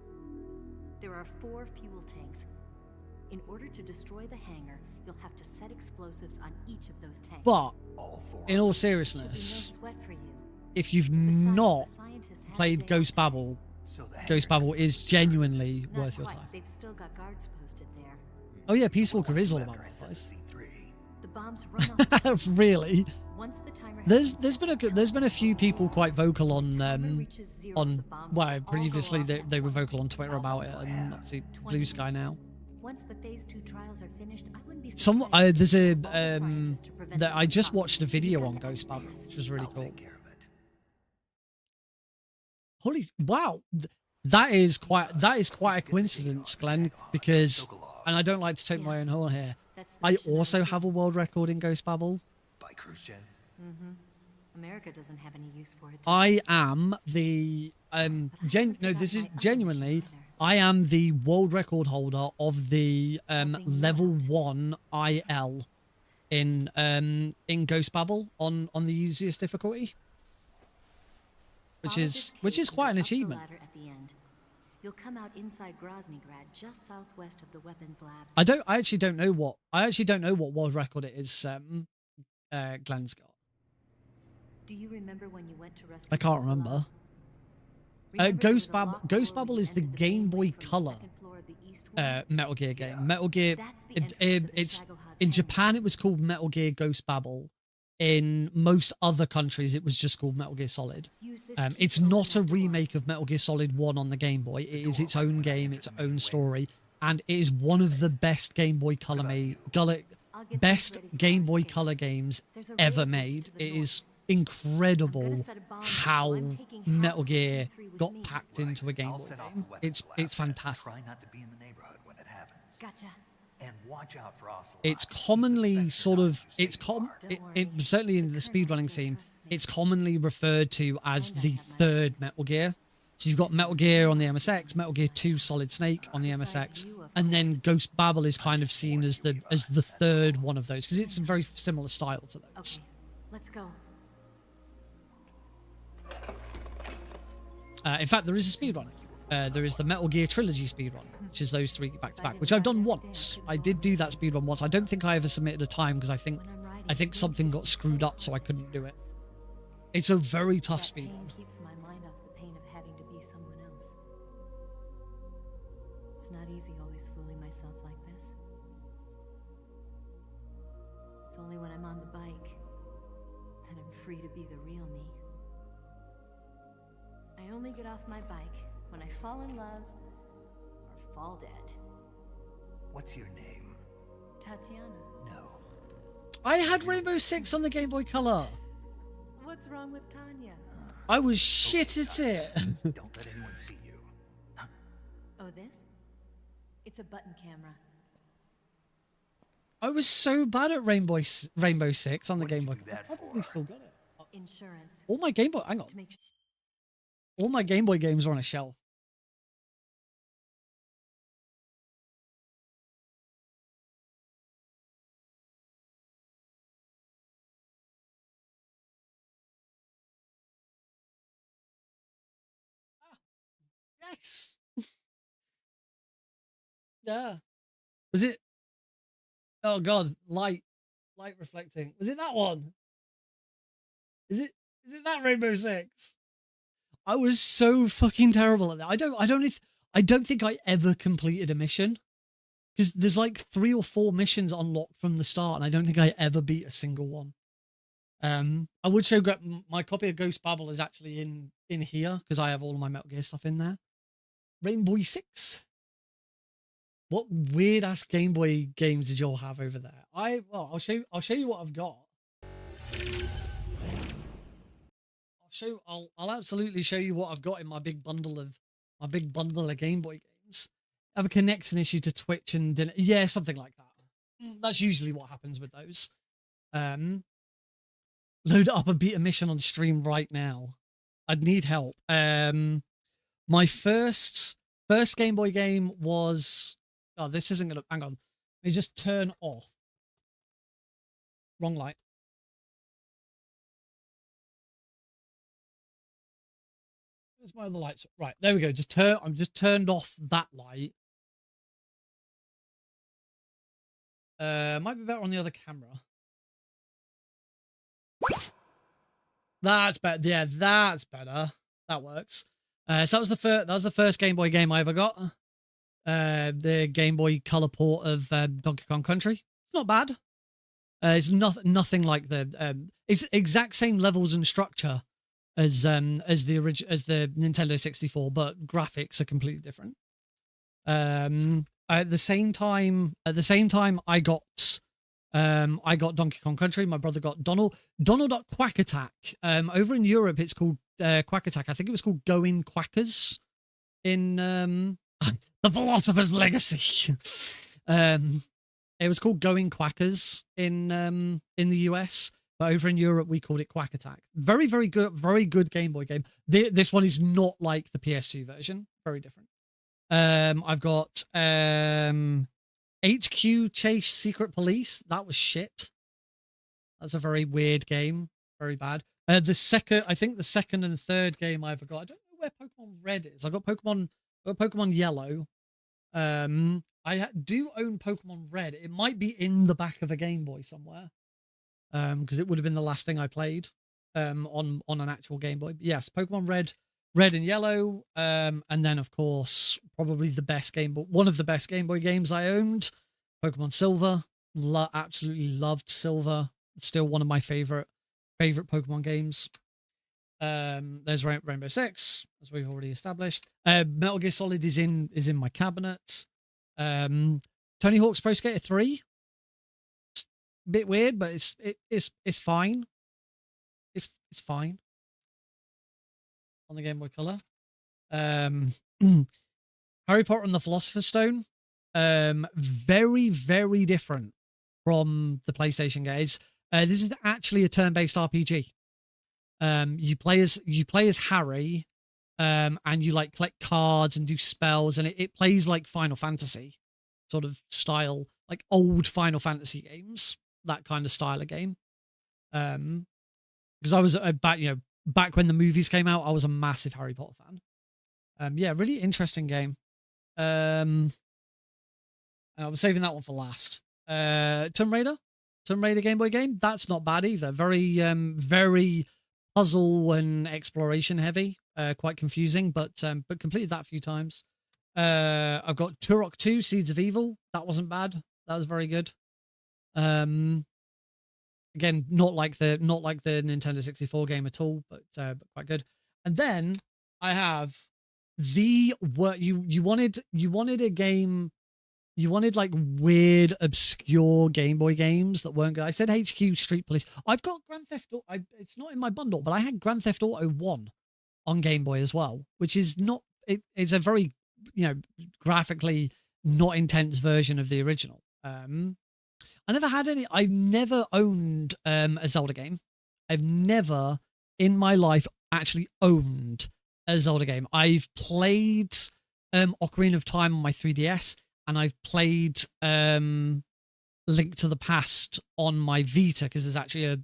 There are 4 fuel tanks. In order to destroy the hangar, you'll have to set explosives on each of those tanks. But in all seriousness, if you've not played Ghost Babel, Ghost Babel is genuinely worth your time. They've still got guards posted there. Oh yeah, Peace Walker is all about butterflies. The bombs run off. Really? Once the timer there's been a few people quite vocal on well, previously they were vocal on Twitter about it, and obviously Blue Sky now. Once the phase 2 trials are finished, I wouldn't be there's a that I just watched a video on Ghost Babel, which was really cool. Holy wow, that is quite a coincidence, Glenn, because, and I don't like to take my own horn here, I also have a world record in Ghost Babel. By cruise jet? America doesn't have any use for it. I am the this is genuinely, I am the world record holder of the level 1 IL in Ghost Babel on the easiest difficulty. Which is quite an achievement. You'll come out inside Grozni Grad, just southwest of the weapons lab. I actually don't know what world record it is. Glenn's got. Do you remember when you went to rescue? I can't remember. Ghost Babel is the Game Boy Color Metal Gear game. Metal Gear. It's in Japan. It was called Metal Gear Ghost Babel. In most other countries, it was just called Metal Gear Solid. It's not a remake of Metal Gear Solid 1 on the Game Boy. It is its own game, its own story, and it is one of the best Game Boy Color games ever made. It is incredible how Metal Gear got packed into a Game Boy game. It's fantastic. Try not to be in the neighborhood when it happens. Gotcha. And watch out for ocelots. It's commonly sort of, certainly in the speedrunning scene, it's commonly referred to as the third Metal Gear. So you've got Metal Gear on the MSX, Metal Gear 2 Solid Snake on the MSX, and then Ghost Babel is kind of seen as the third one of those, because it's a very similar style to those. Okay, let's go. In fact, there is a speedrun. There is the Metal Gear Trilogy speedrun, which is those 3 back-to-back, which I've done once. I did do that speedrun once. I don't think I ever submitted a time because I think something got screwed up, so I couldn't do it. It's a very tough speedrun. Keeps my mind off the pain of having to be someone else. It's not easy always fooling myself like this. It's It's only when I'm on the bike that I'm free to be the real me. I only get off my bike when I fall in love or fall dead. What's your name? Tatiana. No. I had Rainbow Six on the Game Boy Color. What's wrong with Tanya? I was shit at it. Don't let anyone see you. Oh, this? It's a button camera. I was so bad at Rainbow Six on the Game Boy. I probably still got it. Insurance. All my Game Boy, hang on. All my Game Boy games are on a shelf. Yes. Yeah. Was it? Oh God, light reflecting. Was it that one? Is it that Rainbow Six? I was so fucking terrible at that. I don't think I ever completed a mission, because there's like 3 or 4 missions unlocked from the start, and I don't think I ever beat a single one. I would show my copy of Ghost Babel is actually in here because I have all of my Metal Gear stuff in there. Rainbow Six. What weird ass Game Boy games did you all have over there? I'll show you what I've got. I'll absolutely show you what I've got in my big bundle of Game Boy games. I have a connection issue to Twitch and yeah, something like that. That's usually what happens with those. Load up a beta mission on stream right now. I'd need help. My first Game Boy game was... Oh, this isn't gonna... Hang on. Let me just turn off. Wrong light. Where's my other lights? Right, there we go. I'm just turned off that light. Might be better on the other camera. That's better. Yeah, that's better. That works. So that was the first Game Boy game I ever got. The Game Boy Color port of Donkey Kong Country. Not bad. It's nothing like it's exact same levels and structure as the Nintendo 64, but graphics are completely different. At the same time I got Donkey Kong Country. My brother got Donald Quack Attack. Over in Europe, it's called Quack Attack. I think it was called Going Quackers in The Philosopher's Legacy. It was called Going Quackers in the US, but over in Europe we called it Quack Attack. Very, very good Game Boy game. This one is not like the PS2 version. Very different. I've got HQ Chase Secret Police. That was shit. That's a very weird game. Very bad. I think the second and third game I ever got. I don't know where Pokemon Red is. I got Pokemon Yellow. I do own Pokemon Red. It might be in the back of a Game Boy somewhere. Because it would have been the last thing I played on an actual Game Boy. But yes, Pokemon Red and Yellow, and then of course probably one of the best Game Boy games I owned, Pokemon Silver. Absolutely loved Silver. Still one of my favorite Pokemon games. There's Rainbow Six, as we've already established. Metal Gear Solid is in my cabinet. Tony Hawk's Pro Skater 3. It's a bit weird, but it's fine. It's fine. On the Game Boy Color. Harry Potter and the Philosopher's Stone. Very, very different from the PlayStation games. This is actually a turn-based RPG. You play as Harry, and you like collect cards and do spells, and it plays like Final Fantasy sort of style, like old Final Fantasy games, that kind of style of game. Because I was back when the movies came out, I was a massive Harry Potter fan. Yeah, really interesting game. And I was saving that one for last. Tomb Raider Game Boy game. That's not bad either. Very puzzle and exploration heavy. Quite confusing, but completed that a few times. I've got Turok 2 Seeds of Evil. That wasn't bad. That was very good. Again, not like the Nintendo 64 game at all, but quite good. And then I have you wanted a game. You wanted like weird, obscure Game Boy games that weren't good. I said HQ Street Police. I've got Grand Theft Auto. It's not in my bundle, but I had Grand Theft Auto 1 on Game Boy as well, which is not. It is a very, graphically not intense version of the original. I never had any. I've never owned a Zelda game. I've never in my life actually owned a Zelda game. I've played Ocarina of Time on my 3DS. And I've played Link to the Past on my Vita because there's actually a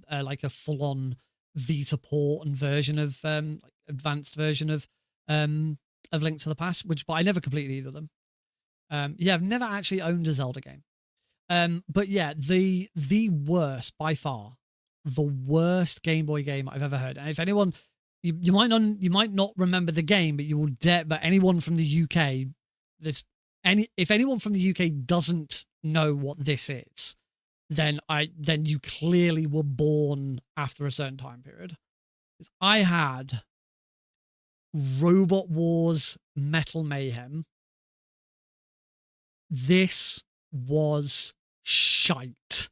full-on Vita port and version of advanced version of Link to the Past, but I never completed either of them. I've never actually owned a Zelda game. But yeah, the worst by far, the worst Game Boy game I've ever heard. And if anyone, you might not remember the game, but but anyone from the UK, if anyone from the UK doesn't know what this is, then you clearly were born after a certain time period. I had Robot Wars Metal Mayhem. This was shite.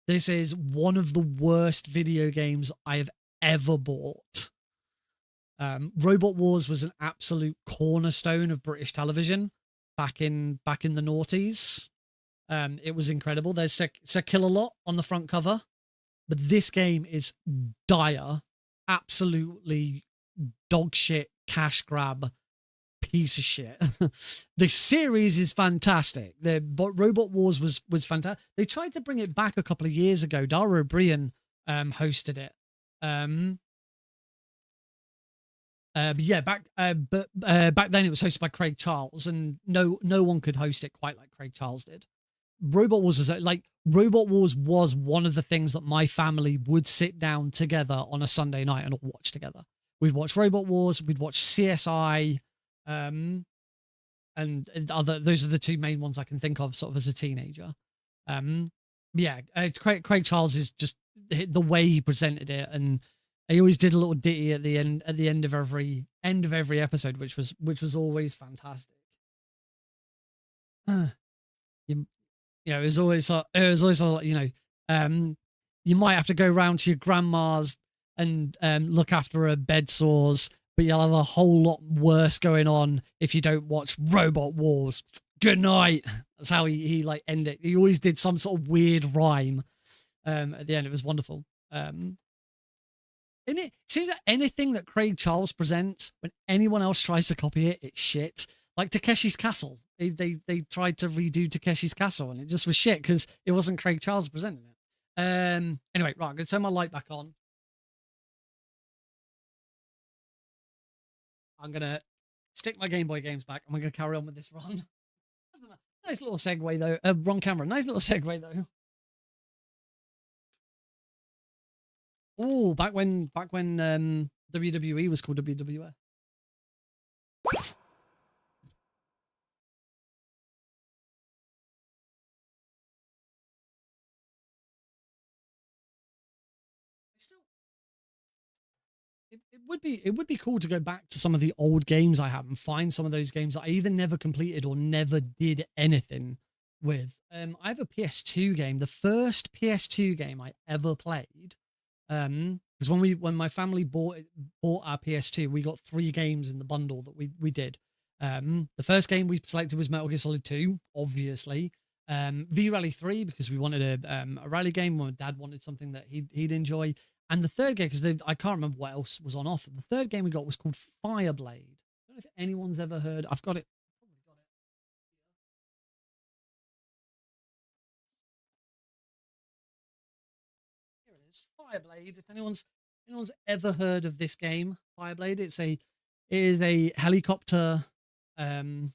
This is one of the worst video games I have ever bought. Robot Wars was an absolute cornerstone of British television back in the noughties. It was incredible. There's Sir Kill-A-Lot on the front cover, but this game is dire, absolutely dog shit, cash grab, piece of shit. The series is fantastic. But Robot Wars was fantastic. They tried to bring it back a couple of years ago. Dara O'Brien hosted it. Back then it was hosted by Craig Charles, and no one could host it quite like Craig Charles did. Robot Wars was one of the things that my family would sit down together on a Sunday night and watch together. We'd watch Robot Wars, we'd watch CSI, and those are the two main ones I can think of sort of as a teenager. Craig Charles is just the way he presented it, and he always did a little ditty at the end of every episode, which was always fantastic. It was always you might have to go round to your grandma's and look after her bed sores, but you'll have a whole lot worse going on if you don't watch Robot Wars. Good night. That's how he like end it. He always did some sort of weird rhyme at the end. It was wonderful. And it seems that anything that Craig Charles presents, when anyone else tries to copy it, it's shit. Like Takeshi's Castle. They tried to redo Takeshi's Castle, and it just was shit because it wasn't Craig Charles presenting it. Anyway, right, I'm going to turn my light back on. I'm going to stick my Game Boy games back, and we're going to carry on with this run. Nice little segue, though. Wrong camera. Nice little segue, though. Oh, back when WWE was called WWF. It would be cool to go back to some of the old games I have and find some of those games that I either never completed or never did anything with. I have a PS2 game, the first PS2 game I ever played. Because when my family bought our PS2, we got 3 games in the bundle that we did. The first game we selected was Metal Gear Solid 2, obviously. V-Rally 3, because we wanted a rally game. My dad wanted something that he'd enjoy. And the third game, because I can't remember what else was on offer. The third game we got was called Fireblade. I don't know if anyone's ever heard. I've got it. Here it is, Fireblade. If anyone's ever heard of this game, Fireblade, it is a helicopter. It's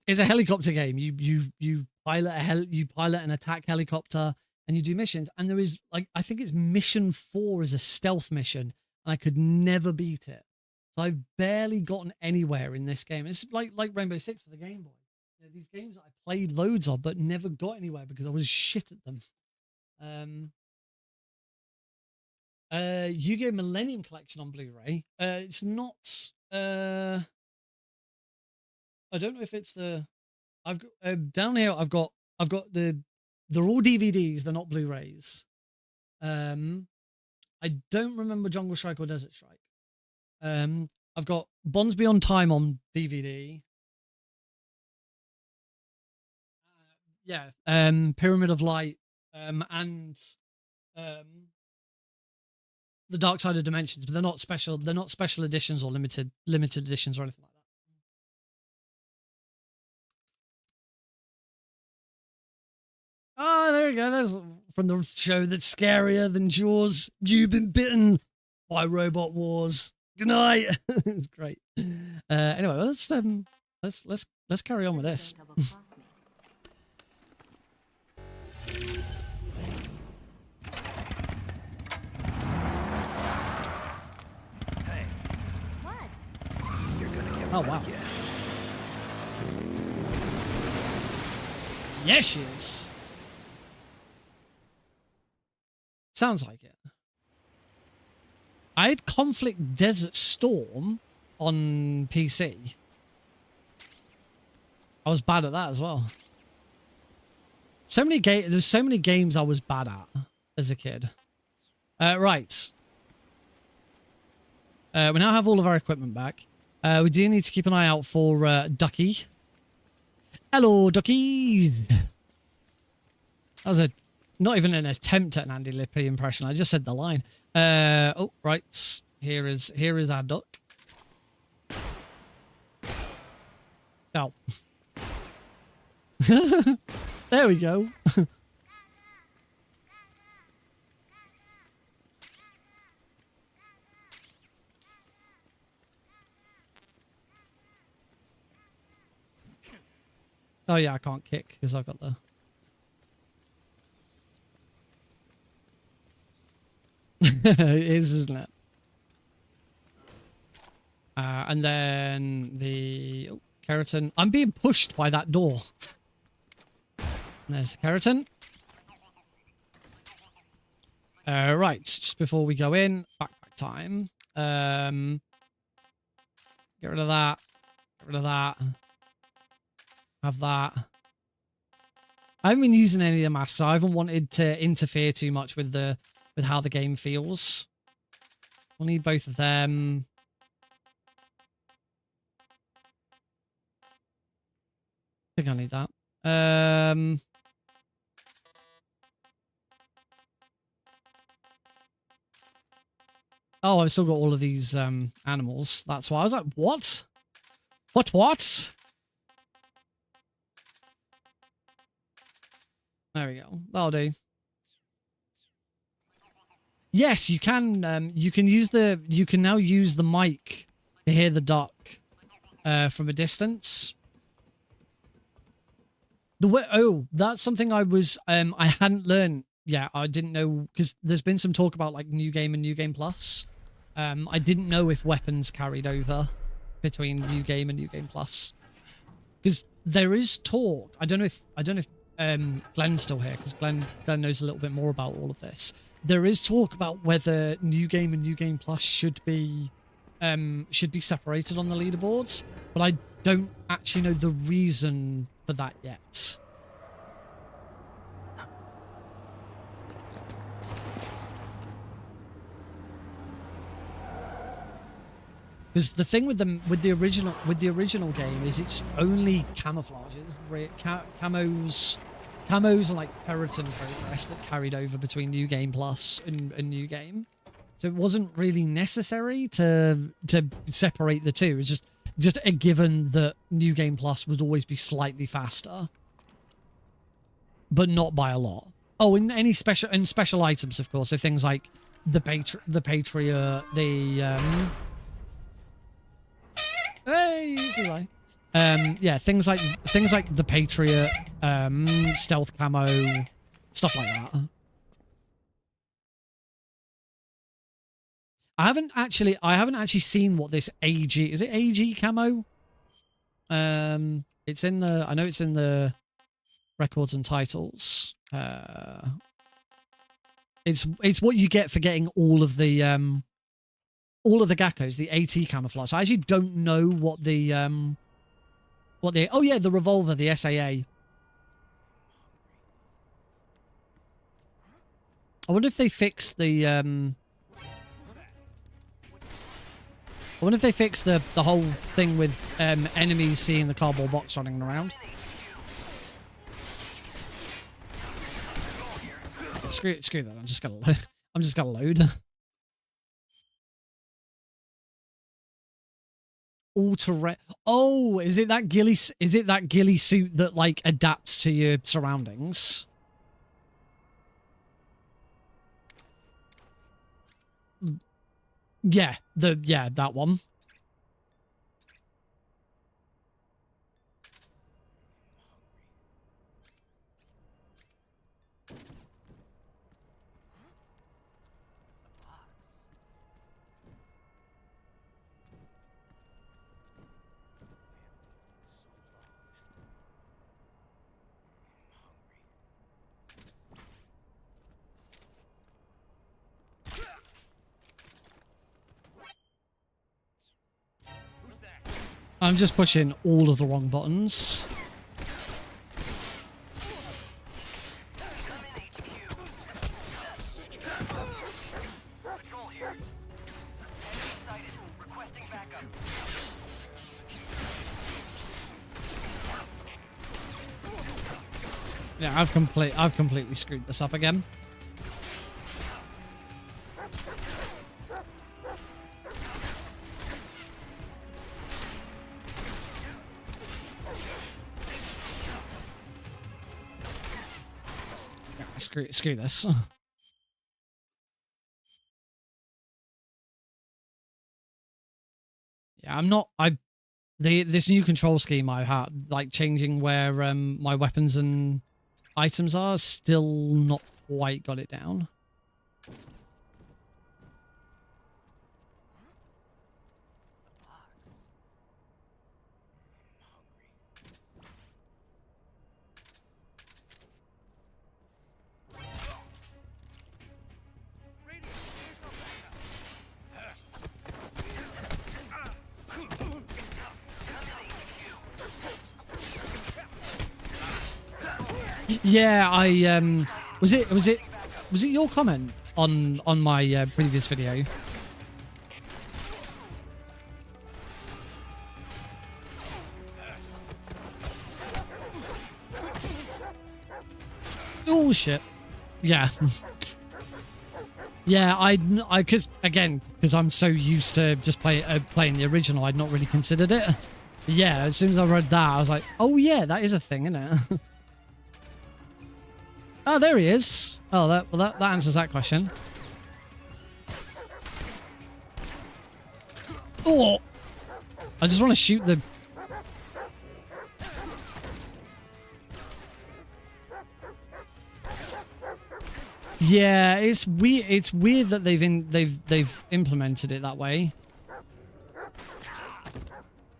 a helicopter game. You pilot an attack helicopter. And you do missions, and there is I think it's mission 4 is a stealth mission, and I could never beat it. So I've barely gotten anywhere in this game. It's like Rainbow Six for the Game Boy. These games that I played loads of, but never got anywhere because I was shit at them. Yu-Gi-Oh! Millennium Collection on Blu-ray. It's not. I don't know if it's the. I've got down here. I've got the. They're all DVDs. They're not Blu-rays. I don't remember Jungle Strike or Desert Strike. I've got Bonds Beyond Time on DVD. Yeah. Pyramid of Light. And the Dark Side of Dimensions, but they're not special. They're not special editions or limited editions or anything like that. Oh, there we go. That's from the show that's scarier than Jaws. You've been bitten by robot wars. Good night. It's great. Anyway, let's carry on with this. Hey. What? You're gonna get Oh, wet wow. again. Yes, she is. Sounds like it. I had Conflict Desert Storm on PC. I was bad at that as well. There's so many games I was bad at as a kid. Right. We now have all of our equipment back. We do need to keep an eye out for Ducky. Hello, duckies. That was not even an attempt at an Andy Lippy impression. I just said the line. Oh, right. Here is our duck. Oh. There we go. Oh yeah, I can't kick because I've got the... It is, isn't it? And then the keratin. I'm being pushed by that door. There's the keratin. Right, just before we go in, backpack time. Get rid of that. Get rid of that. Have that. I haven't been using any of the masks. So I haven't wanted to interfere too much with how the game feels. We'll need both of them. I think I need that. Oh, I've still got all of these animals. That's why I was like, what? What? There we go. That'll do. Yes, you can. You can now use the mic to hear the duck from a distance. That's something I hadn't learned yet. I didn't know because there's been some talk about like New Game and New Game Plus. I didn't know if weapons carried over between New Game and New Game Plus because there is talk. I don't know if Glenn's still here because Glenn knows a little bit more about all of this. There is talk about whether New Game and New Game Plus should be separated on the leaderboards, but I don't actually know the reason for that yet. Because the thing with the original game is it's only camouflage. Camos and like Keratin progress that carried over between New Game Plus and New Game. So it wasn't really necessary to separate the two. It's just a given that New Game Plus would always be slightly faster, but not by a lot. Oh, and any special items, of course. So things like the Patriot, hey, Eli. Yeah, things like the Patriot, stealth camo, stuff like that. I haven't actually seen what this AG is. It AG camo? I know it's in the records and titles. It's what you get for getting all of the Gakos, the AT camouflage. I actually don't know what the oh yeah, the revolver, the SAA. I wonder if they fixed the I wonder if they fixed the whole thing with enemies seeing the cardboard box running around. Screw that. I'm just gonna load. Alter. Oh, is it that ghillie suit that like adapts to your surroundings? Yeah, that one. I'm just pushing all of the wrong buttons. Yeah, I've completely screwed this up again. Screw this. Yeah, this new control scheme I have, like changing where my weapons and items are, still not quite got it down. Yeah, was it your comment on my previous video? Oh shit. Yeah. Yeah, because I'm so used to just playing the original, I'd not really considered it. But yeah, as soon as I read that, I was like, oh yeah, that is a thing, isn't it? Oh, there he is. Oh, that answers that question. Oh, I just want to shoot the. Yeah, it's weird. It's weird that they've implemented it that way.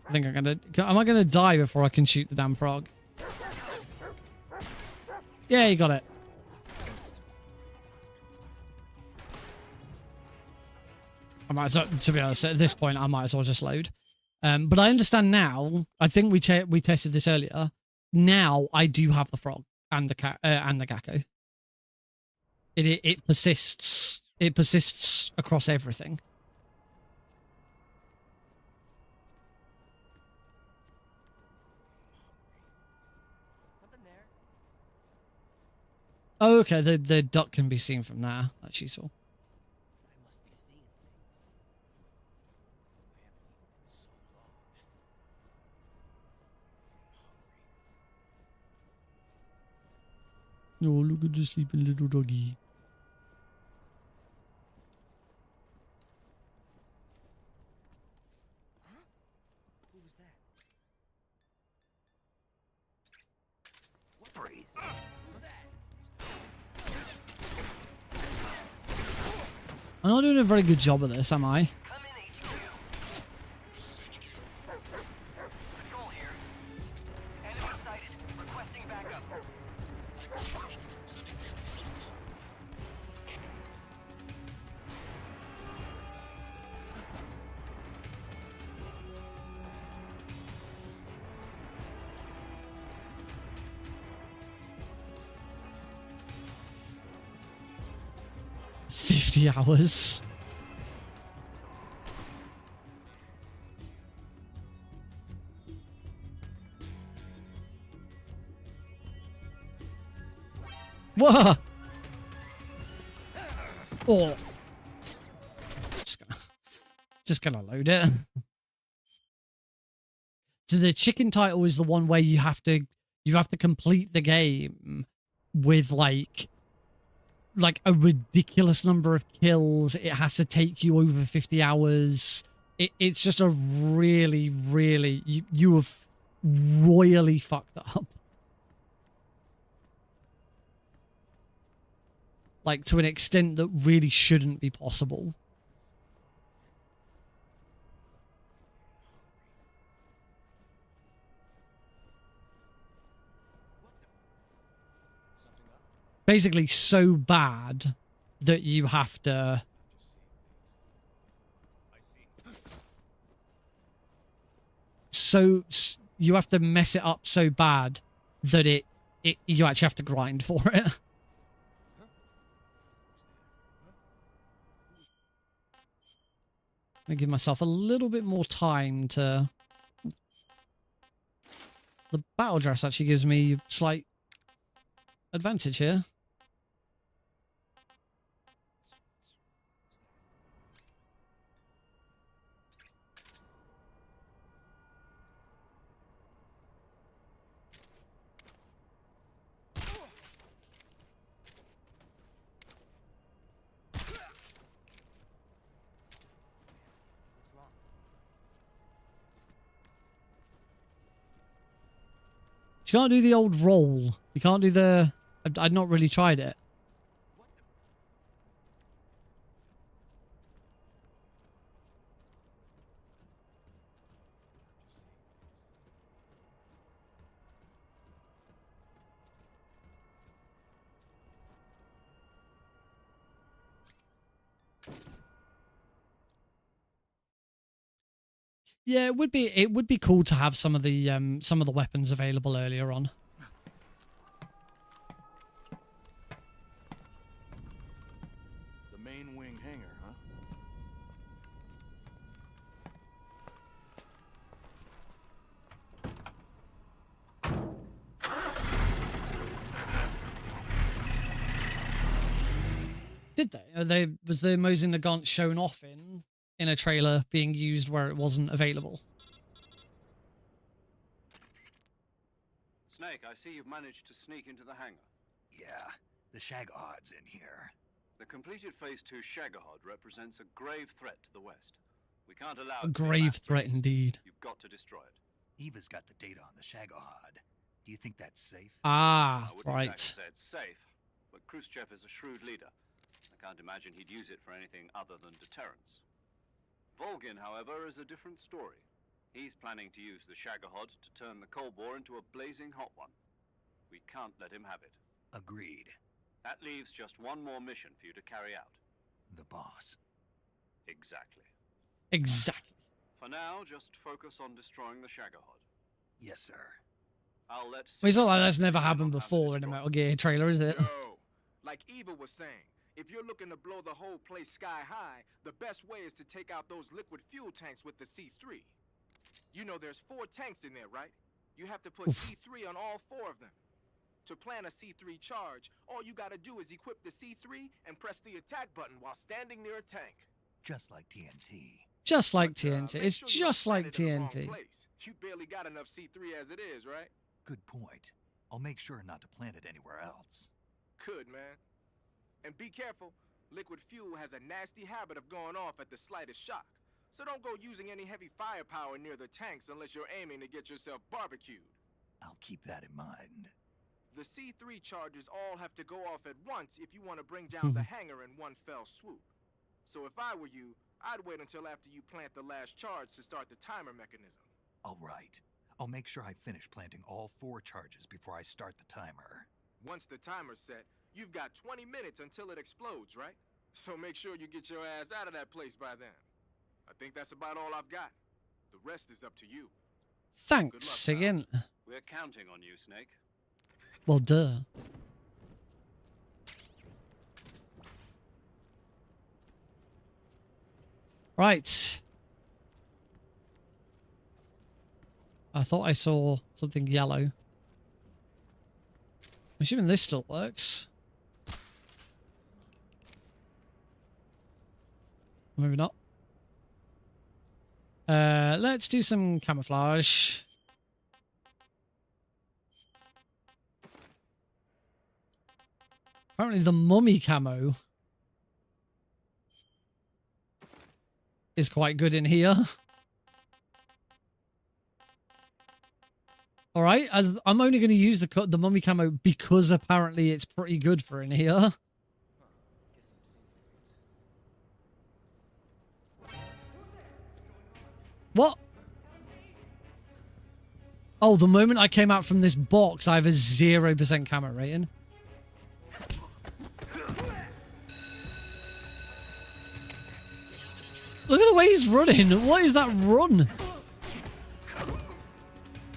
I think am I gonna die before I can shoot the damn frog? Yeah, you got it. I might as well, to be honest, at this point, I might as well just load. But I understand now. I think we tested this earlier. Now I do have the frog and the Gakko. It persists. It persists across everything. Oh, okay. The duck can be seen from there. That's useful. Oh, look at the sleeping little doggy. I'm not doing a very good job of this, am I? 50 hours. Whoa! Oh. Just gonna load it. So the chicken title is the one where you have to complete the game with like a ridiculous number of kills. It has to take you over 50 hours. It's just a really, really, you have royally fucked up. Like, to an extent that really shouldn't be possible. Basically so bad that you have to... you have to mess it up so bad that you actually have to grind for it. I'm gonna give myself a little bit more time to... The battle dress actually gives me slight advantage here. You can't do the old roll. You can't do the... I'd not really tried it. Yeah, it would be cool to have some of the weapons available earlier on. The main wing hangar, huh? Did they? Was the Mosin Nagant shown off in a trailer being used where it wasn't available? Snake, I see you've managed to sneak into the hangar. Yeah, the Shagahard's in here. The completed Phase 2 Shagahard represents a grave threat to the West. We can't allow A it to be grave mass threat produced. indeed. You've got to destroy it. Eva's got the data on the Shagahard. Do you think that's safe? Ah, I wouldn't right. exactly say it's safe, but Khrushchev is a shrewd leader. I can't imagine he'd use it for anything other than deterrence. Volgin, however, is a different story. He's planning to use the Shagahod to turn the Cold War into a blazing hot one. We can't let him have it. Agreed. That leaves just one more mission for you to carry out. The boss. Exactly. Exactly. For now, just focus on destroying the Shagahod. Yes, sir. I'll let... Well, it's not like that's never happened before in a Metal Gear trailer, is it? Yo, like Eva was saying, if you're looking to blow the whole place sky high, the best way is to take out those liquid fuel tanks with the C3. You know there's 4 tanks in there, right? You have to put C3 on all 4 of them. To plan a C3 charge, all you gotta do is equip the C3 and press the attack button while standing near a tank. Just like TNT. Just like TNT. It's just like TNT. You barely got enough C3 as it is, right? Good point. I'll make sure not to plant it anywhere else. Good, man. And be careful. Liquid fuel has a nasty habit of going off at the slightest shock. So don't go using any heavy firepower near the tanks unless you're aiming to get yourself barbecued. I'll keep that in mind. The C3 charges all have to go off at once if you want to bring down the hangar in one fell swoop. So if I were you, I'd wait until after you plant the last charge to start the timer mechanism. All right. I'll make sure I finish planting all 4 charges before I start the timer. Once the timer's set, you've got 20 minutes until it explodes, right? So make sure you get your ass out of that place by then. I think that's about all I've got. The rest is up to you. Thanks again. We're counting on you, Snake. Well, duh. Right. I thought I saw something yellow. I'm assuming this still works. Maybe not. Let's do some camouflage. Apparently the mummy camo is quite good in here. All right, as I'm only going to use the mummy camo because apparently it's pretty good for in here. What? Oh, the moment I came out from this box, I have a 0% camo rating. Look at the way he's running. What is that run?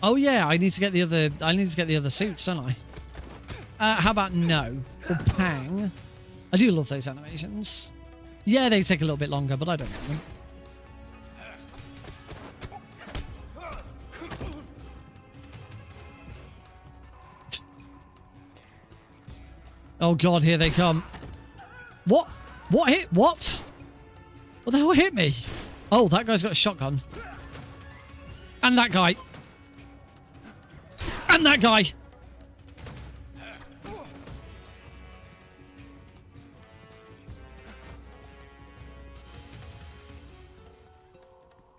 Oh yeah, I need to get the other suits, don't I? How about no? Or pang. I do love those animations. Yeah, they take a little bit longer, but I don't mind them. Oh god, here they come. What? What hit? What? What the hell hit me? Oh, that guy's got a shotgun. And that guy. And that guy.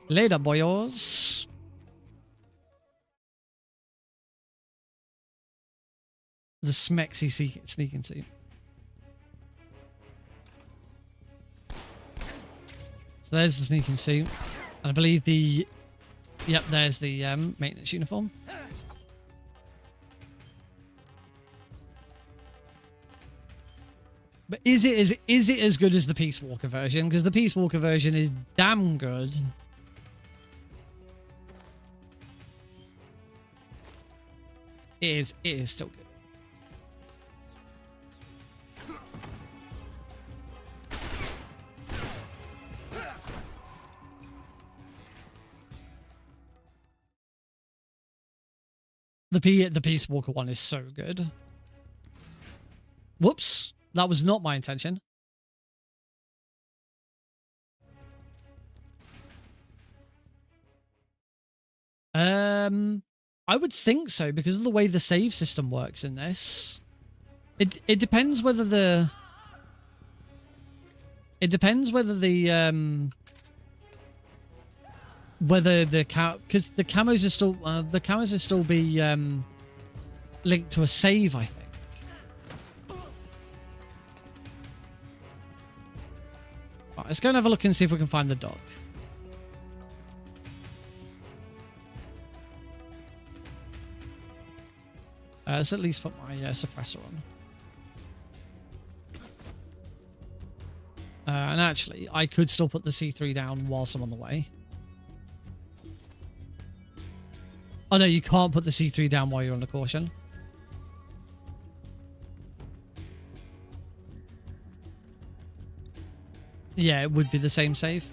Later, boyos. The smexy sneaking suit. So there's the sneaking suit. And I believe the... Yep, there's the maintenance uniform. But is it as good as the Peace Walker version? Because the Peace Walker version is damn good. It is still good. The Peace Walker one is so good. Whoops. That was not my intention. I would think so because of the way the save system works in this. It depends whether the... It depends whether the because the camos are still be linked to a save, I think. Right, let's go and have a look and see if we can find the dog. Let's at least put my suppressor on. And actually, I could still put the C3 down whilst I'm on the way. Oh no, you can't put the C3 down while you're on the caution. Yeah, it would be the same save.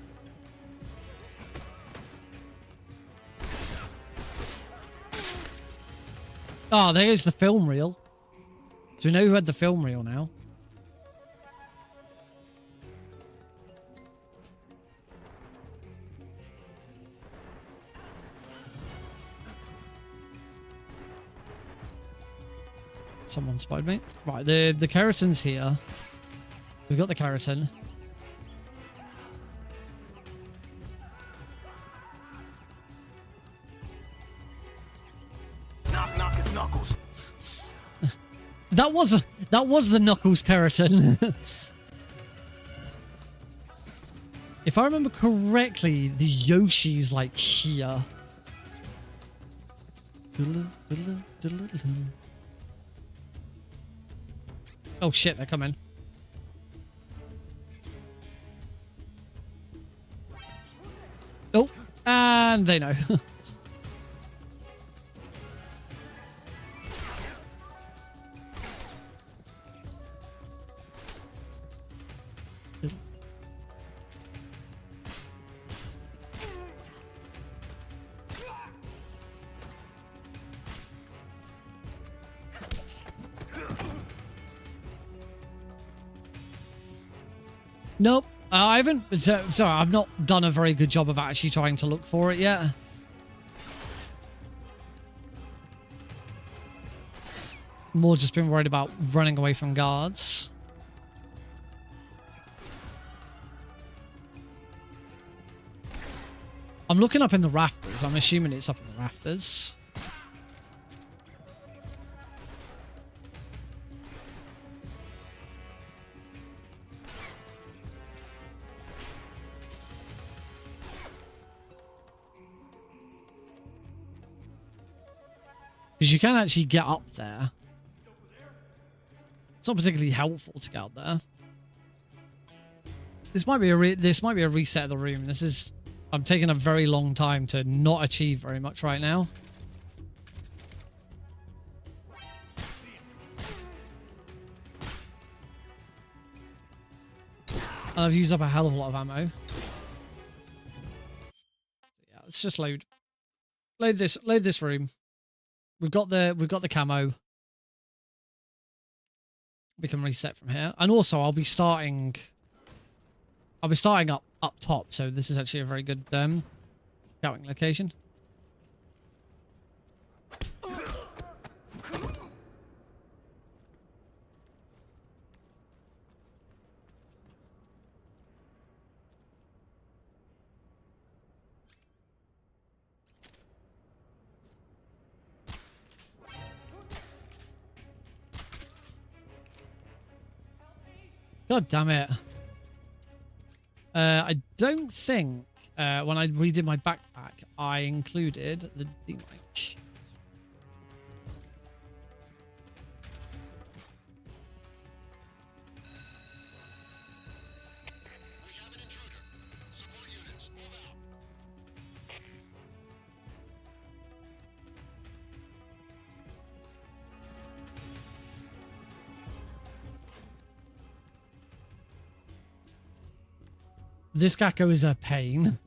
Oh, there goes the film reel. So we know who had the film reel now. Someone spotted me. Right, the Kerotans here. We've got the Kerotan. Knock his knuckles. that was the Knuckles Kerotan. If I remember correctly, the Yoshi's like here. Oh shit, they're coming. Oh, and they know. Nope. I haven't. Sorry, I've not done a very good job of actually trying to look for it yet. More just been worried about running away from guards. I'm looking up in the rafters. I'm assuming it's up in the rafters. Because you can actually get up there. It's not particularly helpful to get up there. This might be a reset of the room. I'm taking a very long time to not achieve very much right now. And I've used up a hell of a lot of ammo. Yeah, let's just load this room. We've got the camo. We can reset from here. And also I'll be starting up top, so this is actually a very good scouting location. God damn it. I don't think when I redid my backpack, I included the D-mic. This Gakko is a pain.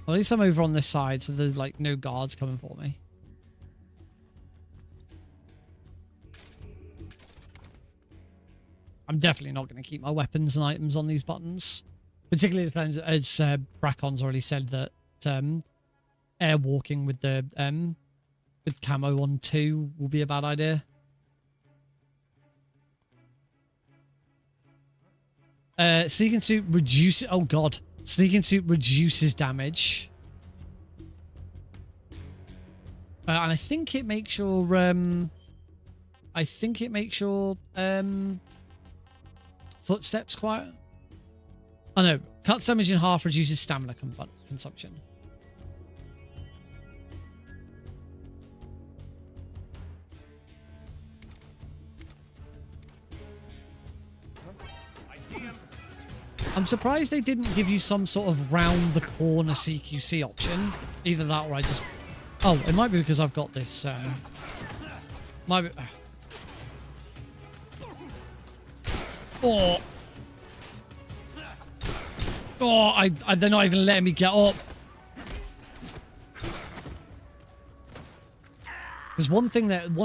Well, at least I'm over on this side, so there's like no guards coming for me. I'm definitely not going to keep my weapons and items on these buttons. Particularly as Bracon's already said that airwalking with the with camo on 2 will be a bad idea. Sneaking suit reduces... Oh, God. Sneaking suit reduces damage. And I think it makes your... footsteps quiet. Oh, no. Cuts damage in half, reduces stamina consumption. I'm surprised they didn't give you some sort of round-the-corner CQC option. Either that or I just... Oh, it might be because I've got this... Might be... Oh! Oh, they're not even letting me get up. There's one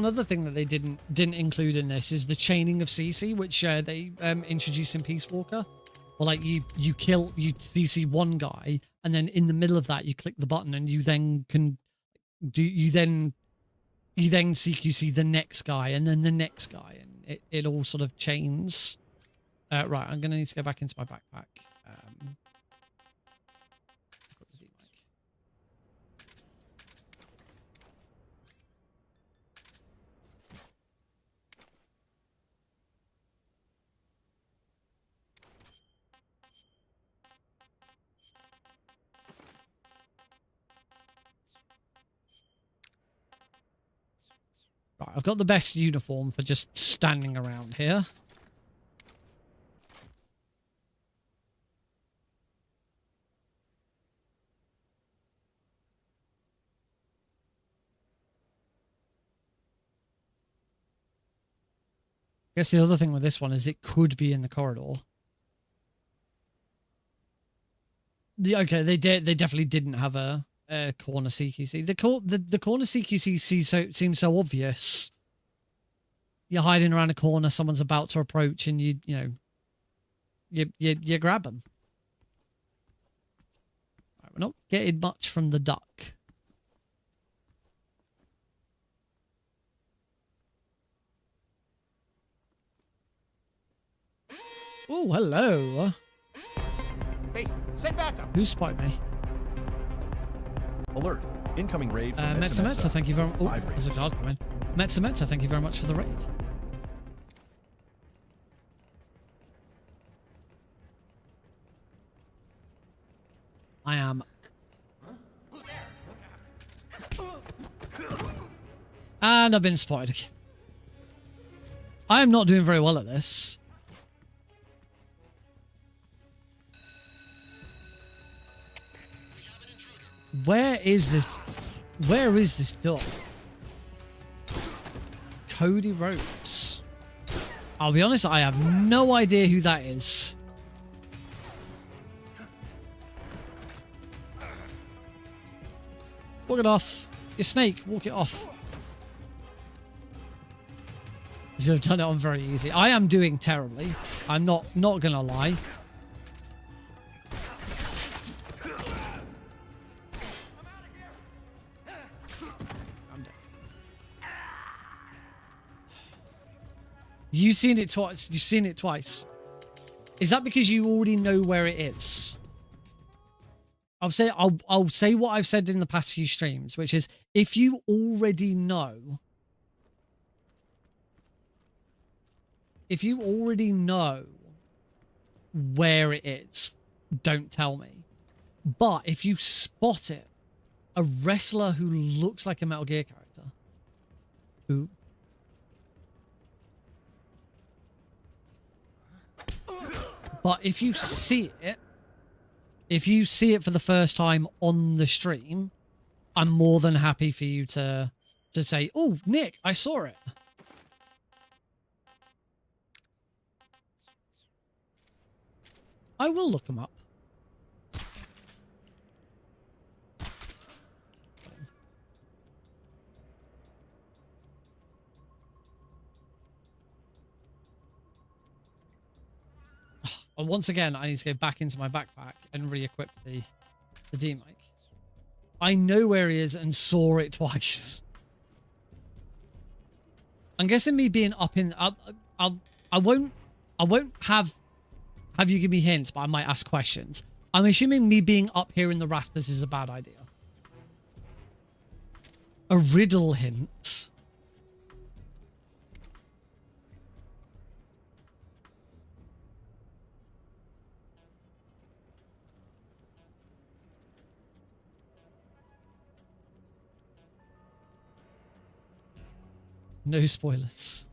other thing that they didn't include in this is the chaining of CC, which they introduced in Peace Walker. Or like you CC one guy, and then in the middle of that you click the button, and you then CQC the next guy, and then the next guy, and it all sort of chains. Right, I'm gonna need to go back into my backpack. Right, I've got the best uniform for just standing around here. I guess the other thing with this one is it could be in the corridor. Okay, they definitely didn't have a corner CQC. The corner CQC seems so obvious you're hiding around a corner, someone's about to approach, and you grab them. Right, we're not getting much from the duck. Oh, hello. Base, send backup. Who spotted me? Alert. Incoming raid from Metza, thank you very much. Oh, there's a guard coming. Metza, thank you very much for the raid. I am. And I've been spotted again. I am not doing very well at this. Where is this? Where is this door? Cody Rhodes. I'll be honest, I have no idea who that is. Walk it off. You snake, walk it off. You should have done it on very easy. I am doing terribly. I'm not gonna lie. You've seen it twice. You've seen it twice. Is that because you already know where it is? I'll say what I've said in the past few streams, which is if you already know where it is, don't tell me. But if you spot it, a wrestler who looks like a Metal Gear character, who but if you see it for the first time on the stream, I'm more than happy for you to say, "Oh, Nick, I saw it." I will look them up. And once again, I need to go back into my backpack and re-equip the D-mic. I know where he is and saw it twice. I'm guessing me being up in... I won't have you give me hints, but I might ask questions. I'm assuming me being up here in the rafters is a bad idea. A riddle hint. No spoilers.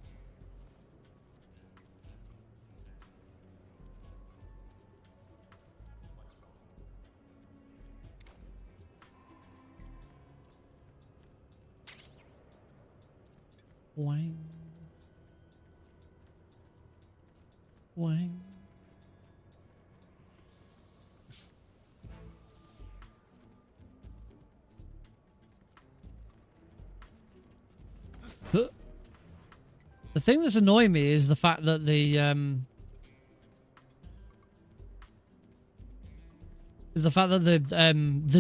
Wang. Wang. The thing that's annoying me is the fact that the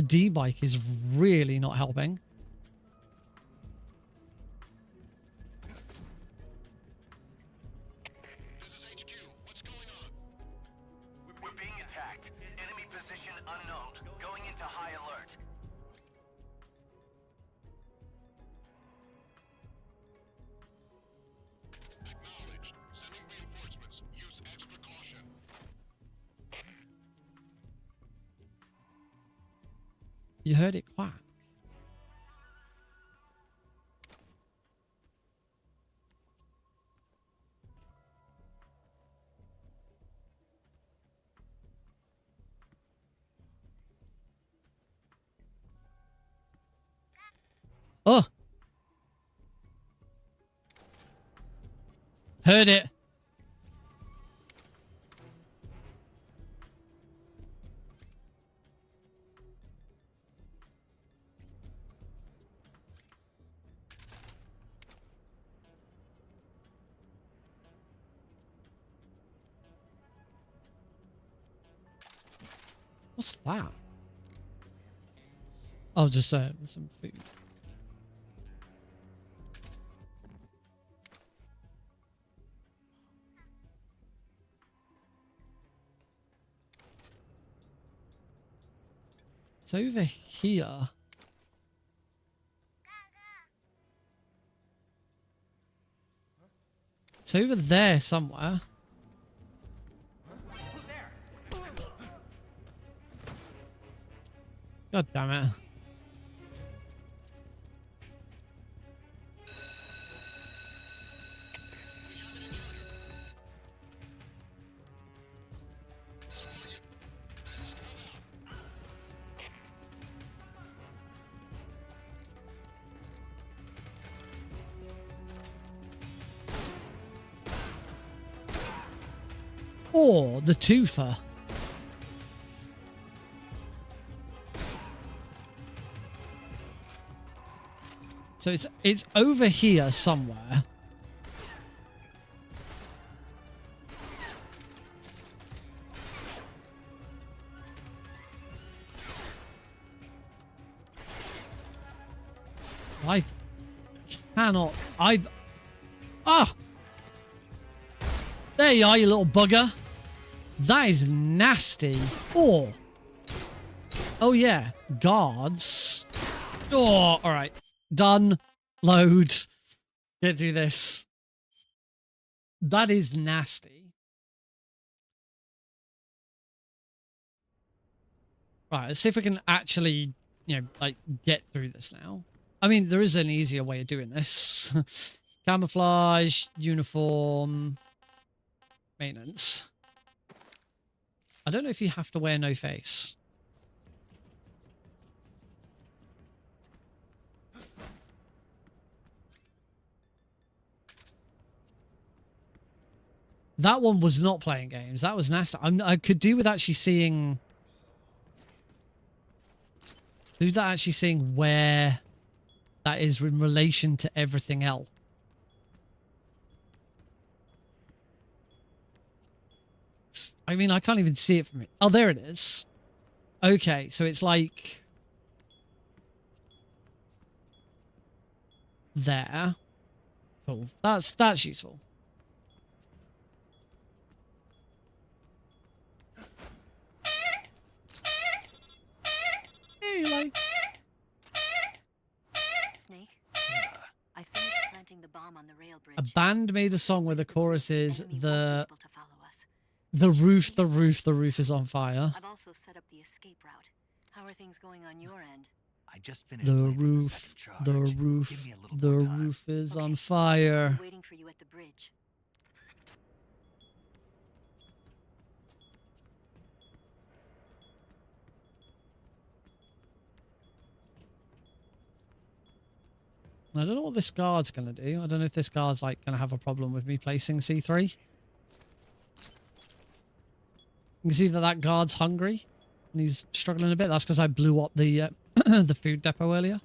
D-bike is really not helping. This is HQ. What's going on? We're being attacked. Enemy position unknown. Going into high alert. Acknowledged. Sending reinforcements. Use extra caution. You heard it quack. Oh. Heard it. that? Oh, just some food. It's over here. It's over there somewhere. God damn it. Or the twofer. So it's over here somewhere. I cannot. There you are, you little bugger. That is nasty. Oh yeah, guards. Oh, all right. Done. Load. Can't do this. That is nasty. Right, let's see if we can actually, like, get through this now. I mean, there is an easier way of doing this. Camouflage, uniform, maintenance. I don't know if you have to wear no face. That one was not playing games. That was nasty. I could do with actually seeing... Do that actually seeing where that is in relation to everything else. I mean, I can't even see it from it. Oh, there it is. Okay, so it's like... There. Cool. That's useful. Snake, I finished planting the bomb on the rail bridge. A band made a song where the chorus is the roof is on fire. I've also set up the escape route. How are things going on your end? I just finished The planting roof is on fire. I'm waiting for you at the bridge. I don't know what this guard's going to do. I don't know if this guard's like going to have a problem with me placing C3. You can see that guard's hungry and he's struggling a bit. That's because I blew up the the food depot earlier.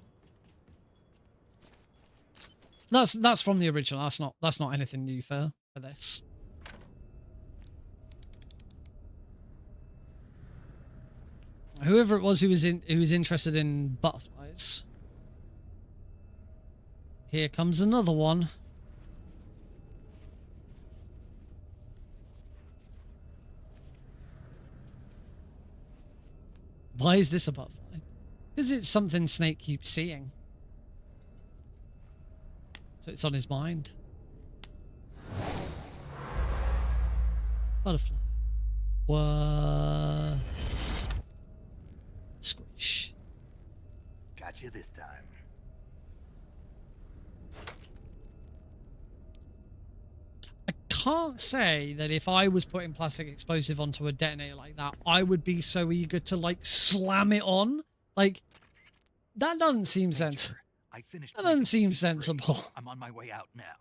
That's from the original. That's not anything new for this. Whoever it was who was interested in butterflies. Here comes another one. Why is this a butterfly? Because it's something Snake keeps seeing. So it's on his mind. Butterfly. What? Squish. Got you this time. Can't say that if I was putting plastic explosive onto a detonator like that, I would be so eager to like slam it on. Like, that doesn't seem sensible. That doesn't seem sensible. I'm on my way out now.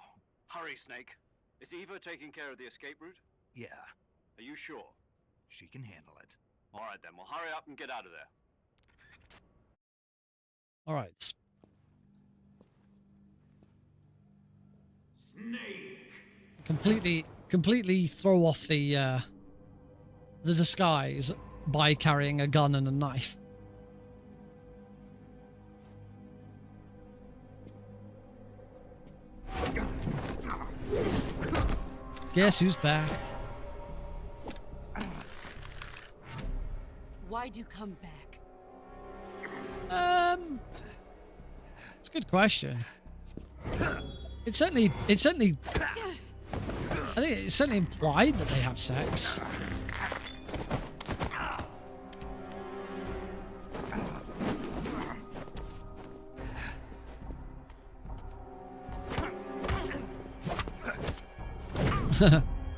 Hurry, Snake. Is Eva taking care of the escape route? Yeah, Are you sure? she can handle it. All right, then. Well, hurry up and get out of there. All right. Snake! Completely throw off the disguise by carrying a gun and a knife. Guess who's back? Why'd you come back? It's a good question. It's certainly I think it's certainly implied that they have sex.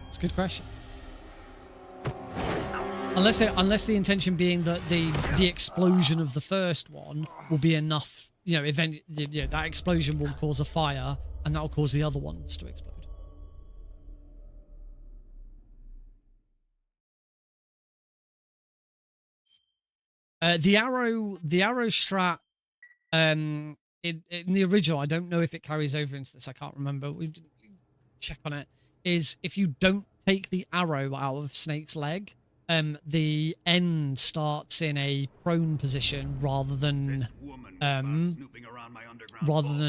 It's a good question. Unless the intention being that the explosion of the first one will be enough, you know, that explosion will cause a fire and that will cause the other ones to explode. The arrow strat in the original, I don't know if it carries over into this. I can't remember. We didn't check on it. Is if you don't take the arrow out of Snake's leg, the end starts in a prone position rather than a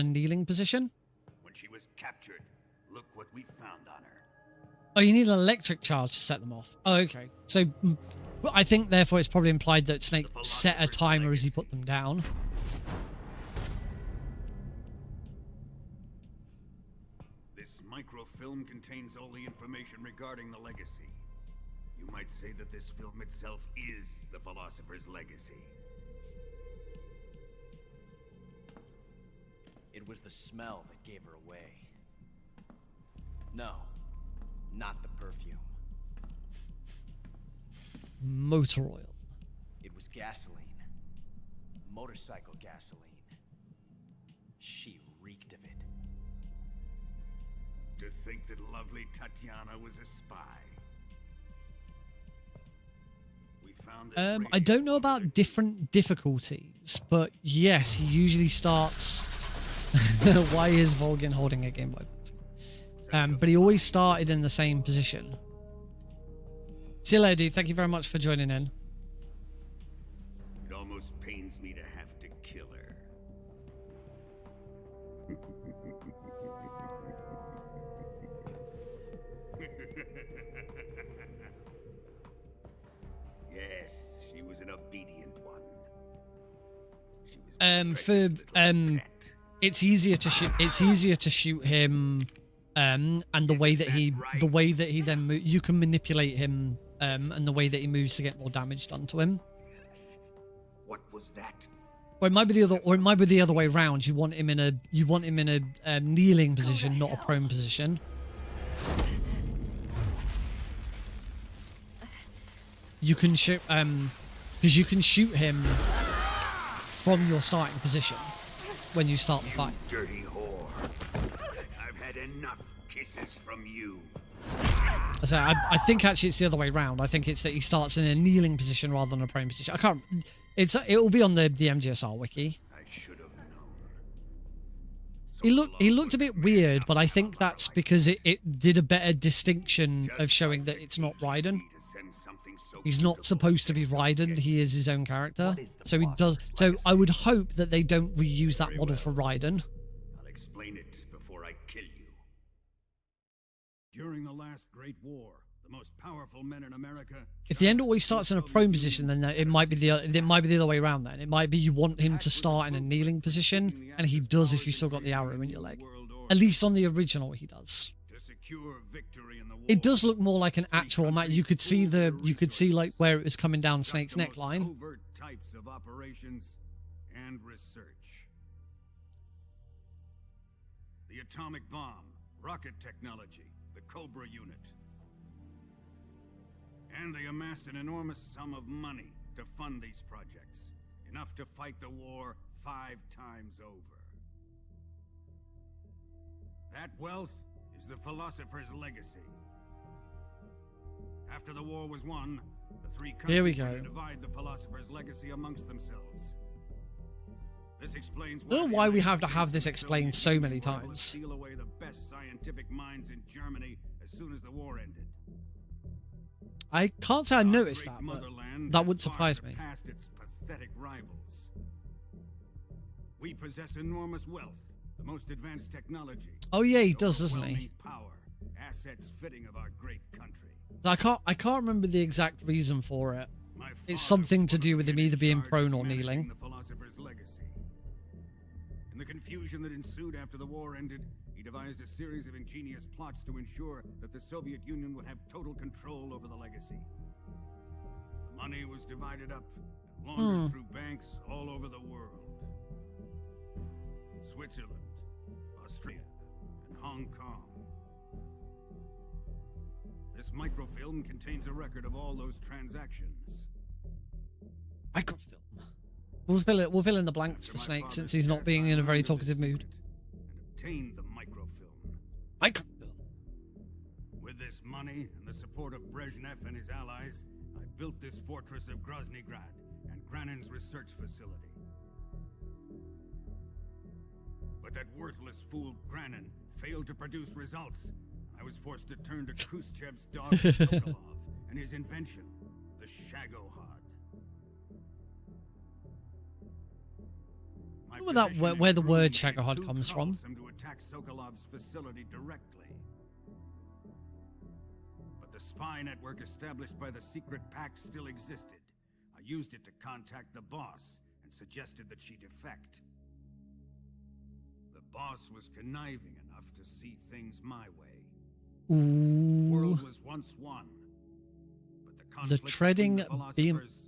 kneeling position. When she was captured, look what we found on her. Oh, you need an electric charge to set them off. Oh, okay. So I think therefore it's probably implied that Snake set a timer as he put them down. This microfilm contains all the information regarding the legacy. You might say that this film itself is the philosopher's legacy. It was the smell that gave her away. No, not the perfume. Motor oil. It was gasoline. Motorcycle gasoline. She reeked of it. To think that lovely Tatiana was a spy. We found this I don't know about different difficulties, but yes, he usually starts. Why is Volgin holding a Game Boy? But he always started in the same position. See you later, dude. Thank you very much for joining in. It almost pains me to have to kill her. Yes, she was an obedient one. She was it's easier to shoot. It's easier to shoot him, and the way that he then you can manipulate him, and the way that he moves to get more damage done to him. What was that? Or it might be the other way around. You want him in a kneeling position, not a prone position. You can shoot because you can shoot him from your starting position when you start the fight. Dirty whore. I've had enough kisses from you. So I think actually it's the other way around. I think it's that he starts in a kneeling position rather than a prone position. I can't. It will be on the MGSR wiki. I should have known. He looked a bit weird, but I think that's because it did a better distinction of showing that it's not Raiden. He's not supposed to be Raiden. He is his own character. So he does. So I would hope that they don't reuse that model for Raiden. I'll explain it before I kill you. During the last Great War, the most powerful men in America. If the end always starts in a prone position, then it might be the other way around. Then it might be you want him to start in a kneeling position, and he does if you still got the arrow in your leg. At least on the original, he does. To secure victory in the war. It does look more like an actual match. You could see like where it was coming down Snake's neckline. Overt types of operations and research. The atomic bomb, rocket technology, the Cobra unit. And they amassed an enormous sum of money to fund these projects. Enough to fight the war 5 times over. That wealth is the philosopher's legacy. After the war was won, the 3 Here we countries go. were to divide the philosopher's legacy amongst themselves. This explains I don't know why we have to have this explained so many times. Steal away the best scientific minds in Germany as soon as the war ended. I can't say I noticed that, but Motherland that has would far surprise me. surpassed its pathetic rivals. We possess enormous wealth, the most advanced technology. Oh yeah, he does, doesn't he? Power, assets fitting of our great country. I can't remember the exact reason for it. It's something to do with him either being prone or kneeling. The philosopher's legacy. In the confusion that ensued after the war ended, he devised a series of ingenious plots to ensure that the Soviet Union would have total control over the legacy. The money was divided up and laundered through banks all over the world. Switzerland, Australia, and Hong Kong. This microfilm contains a record of all those transactions. Microfilm. We'll fill in the blanks for Snake since he's not being in a very talkative mood. Obtained the microfilm. Microfilm. With this money and the support of Brezhnev and his allies, I built this fortress of Grozni Grad and Granin's research facility. But that worthless fool Granin failed to produce results. I was forced to turn to Khrushchev's dog Sokolov and his invention, the Shagohod. Where the word Shagohod comes from. To attack Sokolov's facility directly. But the spy network established by the secret pact still existed. I used it to contact the boss and suggested that she defect. The boss was conniving enough to see things my way. Ooh. The world was once one, but the conflict The treading between the philosophers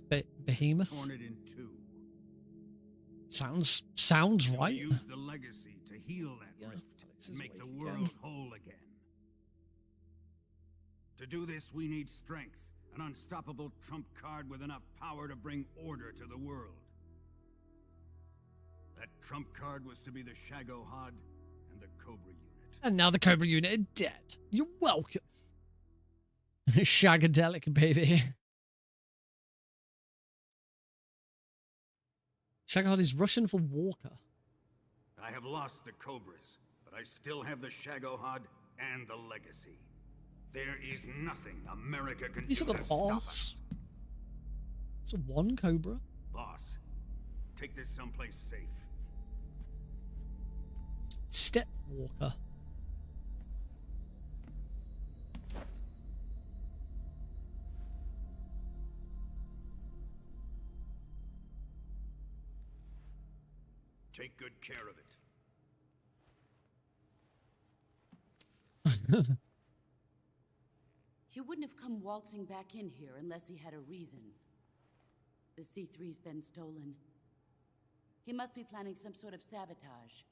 behemoth. torn it in two. Sounds right. Use the legacy to heal that rift and make the world whole again. To do this, we need strength, an unstoppable trump card with enough power to bring order to the world. That trump card was to be the Shagohod and the Cobra unit. And now the Cobra unit are dead. You're welcome. Shagadelic, baby. Shagohod is Russian for Walker. I have lost the Cobras, but I still have the Shagohod and the legacy. There is nothing America can do to got the stop boss. us. It's one Cobra. Boss, take this someplace safe. Step Walker. Take good care of it. He wouldn't have come waltzing back in here unless he had a reason. The C3's been stolen. He must be planning some sort of sabotage.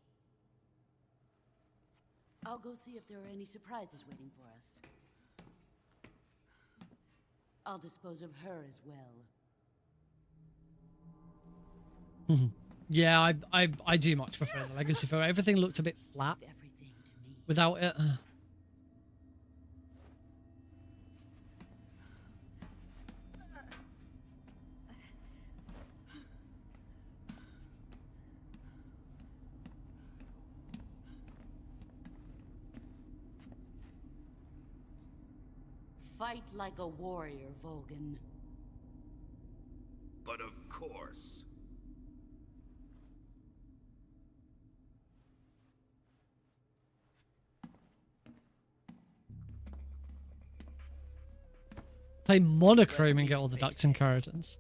I'll go see if there are any surprises waiting for us. I'll dispose of her as well. Yeah, I do much prefer the legacy photo. Everything looked a bit flat without it. Fight like a warrior, Volgin. But of course. Play monochrome and get all the ducts and kerotans.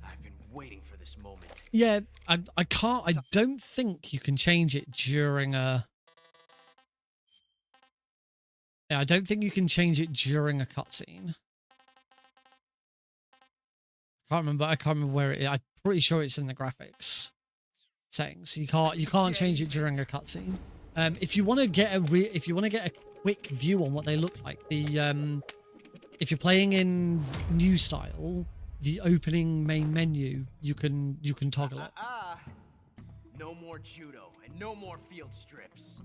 I've been waiting for this moment. Yeah, I can't. I don't think you can change it during a. Yeah, I don't think you can change it during a cutscene. I can't remember where it is. I'm pretty sure it's in the graphics settings. You can't change it during a cutscene. If you want to get a quick view on what they look like, if you're playing in new style, the opening main menu, you can toggle it. No more judo and no more field strips.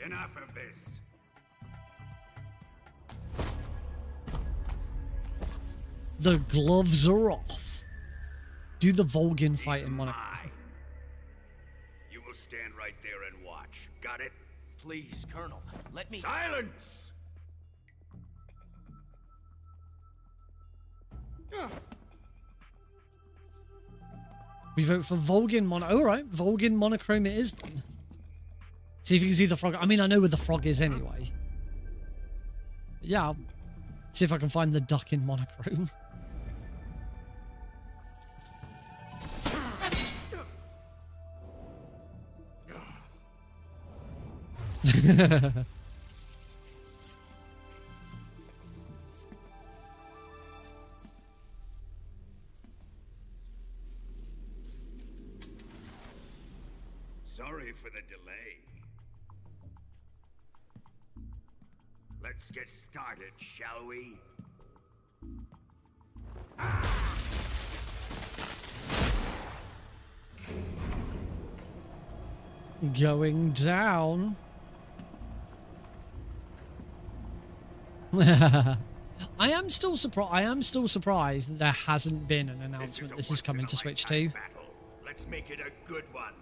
Enough of this. The gloves are off. Do the Volgin fight in Monaco. You will stand right there and watch. Got it? Please, Colonel, let me... Silence! We vote for Volgin Monaco. All right, Volgin monochrome it is then. See if you can see the frog. I mean, I know where the frog is anyway. But yeah, I'll see if I can find the duck in monochrome. Sorry for the delay. Let's get started, shall we? Going down. I am still surprised that there hasn't been an announcement this is coming to Switch 2. Let's make it a good one.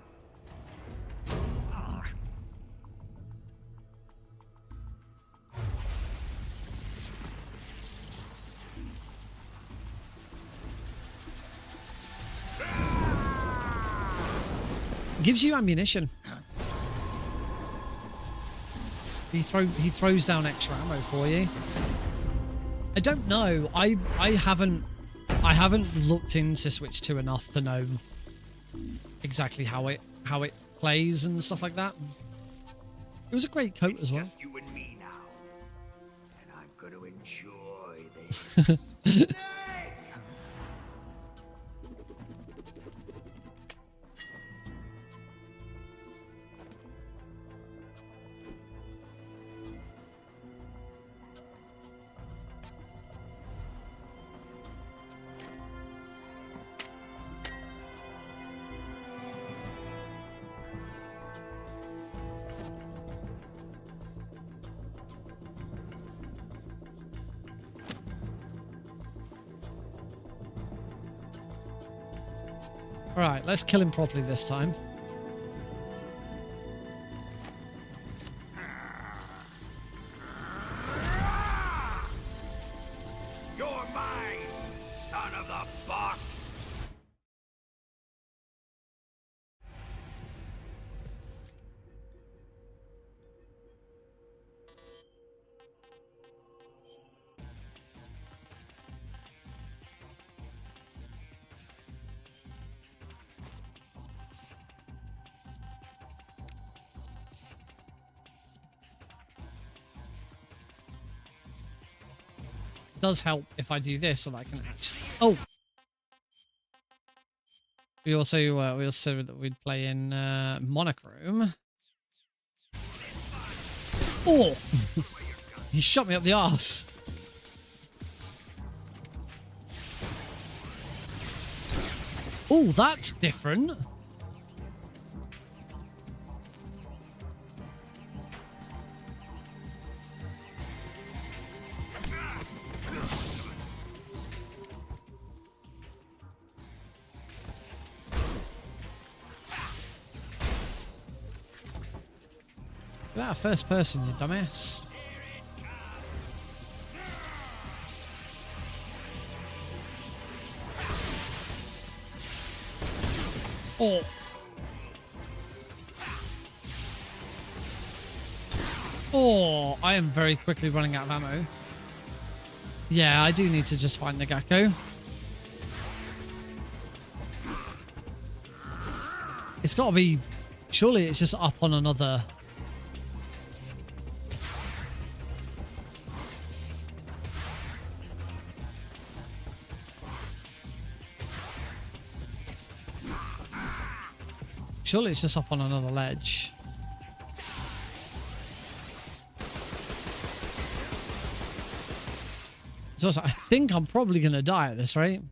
Gives you ammunition. He throws down extra ammo for you. I don't know. I haven't looked into Switch 2 enough to know exactly how it plays and stuff like that. It was a great coat as well. Just you and me now, and I'm going to enjoy this. Alright, let's kill him properly this time. You're mine, son of the boss. Does help if I do this so that I can actually... Oh! We also said that we'd play in monochrome. Oh! He shot me up the arse. Oh, that's different. That first person, you dumbass. Oh. Oh, I am very quickly running out of ammo. Yeah, I do need to just find the Gakko. It's got to be... Surely it's just up on another... Surely it's just up on another ledge. So I think I'm probably going to die at this rate.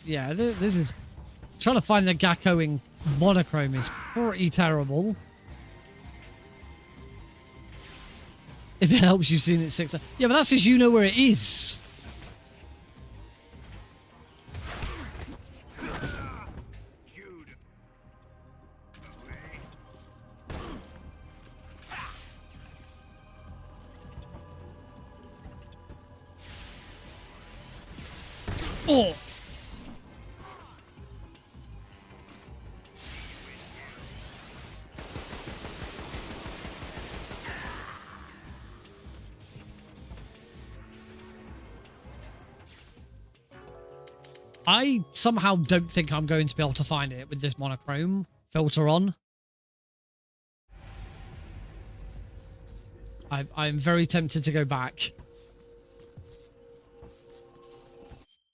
Yeah, this is... Trying to find the Gakko monochrome is pretty terrible. If it helps, you've seen it 6 times. Yeah, but that's because you know where it is. Oh! I somehow don't think I'm going to be able to find it with this monochrome filter on. I'm very tempted to go back.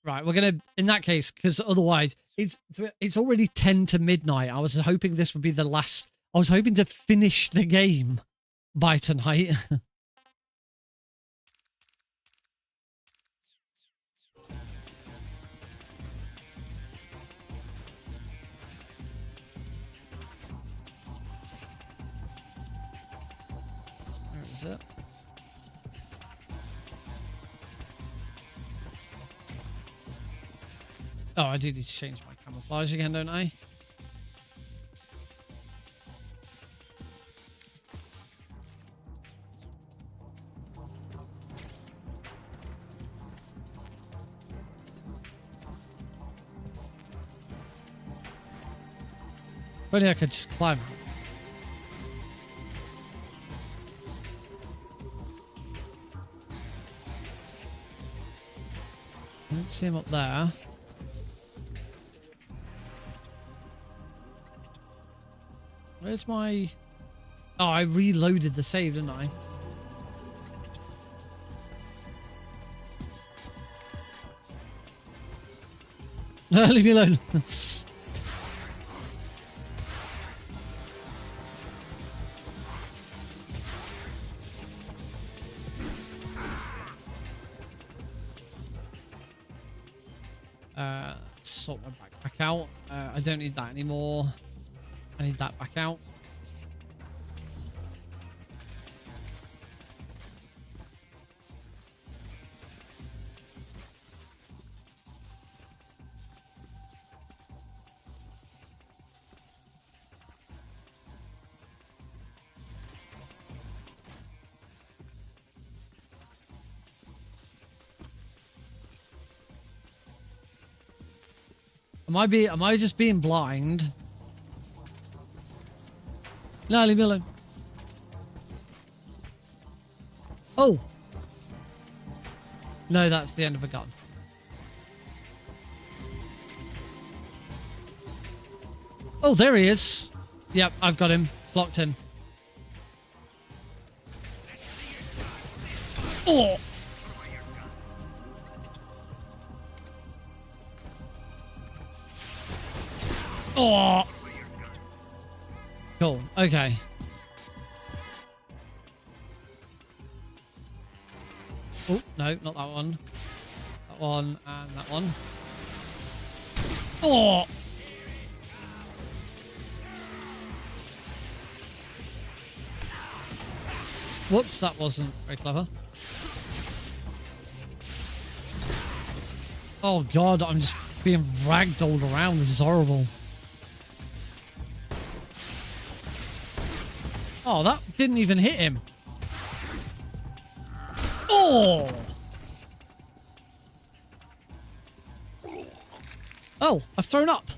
Right, we're going to, in that case, because otherwise, it's already 10 to midnight. I was hoping this would be the last, I was hoping to finish the game by tonight. Where is it? Oh, I do need to change my camouflage again, don't I? If only I could just climb. I don't see him up there. Where's my... Oh, I reloaded the save, didn't I? Leave me alone. Sort my backpack out. I don't need that anymore. I need that back out. Am I just being blind? No, leave me alone. Oh! No, that's the end of a gun. Oh, there he is. Yep, I've got him. Blocked him. Oh! Oh! Cool. Okay. Oh, no, not that one. That one and that one. Oh! Whoops, that wasn't very clever. Oh god, I'm just being ragdolled around. This is horrible. Oh, that didn't even hit him. Oh! Oh, I've thrown up.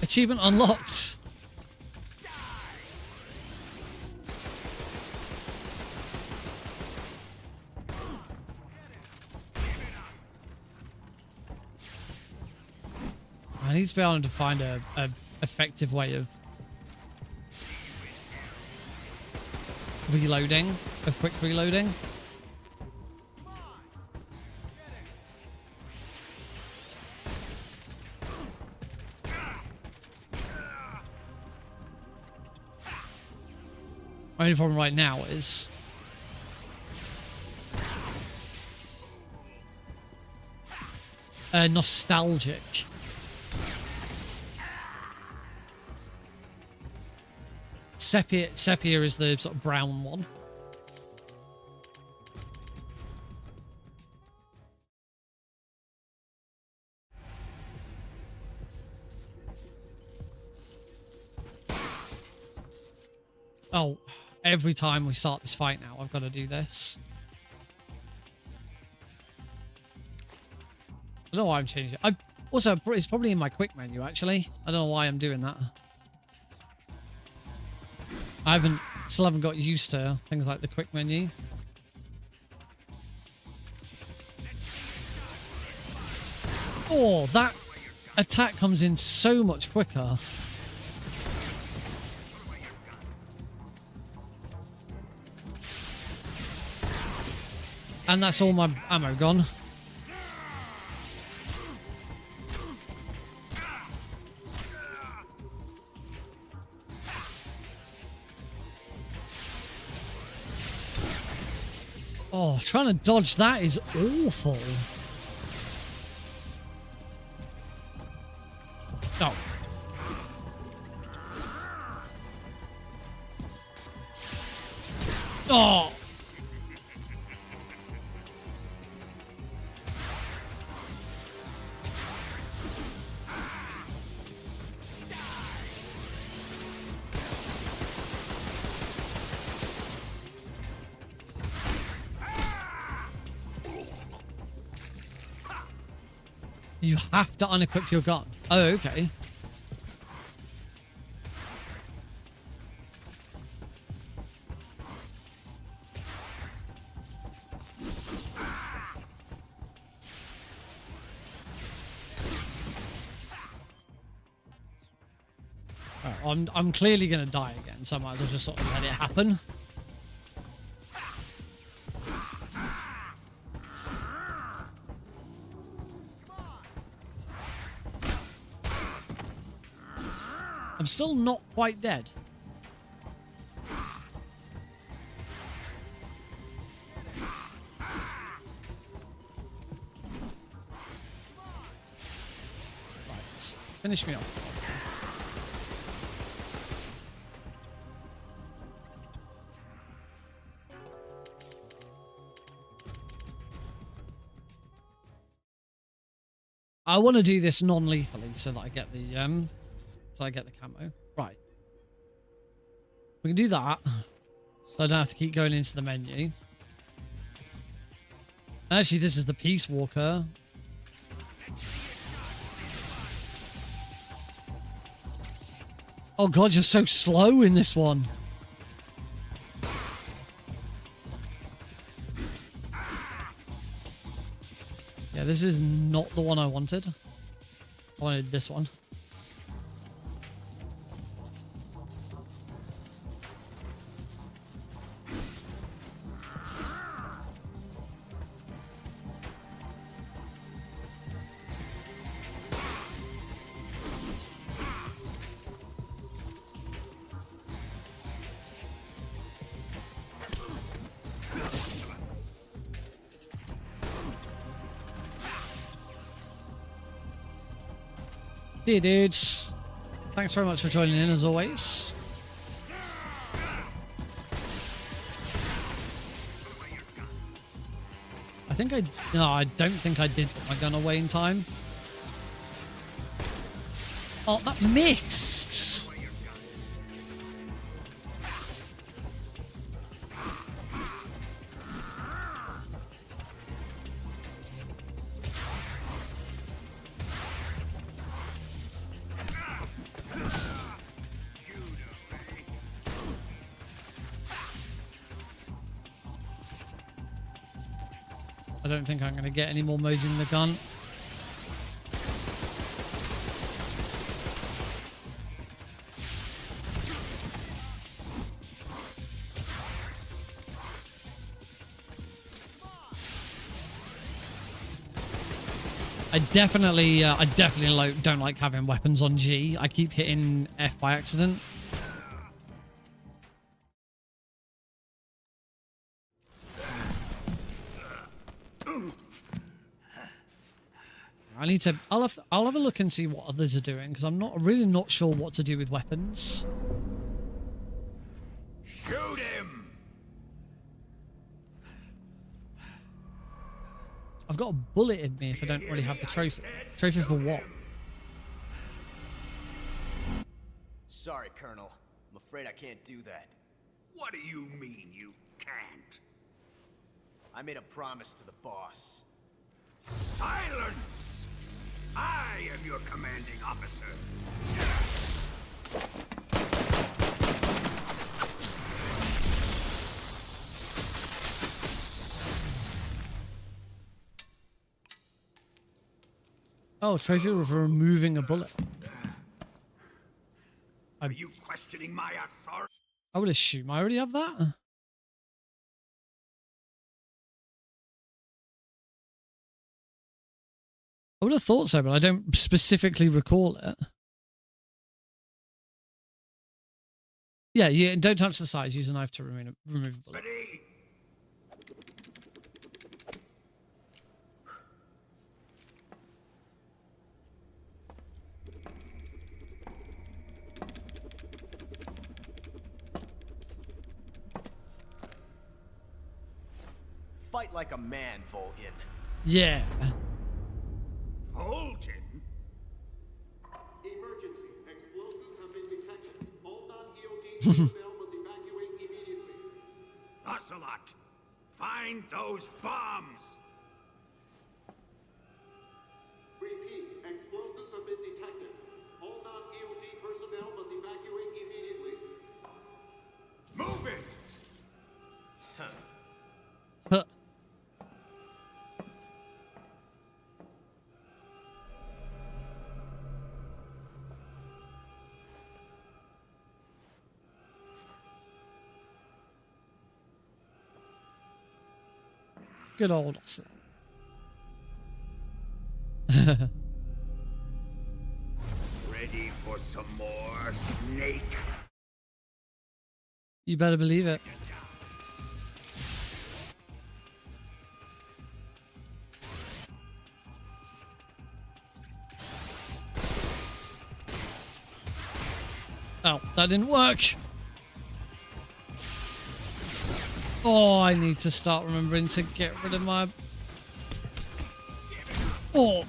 Achievement unlocked. I need to be able to find a effective way of reloading, of quick reloading. My only problem right now is nostalgic. Sepia is the sort of brown one. Oh, every time we start this fight now, I've got to do this. I don't know why I'm changing it. Also, it's probably in my quick menu, actually. I don't know why I'm doing that. Still haven't got used to things like the quick menu. Oh, that attack comes in so much quicker. And that's all my ammo gone. Oh, trying to dodge that is awful. Oh. Oh. You have to unequip your gun. Oh, okay. Oh, I'm clearly going to die again, so I might as well just sort of let it happen. I'm still not quite dead. Right, finish me off. I want to do this non-lethally so that I get the camo. Right. We can do that. So I don't have to keep going into the menu. Actually, this is the Peace Walker. Oh god, you're so slow in this one. Yeah, this is not the one I wanted. I wanted this one. Dear dudes, thanks very much for joining in as always. No, I don't think I did put my gun away in time. Oh, that missed! I don't think I'm going to get any more modes in the gun. I definitely don't like having weapons on G. I keep hitting F by accident. I need to. I'll have a look and see what others are doing because I'm really not sure what to do with weapons. Shoot him! I've got a bullet in me if I don't really have the trophy. Trophy for what? Sorry, Colonel. I'm afraid I can't do that. What do you mean you can't? I made a promise to the boss. Silence! I am your commanding officer. Oh, trophy for removing a bullet. Are you questioning my authority? I would assume I already have that. I would have thought so, but I don't specifically recall it. Yeah, don't touch the sides. Use a knife to remove a bullet. Fight like a man, Volgin. Yeah. Volgin? Emergency. Explosives have been detected. All non-EOD personnel must evacuate immediately. Ocelot, find those bombs! Repeat. Explosives have been detected. All non-EOD personnel must evacuate immediately. Move it! Huh. Good old Ocelot. Ready for some more, Snake? You better believe it. Oh, that didn't work. Oh, I need to start remembering to get rid of my... Oh.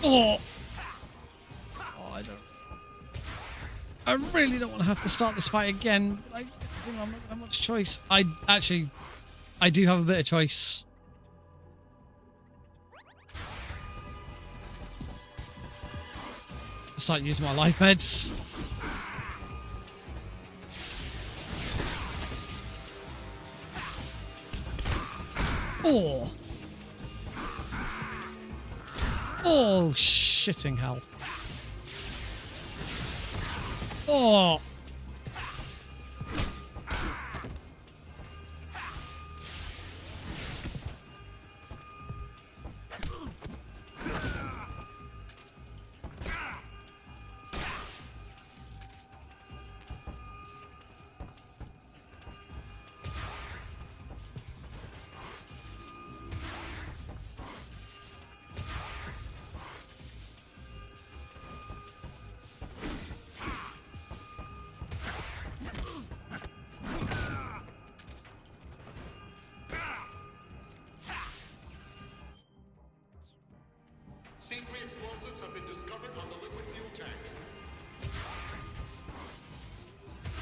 Oh. I really don't want to have to start this fight again. I'm not going to have much choice. I do have a bit of choice. Start using my life meds. Oh. Oh, shitting hell. Oh. C3 explosives have been discovered on the liquid fuel tanks.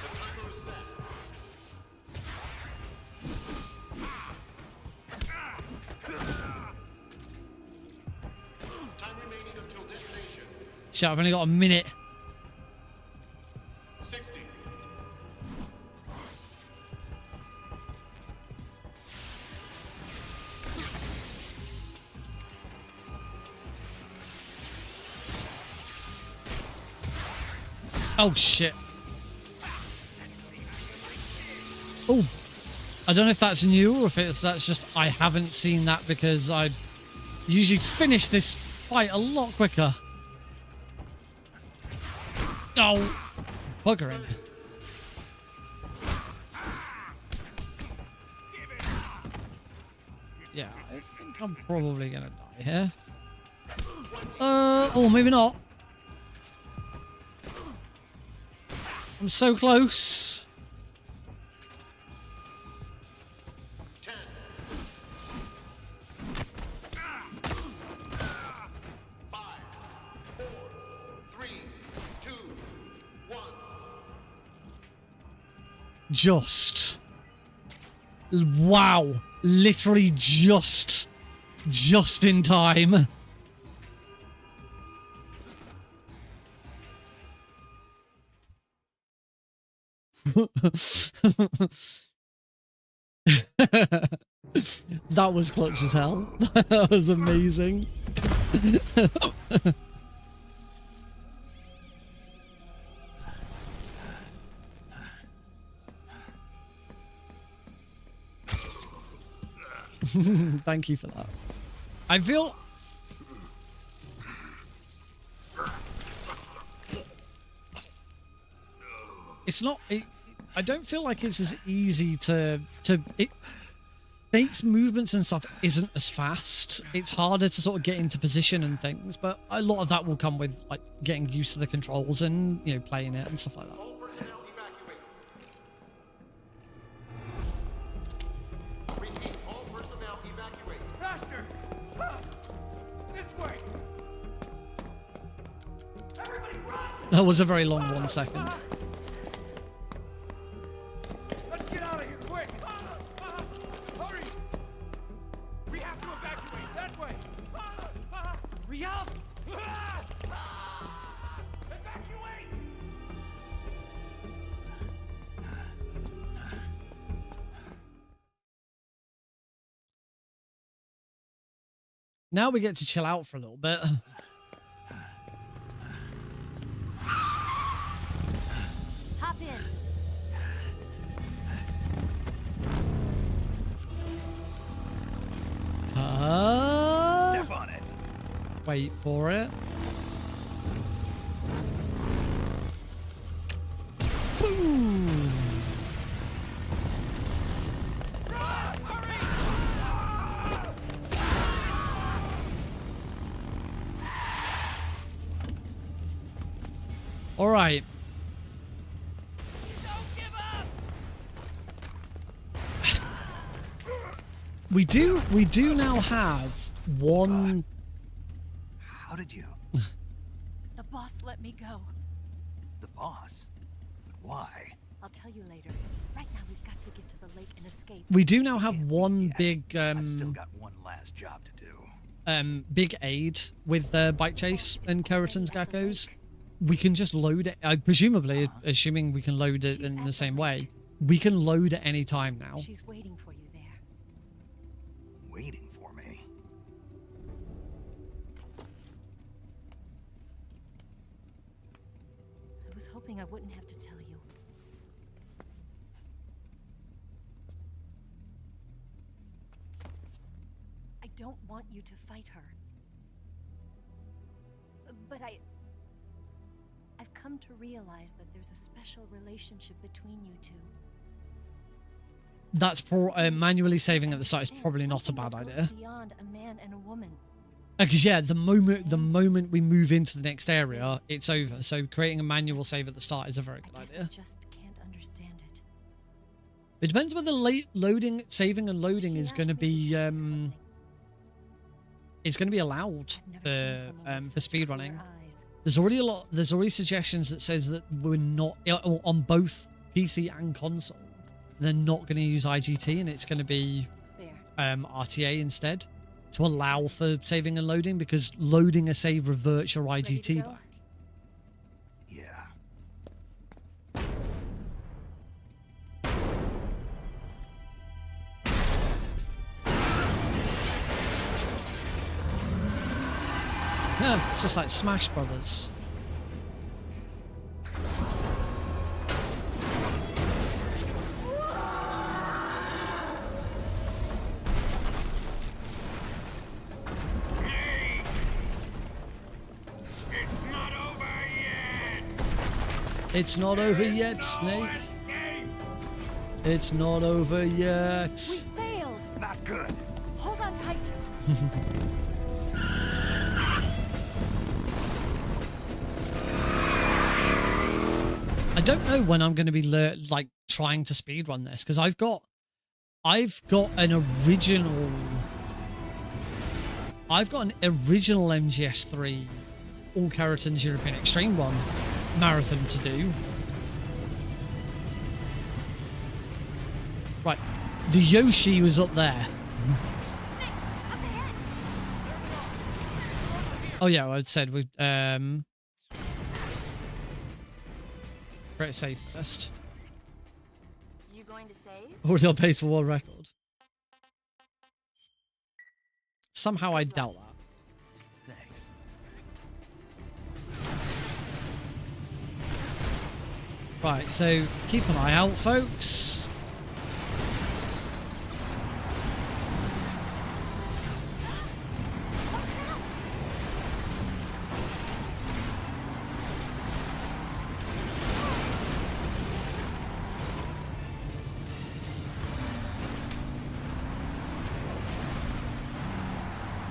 The timer is set. Time remaining until detonation. Shit, I've only got a minute. 60. Oh shit. Oh. I don't know if that's new or if that's just I haven't seen that because I usually finish this fight a lot quicker. Oh, buggering. Yeah, I think I'm probably gonna die here. Or maybe not. I'm so close. 10. 5, 4, 3, 2, 1. Just. Wow. Literally just in time. That was clutch as hell. That was amazing. Thank you for that. I feel... It's not... I don't feel like it's as easy to... Snake's movements and stuff isn't as fast. It's harder to sort of get into position and things, but a lot of that will come with like getting used to the controls and, you know, playing it and stuff like that. All personnel evacuate. Repeat, all personnel evacuate. Faster! This way! Everybody run! That was a very long 1 second. Let's get out of here quick! Hurry! We have to evacuate that way! Hurry up! Evacuate! Now we get to chill out for a little bit. Hop in. Step on it. Wait for it. Boom! All right. We do now have one. How did you? The boss let me go. The boss? But why? I'll tell you later. Right now we've got to get to the lake and escape. We do now have one big I've still got one last job to do. big aid with bike chase and Kerotans Gakos. We can just load it. Presumably, assuming we can load it in the same way, we can load at any time now. She's waiting for you there. Waiting for me? I was hoping I wouldn't have to tell you. I don't want you to fight her. But I've come to realize that there's a special relationship between you two. That's manually saving at the start is probably not a bad idea. Beyond a man and a woman. Because yeah, the moment we move into the next area, it's over. So creating a manual save at the start is a very good idea. I just can't understand it. It depends whether saving and loading is going to be it's going to be allowed for speedrunning. There's already suggestions that says that we're not on both PC and console. They're not going to use IGT and it's going to be RTA instead to allow for saving and loading, because loading a save reverts your IGT back. Yeah. Yeah, it's just like Smash Brothers. It's not over yet, Snake. It's not over yet. We failed. Not good. Hold on tight. I don't know when I'm going to be like trying to speedrun this, because I've got an original MGS3 All Kerotans European Extreme One marathon to do. Right, the Yoshi was up there. Oh yeah, I said we create a save first. You going to save? Already on pace for world record. Somehow I doubt that. Thanks. Right, so keep an eye out, folks.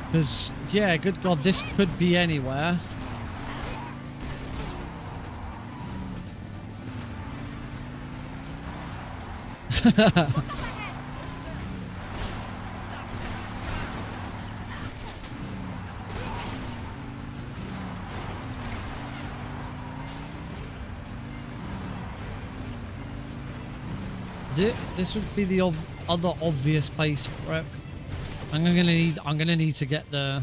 Because, yeah, good God, this could be anywhere. This would be the other obvious place for it. I'm gonna need to get the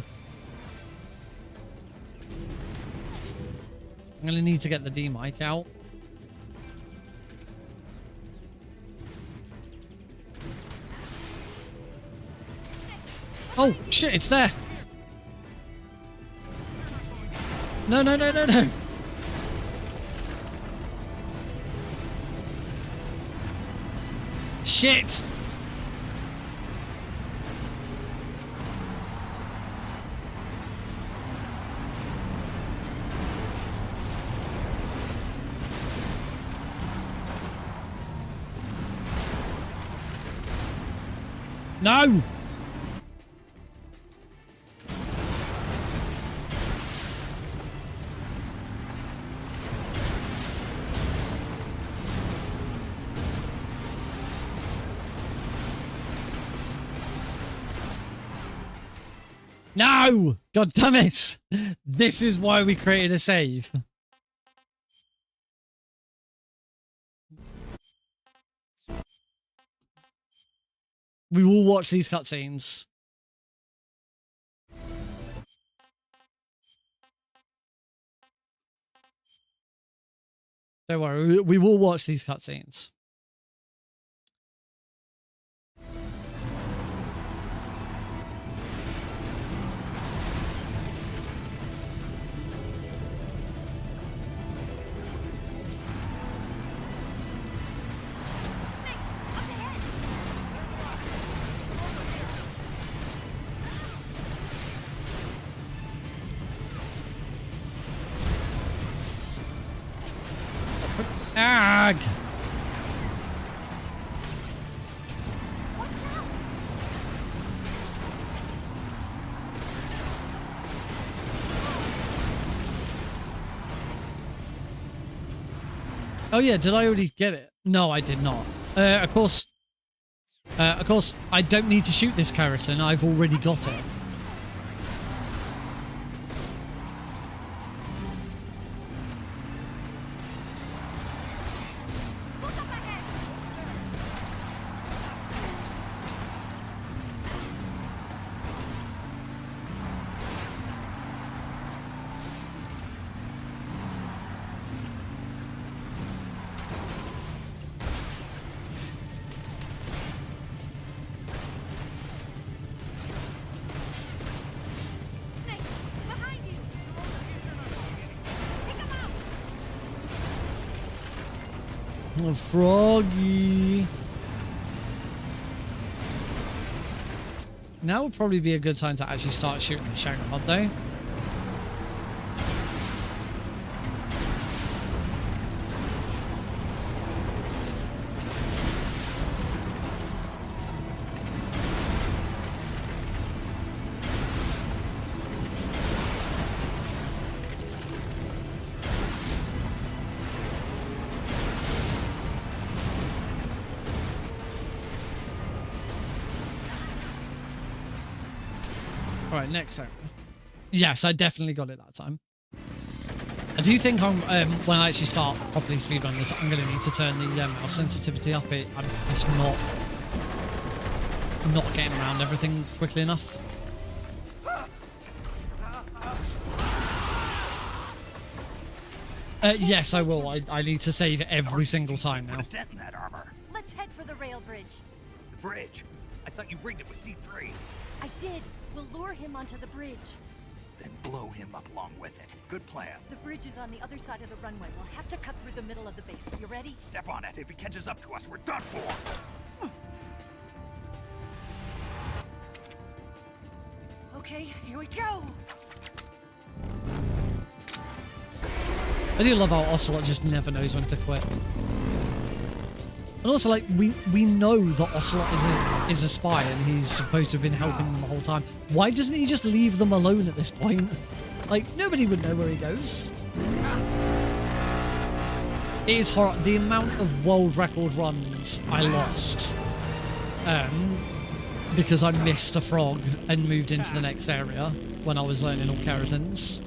D mic out. Oh shit, it's there. No, no, no, no, no. Shit. No! No! God damn it! This is why we created a save. We will watch these cutscenes. Don't worry, we will watch these cutscenes. Ag! Oh yeah, did I already get it? No, I did not. Of course, I don't need to shoot this Kerotan. I've already got it. Oh, Froggy. Now would probably be a good time to actually start shooting the Showrunner mod, though. Right, next area. Yes, I definitely got it that time. I do think I'm when I actually start properly speedrunning this, I'm going to need to turn the mouse sensitivity up. I'm just not getting around everything quickly enough. Yes, I will. I need to save every single time now. Put a dent in that armor. Let's head for the rail bridge. The bridge? I thought you rigged it with C3. I did. We'll lure him onto the bridge. Then blow him up along with it. Good plan. The bridge is on the other side of the runway. We'll have to cut through the middle of the base. You ready? Step on it. If he catches up to us, we're done for. Okay, here we go. I do love how Ocelot just never knows when to quit. And also, like, we know that Ocelot is a spy and he's supposed to have been helping them the whole time. Why doesn't he just leave them alone at this point? Like, nobody would know where he goes. It is horrible. The amount of world record runs I lost because I missed a frog and moved into the next area when I was learning All Kerotans.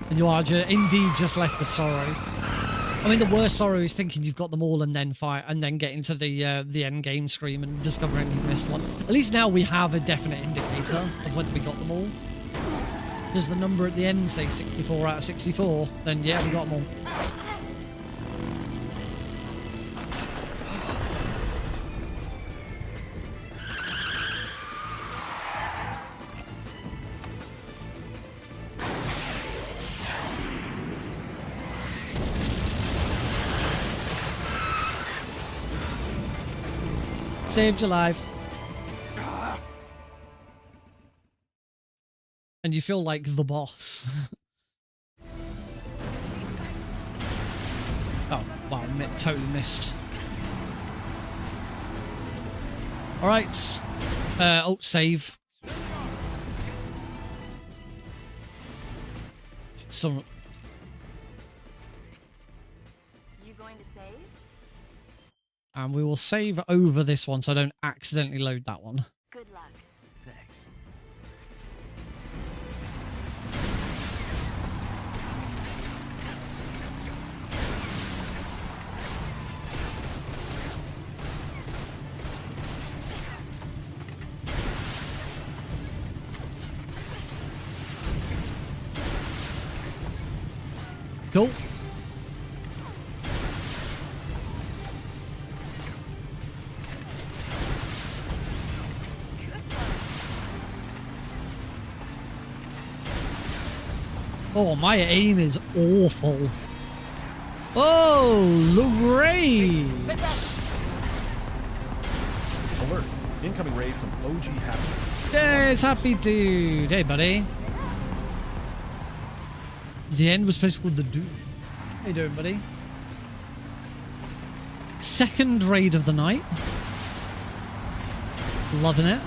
And you are indeed just left with sorrow. I mean, the worst sorrow is thinking you've got them all and then fight and then get into the end game screen and discovering you missed one. At least now we have a definite indicator of whether we got them all. Does the number at the end say 64 out of 64? Then yeah, we got them all. Saved your life. And you feel like the boss. Oh, wow, totally missed. Alright. Oh, save. Still. And we will save over this one so I don't accidentally load that one. Good luck. Thanks. Cool. Oh, my aim is awful. Oh, Lorraine! Alert. Incoming raid from OG Happy. Yes, Happy Dude. Hey, buddy. The end was supposed to be called The Dude. How you doing, buddy? Second raid of the night. Loving it.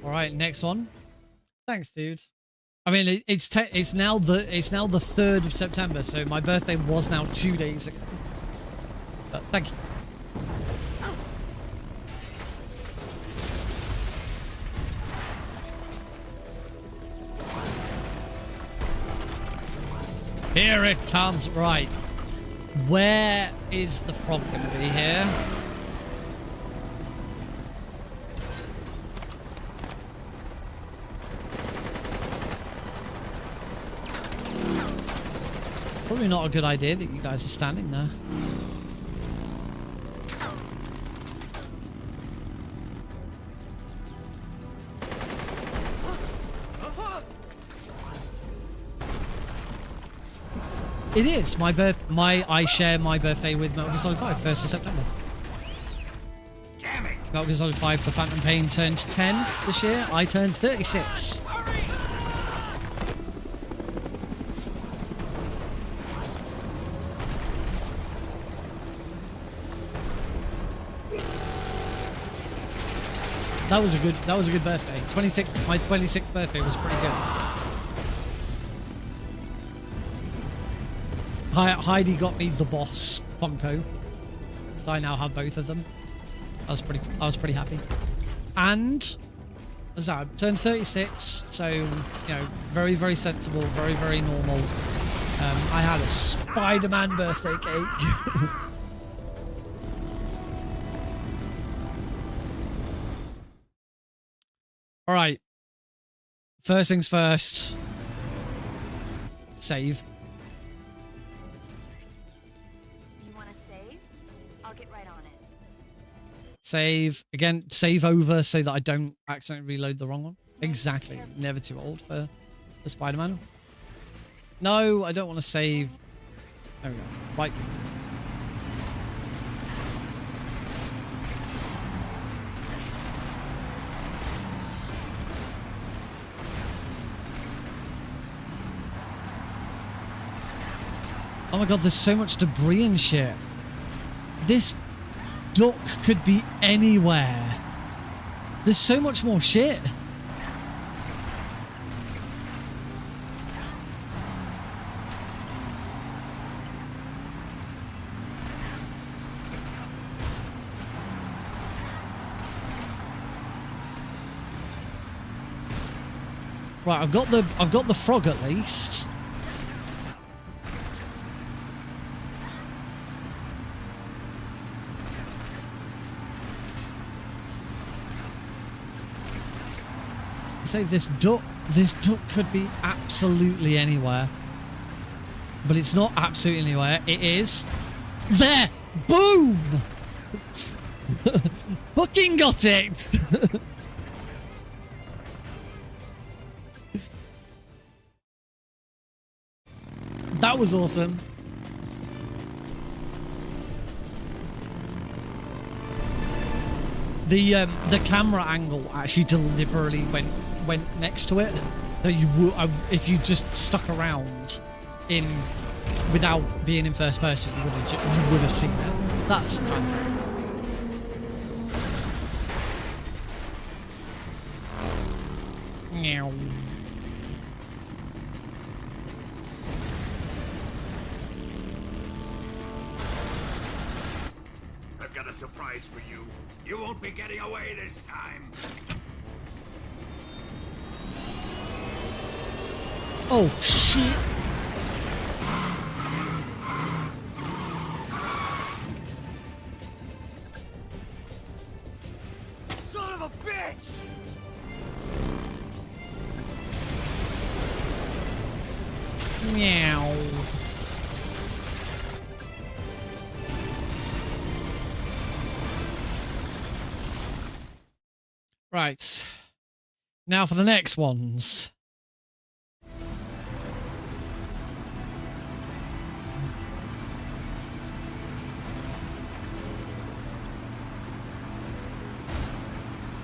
Right, next one. Thanks, dude. I mean, it's now the 3rd of September, so my birthday was now 2 days ago. But thank you. Here it comes. Right. Where is the frog going to be here? Probably not a good idea that you guys are standing there. It is I share my birthday with Metal Gear Solid 5, 1st of September. Damn it! Metal Gear Solid 5 for Phantom Pain turned 10 this year. I turned 36. That was a good birthday. My 26th birthday was pretty good. Heidi got me the Boss Funko, so I now have both of them. I was pretty happy. And as I turned 36, so you know, very, very sensible, very, very normal. I had a Spider-Man birthday cake. All right. First things first. Save. You want to save? I'll get right on it. Save. Again, save over so that I don't accidentally reload the wrong one. Exactly. Never too old for Spider-Man. No, I don't want to save. There we go. Right. Oh my god, there's so much debris and shit. This duck could be anywhere. There's so much more shit. Right, I've got the frog at least. Say this duck could be absolutely anywhere, but it's not absolutely anywhere. It is there. Boom. Fucking got it. That was awesome. The camera angle actually deliberately went next to it. So you would, if you just stuck around in without being in first person, you would have seen it. That's kind of. Meow. I've got a surprise for you. You won't be getting away this time. Oh shit. Son of a bitch! Meow. Right. Now for the next ones.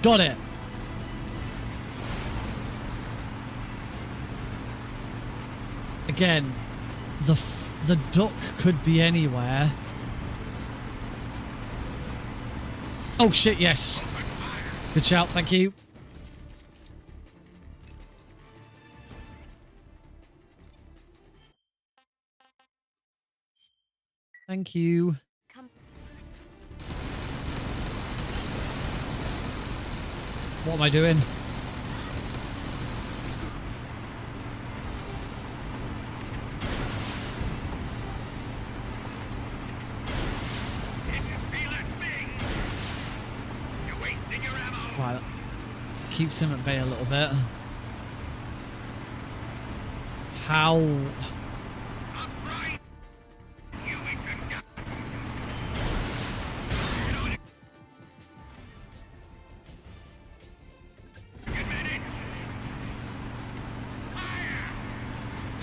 Got it. Again, the duck could be anywhere. Oh shit, yes. Good shout, thank you. Thank you. What am I doing? Right, that keeps him at bay a little bit. How?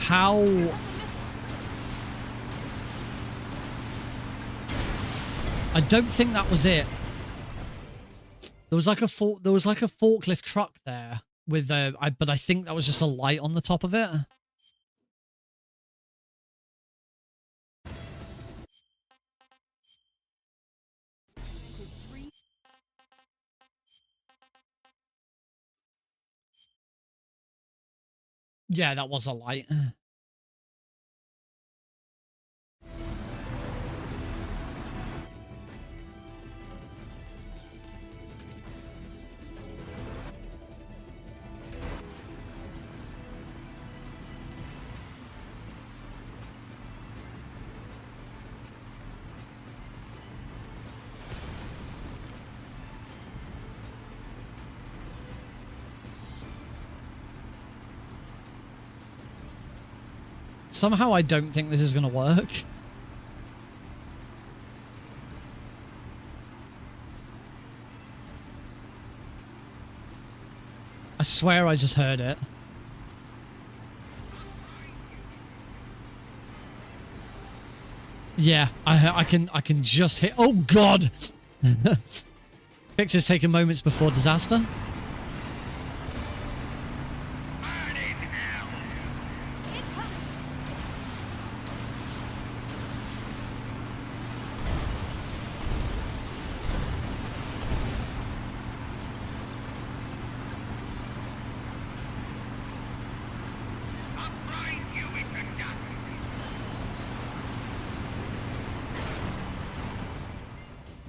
how... I don't think that was it. There was like a forklift truck there with but I think that was just a light on the top of it. Yeah, that was a light. Somehow I don't think this is going to work. I swear I just heard it. Yeah, I can just hit. Oh God! Pictures taken moments before disaster.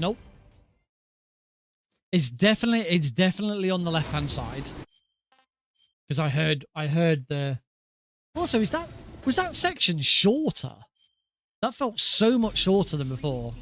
Nope. It's definitely on the left-hand side. Because I heard the... Also, was that section shorter? That felt so much shorter than before.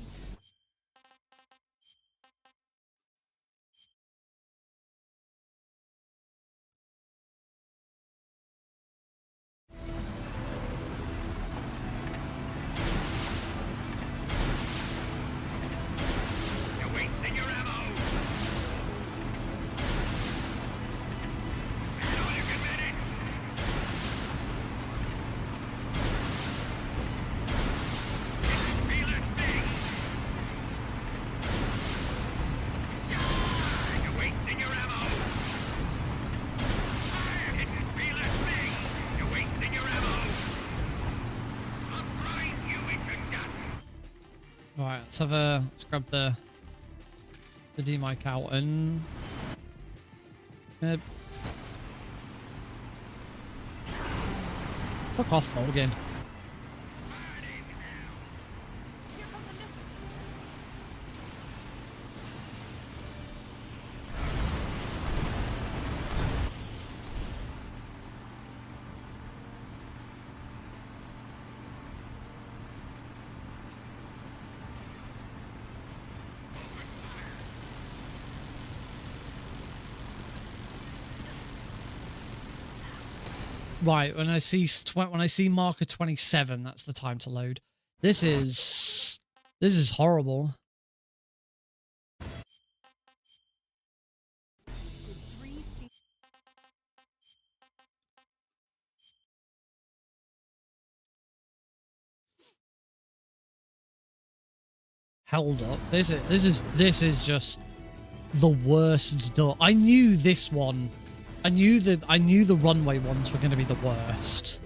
Right, let's grab the D-mic out and fuck off, Volgin. Right, when I see marker 27, that's the time to load. This is horrible. Held up. This is just the worst door. I knew this one. I knew the runway ones were going to be the worst.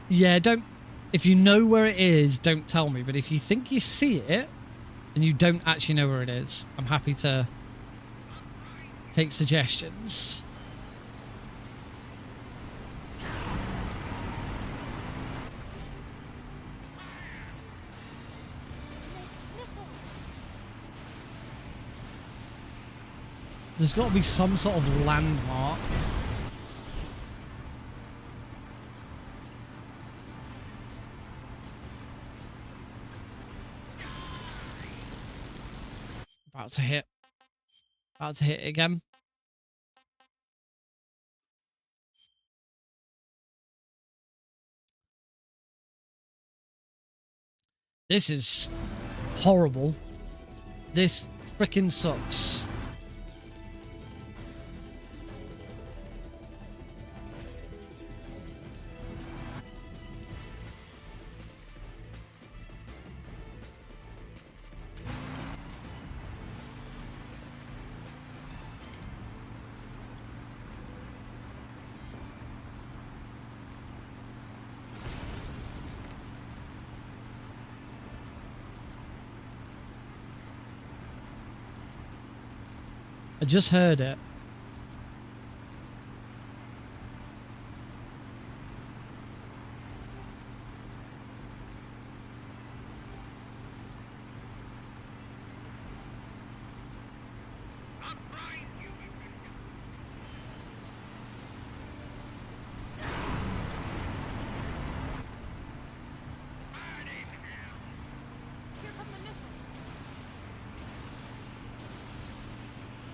Yeah, if you know where it is, don't tell me. But if you think you see it and you don't actually know where it is, I'm happy to take suggestions. There's got to be some sort of landmark. About to hit. About to hit it again. This is horrible. This freaking sucks. I just heard it.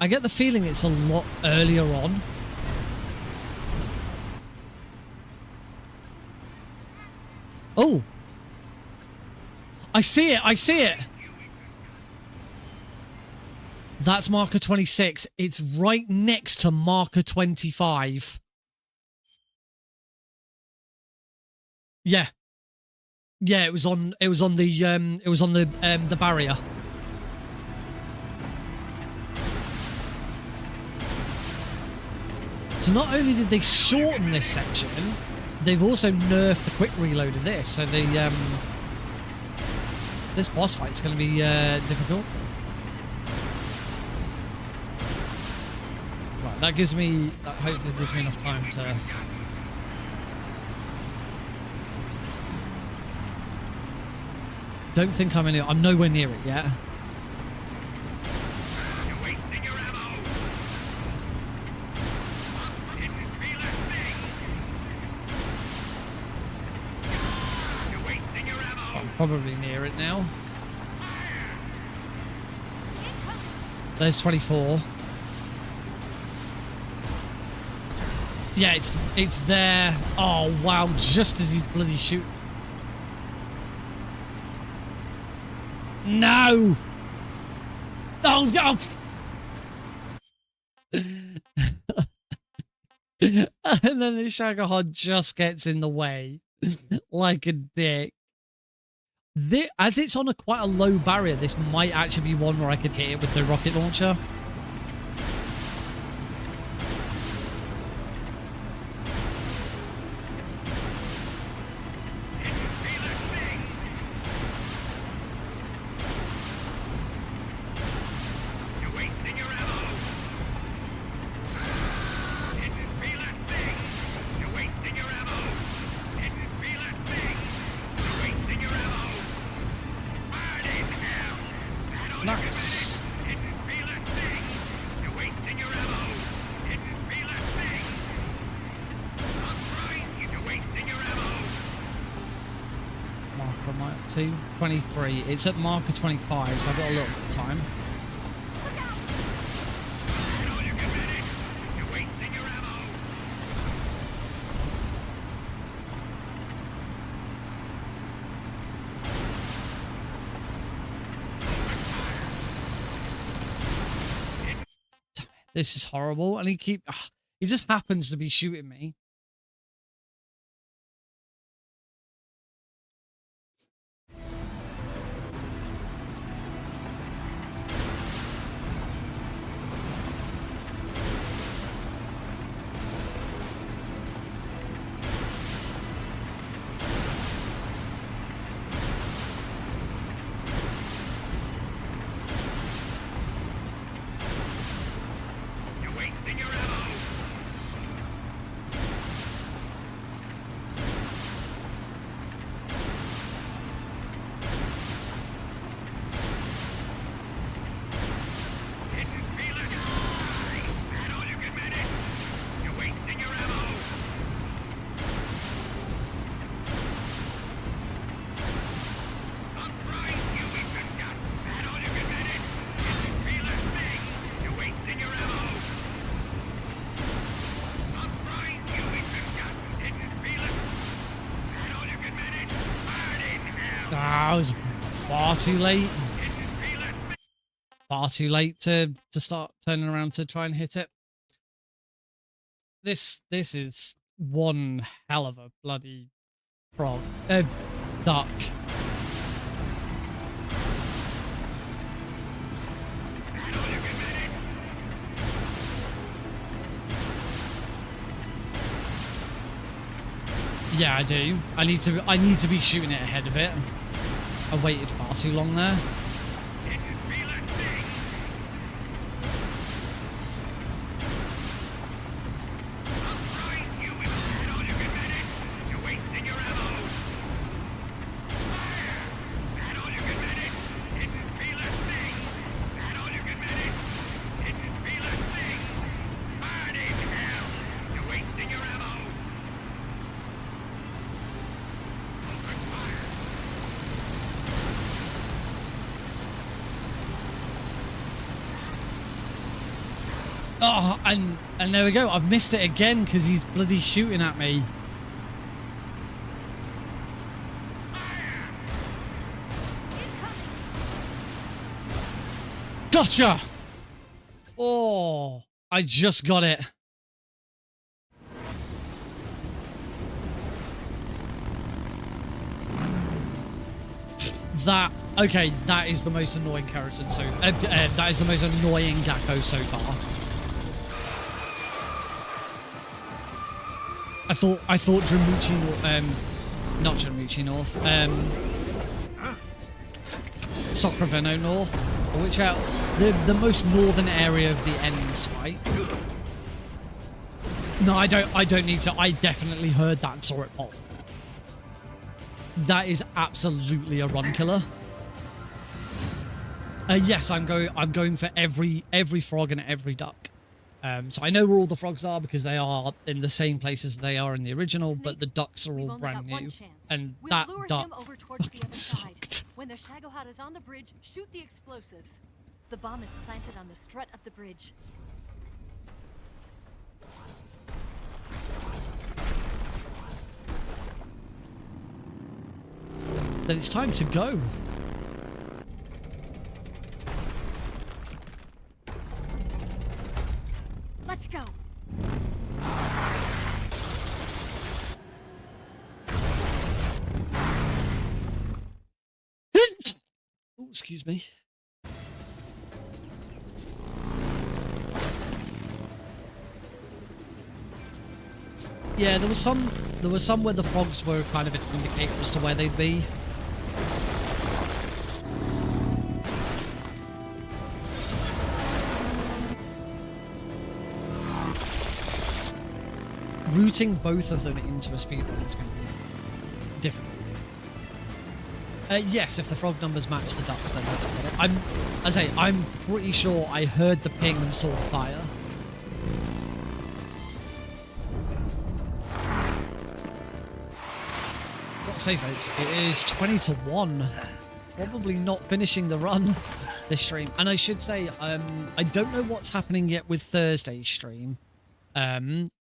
I get the feeling it's a lot earlier on. Oh. I see it. I see it. That's marker 26. It's right next to marker 25. Yeah. Yeah, it was on the barrier. So not only did they shorten this section, they've also nerfed the quick reload of this. So the this boss fight's going to be difficult. Right, that gives me, that hopefully gives me enough time to. Don't think I'm nowhere near it yet. Probably near it now. There's 24. Yeah, it's there. Oh wow! Just as he's bloody shooting. No. Oh no. And then the Shagahod just gets in the way like a dick. As it's on quite a low barrier, this might actually be one where I could hit it with the rocket launcher. Nice. Marker might 23. It's at marker 25, so I've got a little bit of time. This is horrible, and he just happens to be shooting me. I was far too late. Far too late to start turning around to try and hit it. This is one hell of a bloody frog. Duck. Yeah, I do. I need to be shooting it ahead of it. I waited far too long there. Oh, and there we go. I've missed it again because he's bloody shooting at me. Gotcha! Oh, I just got it. Okay, that is the most annoying Kerotan that is the most annoying Gakko so far. I thought Dramuchi, not Dramuchi North, Socraveno North, which are the most northern area of the ends, right? No, I don't need to. I definitely heard that and saw it pop. That is absolutely a run killer. Yes, I'm going for every frog and every duck. So I know where all the frogs are because they are in the same places they are in the original, but the ducks are all brand new. And that duck sucked. When the Shagohod is on the bridge, shoot the explosives. The bomb is planted on the strut of the bridge. Then it's time to go. Let's go. Oh, excuse me. Yeah, there was some where the frogs were kind of an indicator as to where they'd be. Routing both of them into a speedrun is going to be difficult. Yes, if the frog numbers match the ducks, then I'm pretty sure I heard the ping and saw the fire. Gotta say, folks, it is 20-1. Probably not finishing the run this stream. And I should say, I don't know what's happening yet with Thursday's stream.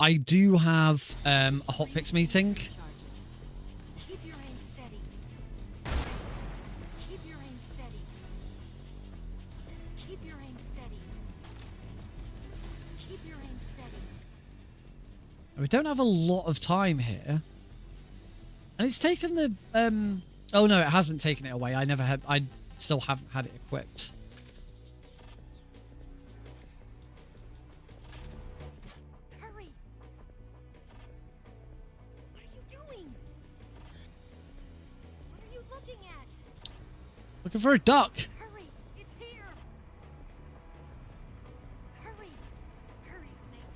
I do have a hotfix meeting. Keep your aim steady. Keep your aim steady. Keep your aim steady. Keep your aim steady. We don't have a lot of time here. And it's taken the oh no, it hasn't taken it away. I still haven't had it equipped. Hurry. What are you doing? What are you looking at? Looking for a duck. Hurry. It's here. Hurry. Hurry, Snake.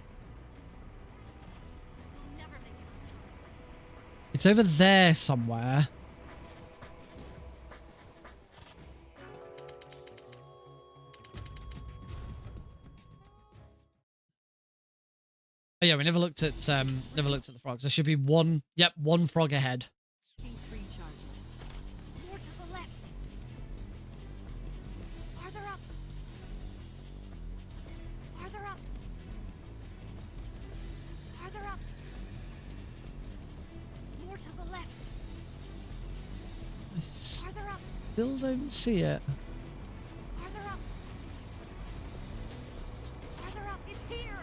You'll never make it on time. It's over there somewhere. Oh yeah, we never looked at the frogs. There should be one. Yep, one frog ahead. P3 charges. More to the left. Farther up. Farther up. Farther up. More to the left. Nice. Farther up. Still don't see it. Farther up. Farther up. It's here.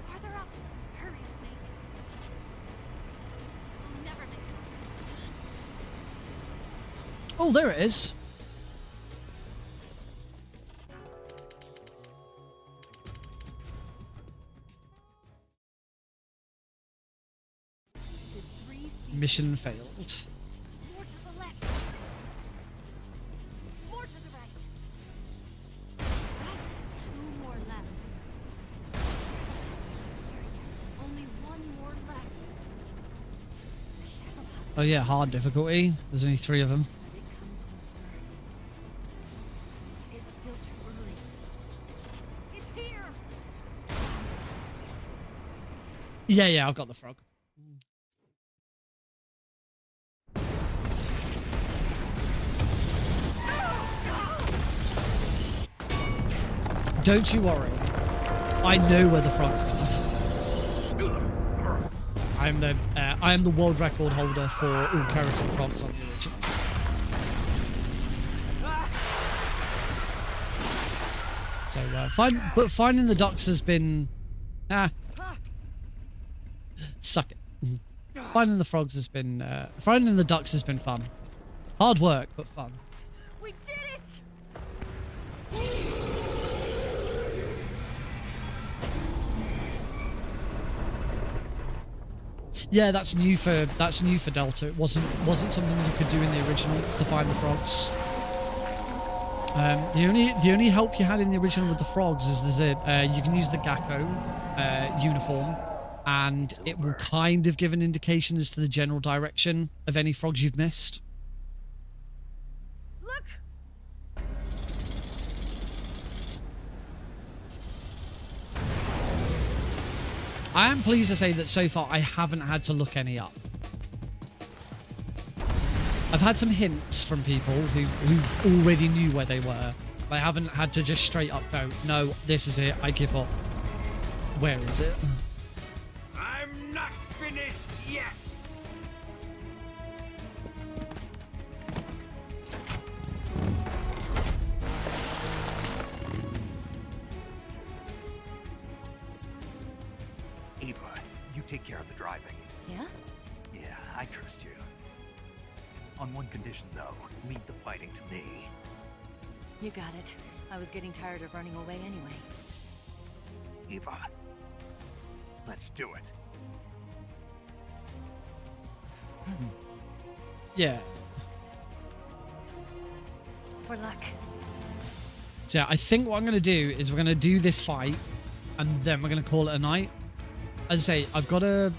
Farther up. Hurry, Snake. I'll never make it. Oh, there it is. Mission failed. More to the left. More to the right. Right. 2 more left. Only 1 more left. The shadow huts. Oh yeah, hard difficulty. There's only 3 of them. It's still too early. It's here. Yeah, I've got the frog. Don't you worry. I know where the frogs are. I am the world record holder for all keratin frogs on the original. So finding the ducks has been suck it. Finding the frogs has been finding the ducks has been fun. Hard work, but fun. We did it. Yeah, that's new for Delta. It wasn't something you could do in the original to find the frogs. The only help you had in the original with the frogs is there's you can use the Gakko uniform, and it will kind of give an indication as to the general direction of any frogs you've missed. Look. I am pleased to say that so far I haven't had to look any up. I've had some hints from people who already knew where they were. But I haven't had to just straight up go, no, this is it, I give up. Where is it? I'm not finished yet. Eva, you take care of the driving. Yeah? Yeah, I trust you. On one condition, though, leave the fighting to me. You got it. I was getting tired of running away anyway. Eva, let's do it. Yeah. For luck. So I think what I'm going to do is we're going to do this fight, and then we're going to call it a night. As I say, I've got a...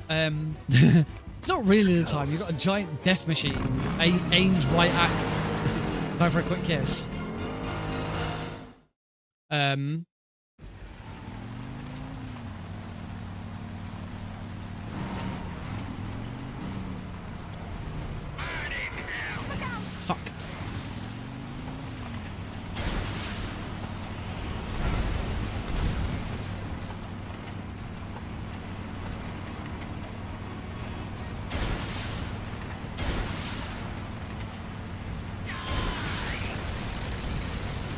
it's not really the time. You've got a giant death machine aimed right at... Time for a quick kiss. Fuck.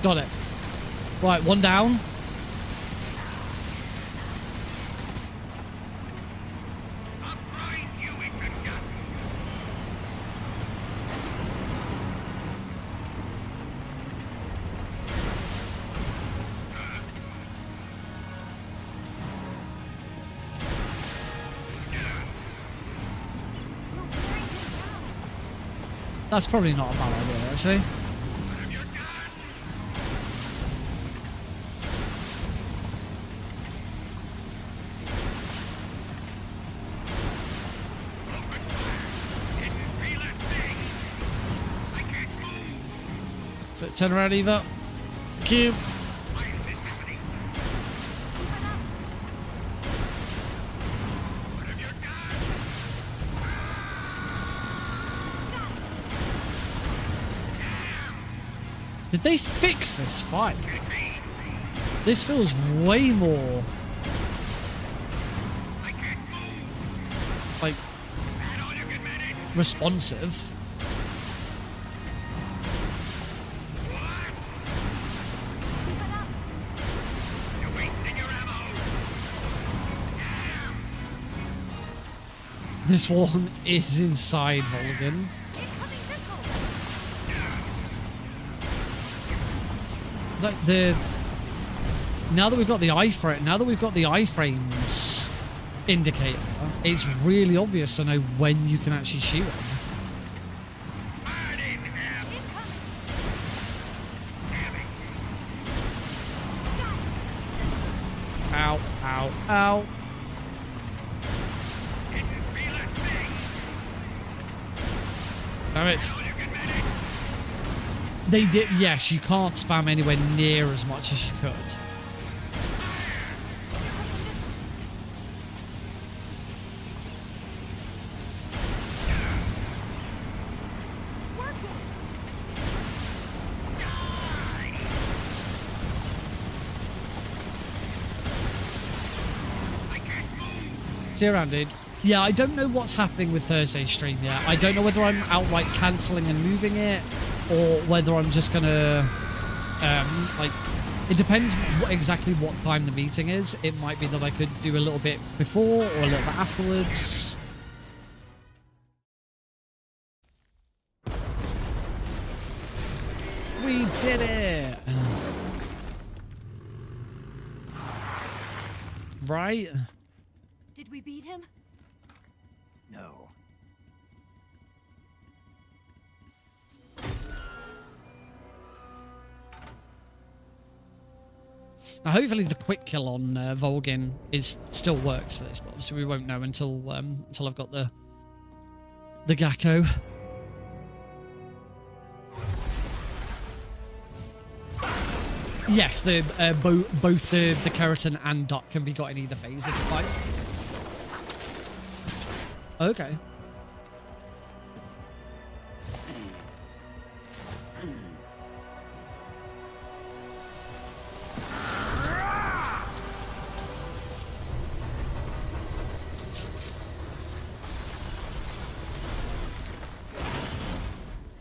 Got it. Right, one down. That's probably not a bad idea, actually. So turn around, Eva. Cube. Did they fix this fight? This feels way more like responsive. This one is inside Volgin. Now that we've got the iframes indicator, it's really obvious to know when you can actually shoot them. Ow, ow, ow. Damn it. They did, yes, you can't spam anywhere near as much as you could. See you around, dude. Yeah, I don't know what's happening with Thursday's stream yet. I don't know whether I'm outright cancelling and moving it, or whether I'm just gonna, like, it depends exactly what time the meeting is. It might be that I could do a little bit before or a little bit afterwards. We did it! Right? Did we beat him? No. Now, hopefully the quick kill on Volgin still works for this, but obviously we won't know until I've got the Gakko. Yes, both the Kerotan and Duck can be got in either phase of the fight. Okay.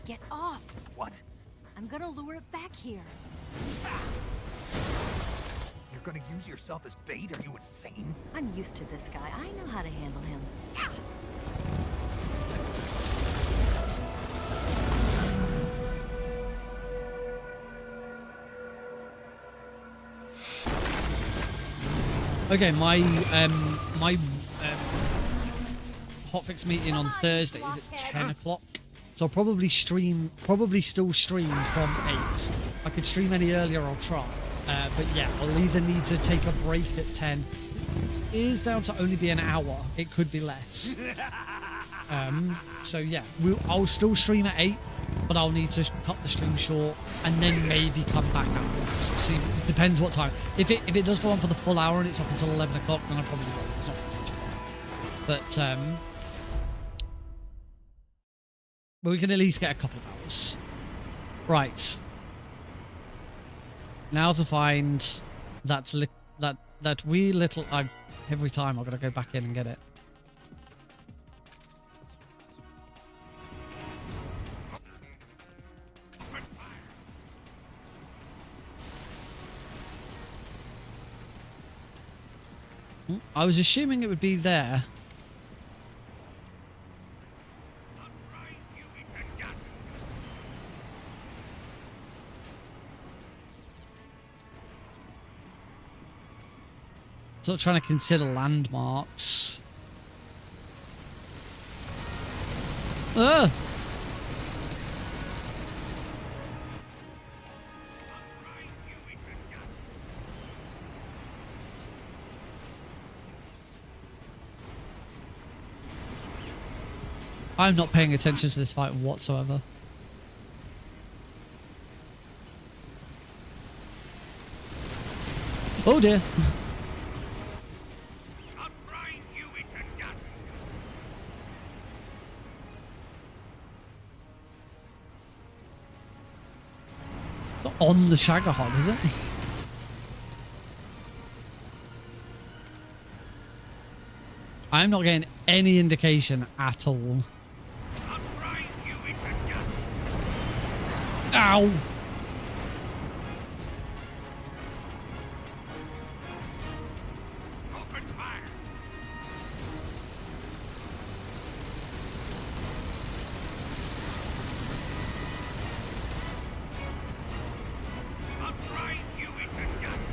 Get off! What? I'm gonna lure it back here. You're gonna use yourself as bait? Are you insane? I'm used to this guy. I know how to handle him. Okay, my hotfix meeting on Thursday is at 10 o'clock. So I'll probably still stream from 8. I could stream any earlier, I'll try. But yeah, I'll either need to take a break at 10. It is down to only be an hour. It could be less. So yeah, I'll still stream at 8, but I'll need to cut the stream short and then maybe come back afterwards. See, it depends what time. If it does go on for the full hour and it's up until 11 o'clock, then I probably won't. It's not but we can at least get a couple of hours. Right. Now to find that wee little. Every time I've got to go back in and get it. I was assuming it would be there. Sort of trying to consider landmarks. Ugh! I'm not paying attention to this fight whatsoever. Oh dear. It's not on the Shagahog, is it? I'm not getting any indication at all. Ow!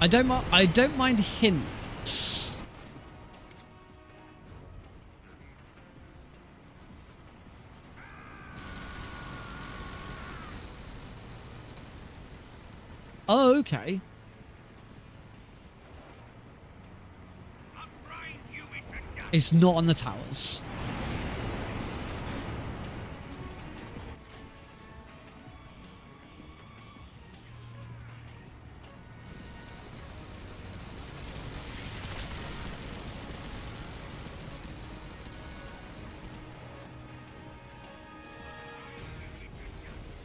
I don't mind hints. Oh, okay. It's not on the towers.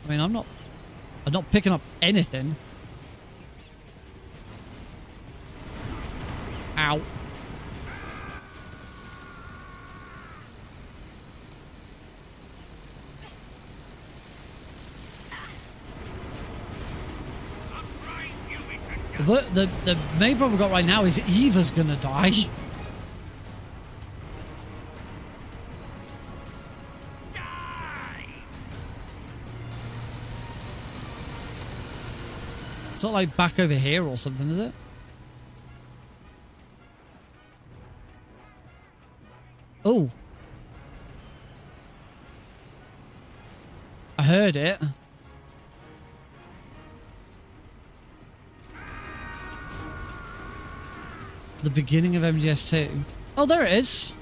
I mean, I'm not picking up anything. Ow. But the main problem we've got right now is Eva's gonna die. It's not like back over here or something, is it? Oh. I heard it. The beginning of MGS 2. Oh, there it is.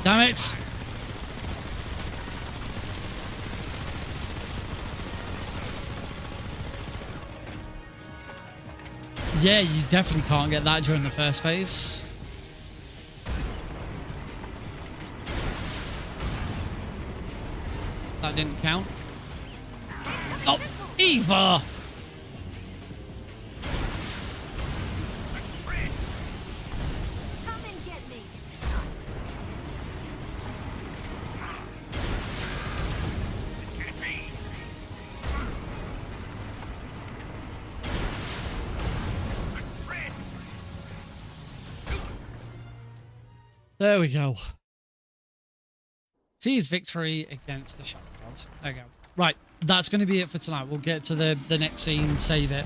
Damn it! Yeah, you definitely can't get that during the first phase. That didn't count. Oh, Eva! There we go. Sees victory against the Shadow God. There we go. Right, that's going to be it for tonight. We'll get to the next scene, save it.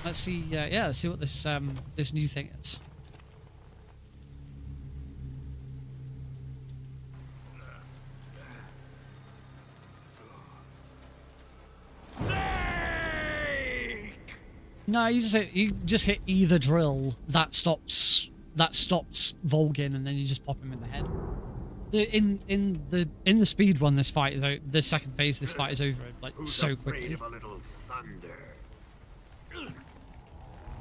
Let's see. Yeah, let's see what this this new thing is. No, you just hit either drill that stops Volgin, and then you just pop him in the head. In the speed run, this fight is over. The second phase, this fight is over like so quickly. Of a little thunder?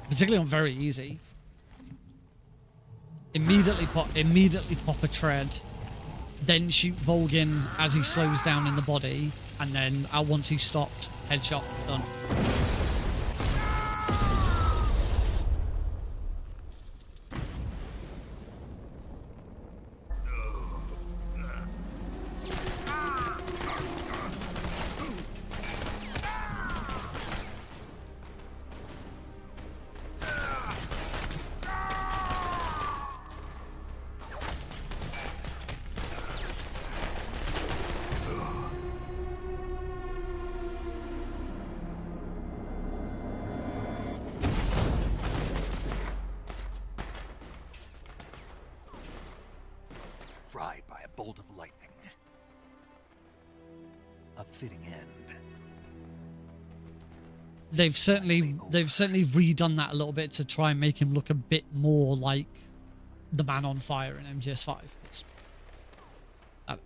Particularly on very easy. Immediately pop a tread, then shoot Volgin as he slows down in the body, and then once he's stopped, headshot, done. Fried by a bolt of lightning. A fitting end. They've certainly redone that a little bit to try and make him look a bit more like the Man on Fire in MGS 5.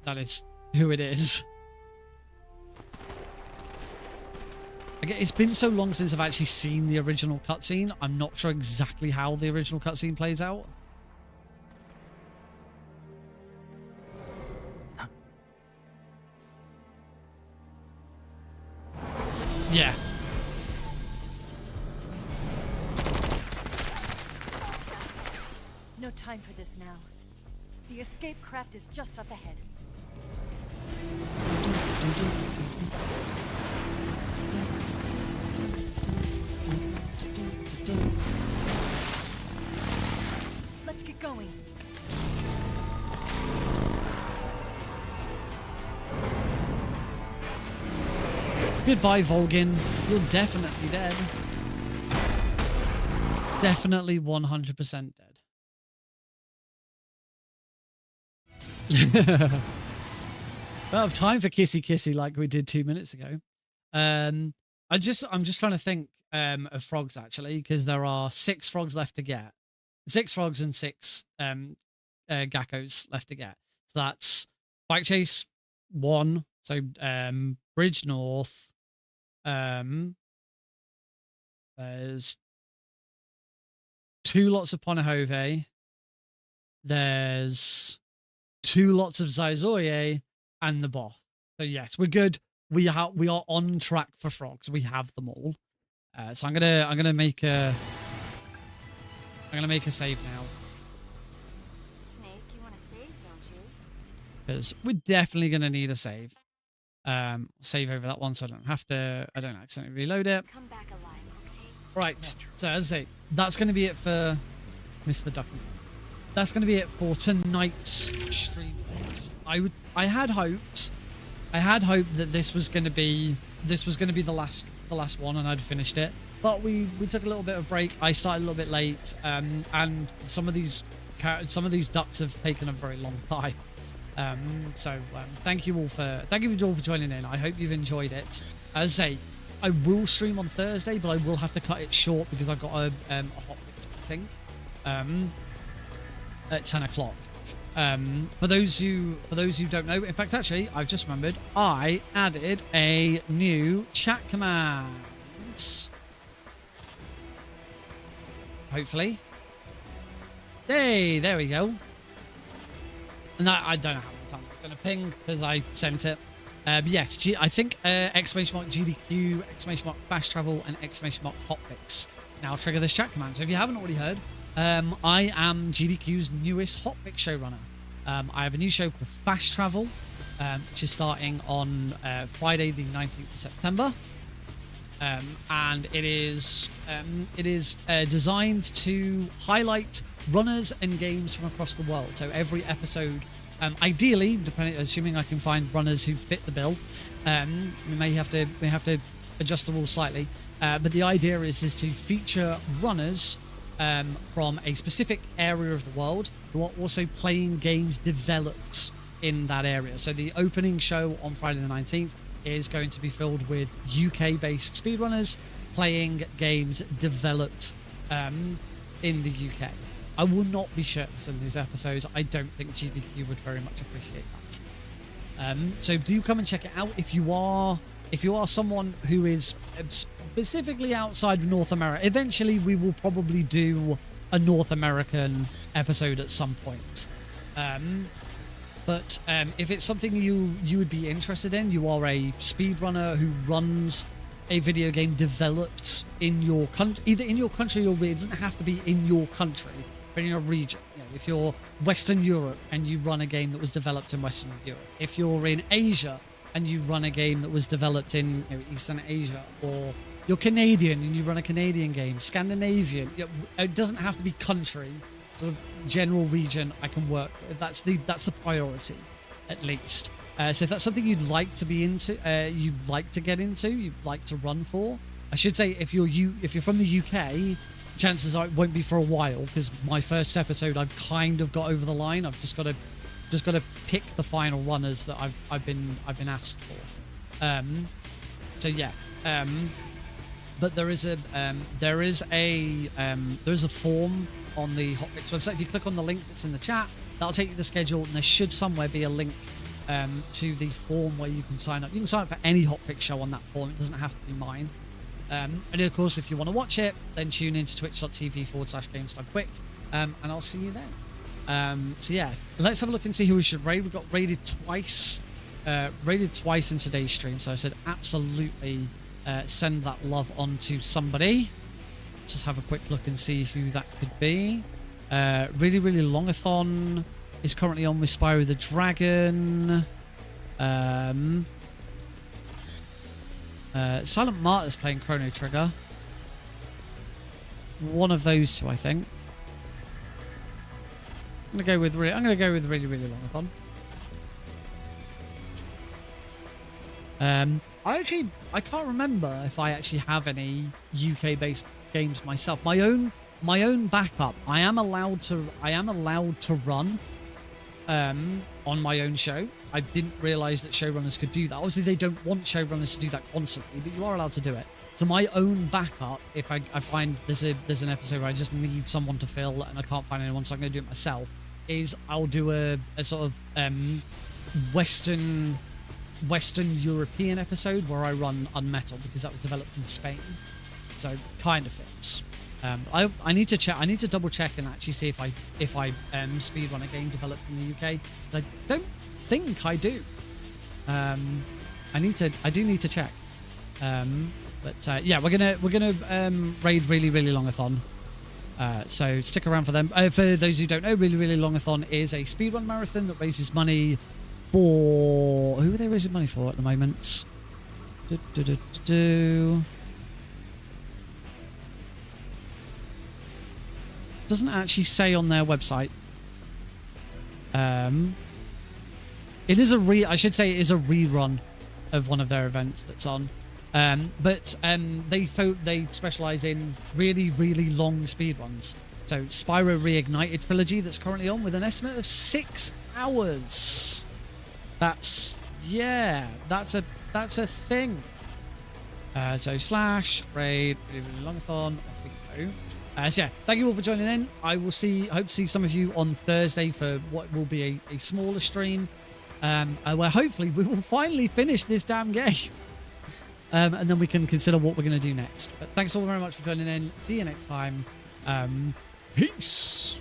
That is who it is. Again, it's been so long since I've actually seen the original cutscene. I'm not sure exactly how the original cutscene plays out. Yeah. No time for this now. The escape craft is just up ahead. Let's get going. Goodbye, Volgin. You're definitely dead. Definitely 100% dead. Well, time for kissy like we did 2 minutes ago. I'm just trying to think of frogs actually, because there are 6 frogs left to get. 6 frogs and 6 Gakos left to get. So that's Bike Chase 1. So Bridge North. There's 2 lots of Ponahove. There's 2 lots of Zaizoye and the boss. So yes, we're good. We are on track for frogs. We have them all. So I'm gonna make a save now. Snake, you want to save, don't you? Because we're definitely gonna need a save. Save over that one so I don't accidentally reload it. Come back alive, okay? Right. So as I say, that's gonna be it for Mr. Ducky. That's gonna be it for tonight's stream. I had hoped that this was gonna be the last one and I'd finished it. But we took a little bit of a break. I started a little bit late, and some of these ducks have taken a very long time. Thank you all for joining in. I hope you've enjoyed it. As I say, I will stream on Thursday, but I will have to cut it short because I've got a HOTFIX'S meeting at 10 o'clock. For those who don't know, in fact, actually, I've just remembered I added a new chat command. Hopefully, hey, there we go. And I don't know how many times it's going to ping because I sent it. But yes, I think exclamation mark GDQ, exclamation mark fast travel, and exclamation mark HOTFIX'S now trigger this chat command. So if you haven't already heard, I am GDQ's newest HOTFIX'S showrunner. I have a new show called Fast Travel, which is starting on Friday the 19th of September. And it is designed to highlight runners and games from across the world. So every episode, ideally, assuming I can find runners who fit the bill, we may have to adjust the rules slightly. But the idea is to feature runners from a specific area of the world who are also playing games developed in that area. So the opening show on Friday the 19th is going to be filled with UK-based speedrunners playing games developed in the UK. I will not be shirtless in these episodes. I don't think GDQ would very much appreciate that. So do come and check it out if you are someone who is specifically outside of North America. Eventually, we will probably do a North American episode at some point. But if it's something you would be interested in, you are a speedrunner who runs a video game developed in your country, either in your country or it doesn't have to be in your country, but in your region. You know, if you're Western Europe and you run a game that was developed in Western Europe, if you're in Asia and you run a game that was developed in Eastern Asia, or you're Canadian and you run a Canadian game, Scandinavian, it doesn't have to be country. Sort of general region I can work with. That's the priority, at least. So if that's something you'd like to be into, you'd like to get into, you'd like to run for, I should say if you're from the UK, chances are it won't be for a while because my first episode I've kind of got over the line. I've just got to pick the final runners that I've been asked for. So yeah. But there is a form on the HOTFIX'S website. If you click on the link that's in the chat, that'll take you to the schedule, and there should somewhere be a link to the form where you can sign up. You can sign up for any HOTFIX'S show on that form. It doesn't have to be mine. And of course, if you want to watch it, then tune into twitch.tv/GameStarQuick, and I'll see you then. So yeah, let's have a look and see who we should raid. We got raided twice in today's stream, so I said absolutely send that love on to somebody. Just have a quick look and see who that could be. Really, really Longathon is currently on with Spyro the Dragon. Silent Martyr's playing Chrono Trigger. One of those two, I think. I'm gonna go with really, really, really Longathon. I can't remember if I actually have any UK-based games myself. My own backup. I am allowed to run on my own show. I didn't realize that showrunners could do that. Obviously, they don't want showrunners to do that constantly, but you are allowed to do it. So my own backup, if I find there's an episode where I just need someone to fill and I can't find anyone, so I'm going to do it myself, is I'll do a sort of Western European episode where I run Unmetal, because that was developed in Spain. So kind of fits. I need to check. I need to double check and actually see if I speedrun a game developed in the UK. I don't think I do. I do need to check. But yeah, we're gonna raid really, really Longathon. So stick around for them. For those who don't know, really, really Longathon is a speedrun marathon that raises money for... Who are they raising money for at the moment? Doesn't actually say on their website. It is I should say it is a rerun of one of their events that's on. But they specialize in really, really long speedruns. So Spyro Reignited trilogy that's currently on with an estimate of 6 hours. That's a thing. So / raid really, really longathon. Off we go. So yeah, thank you all for joining in. I hope to see some of you on Thursday for what will be a smaller stream, where hopefully we will finally finish this damn game. And then we can consider what we're going to do next. But thanks all very much for joining in. See you next time. Peace.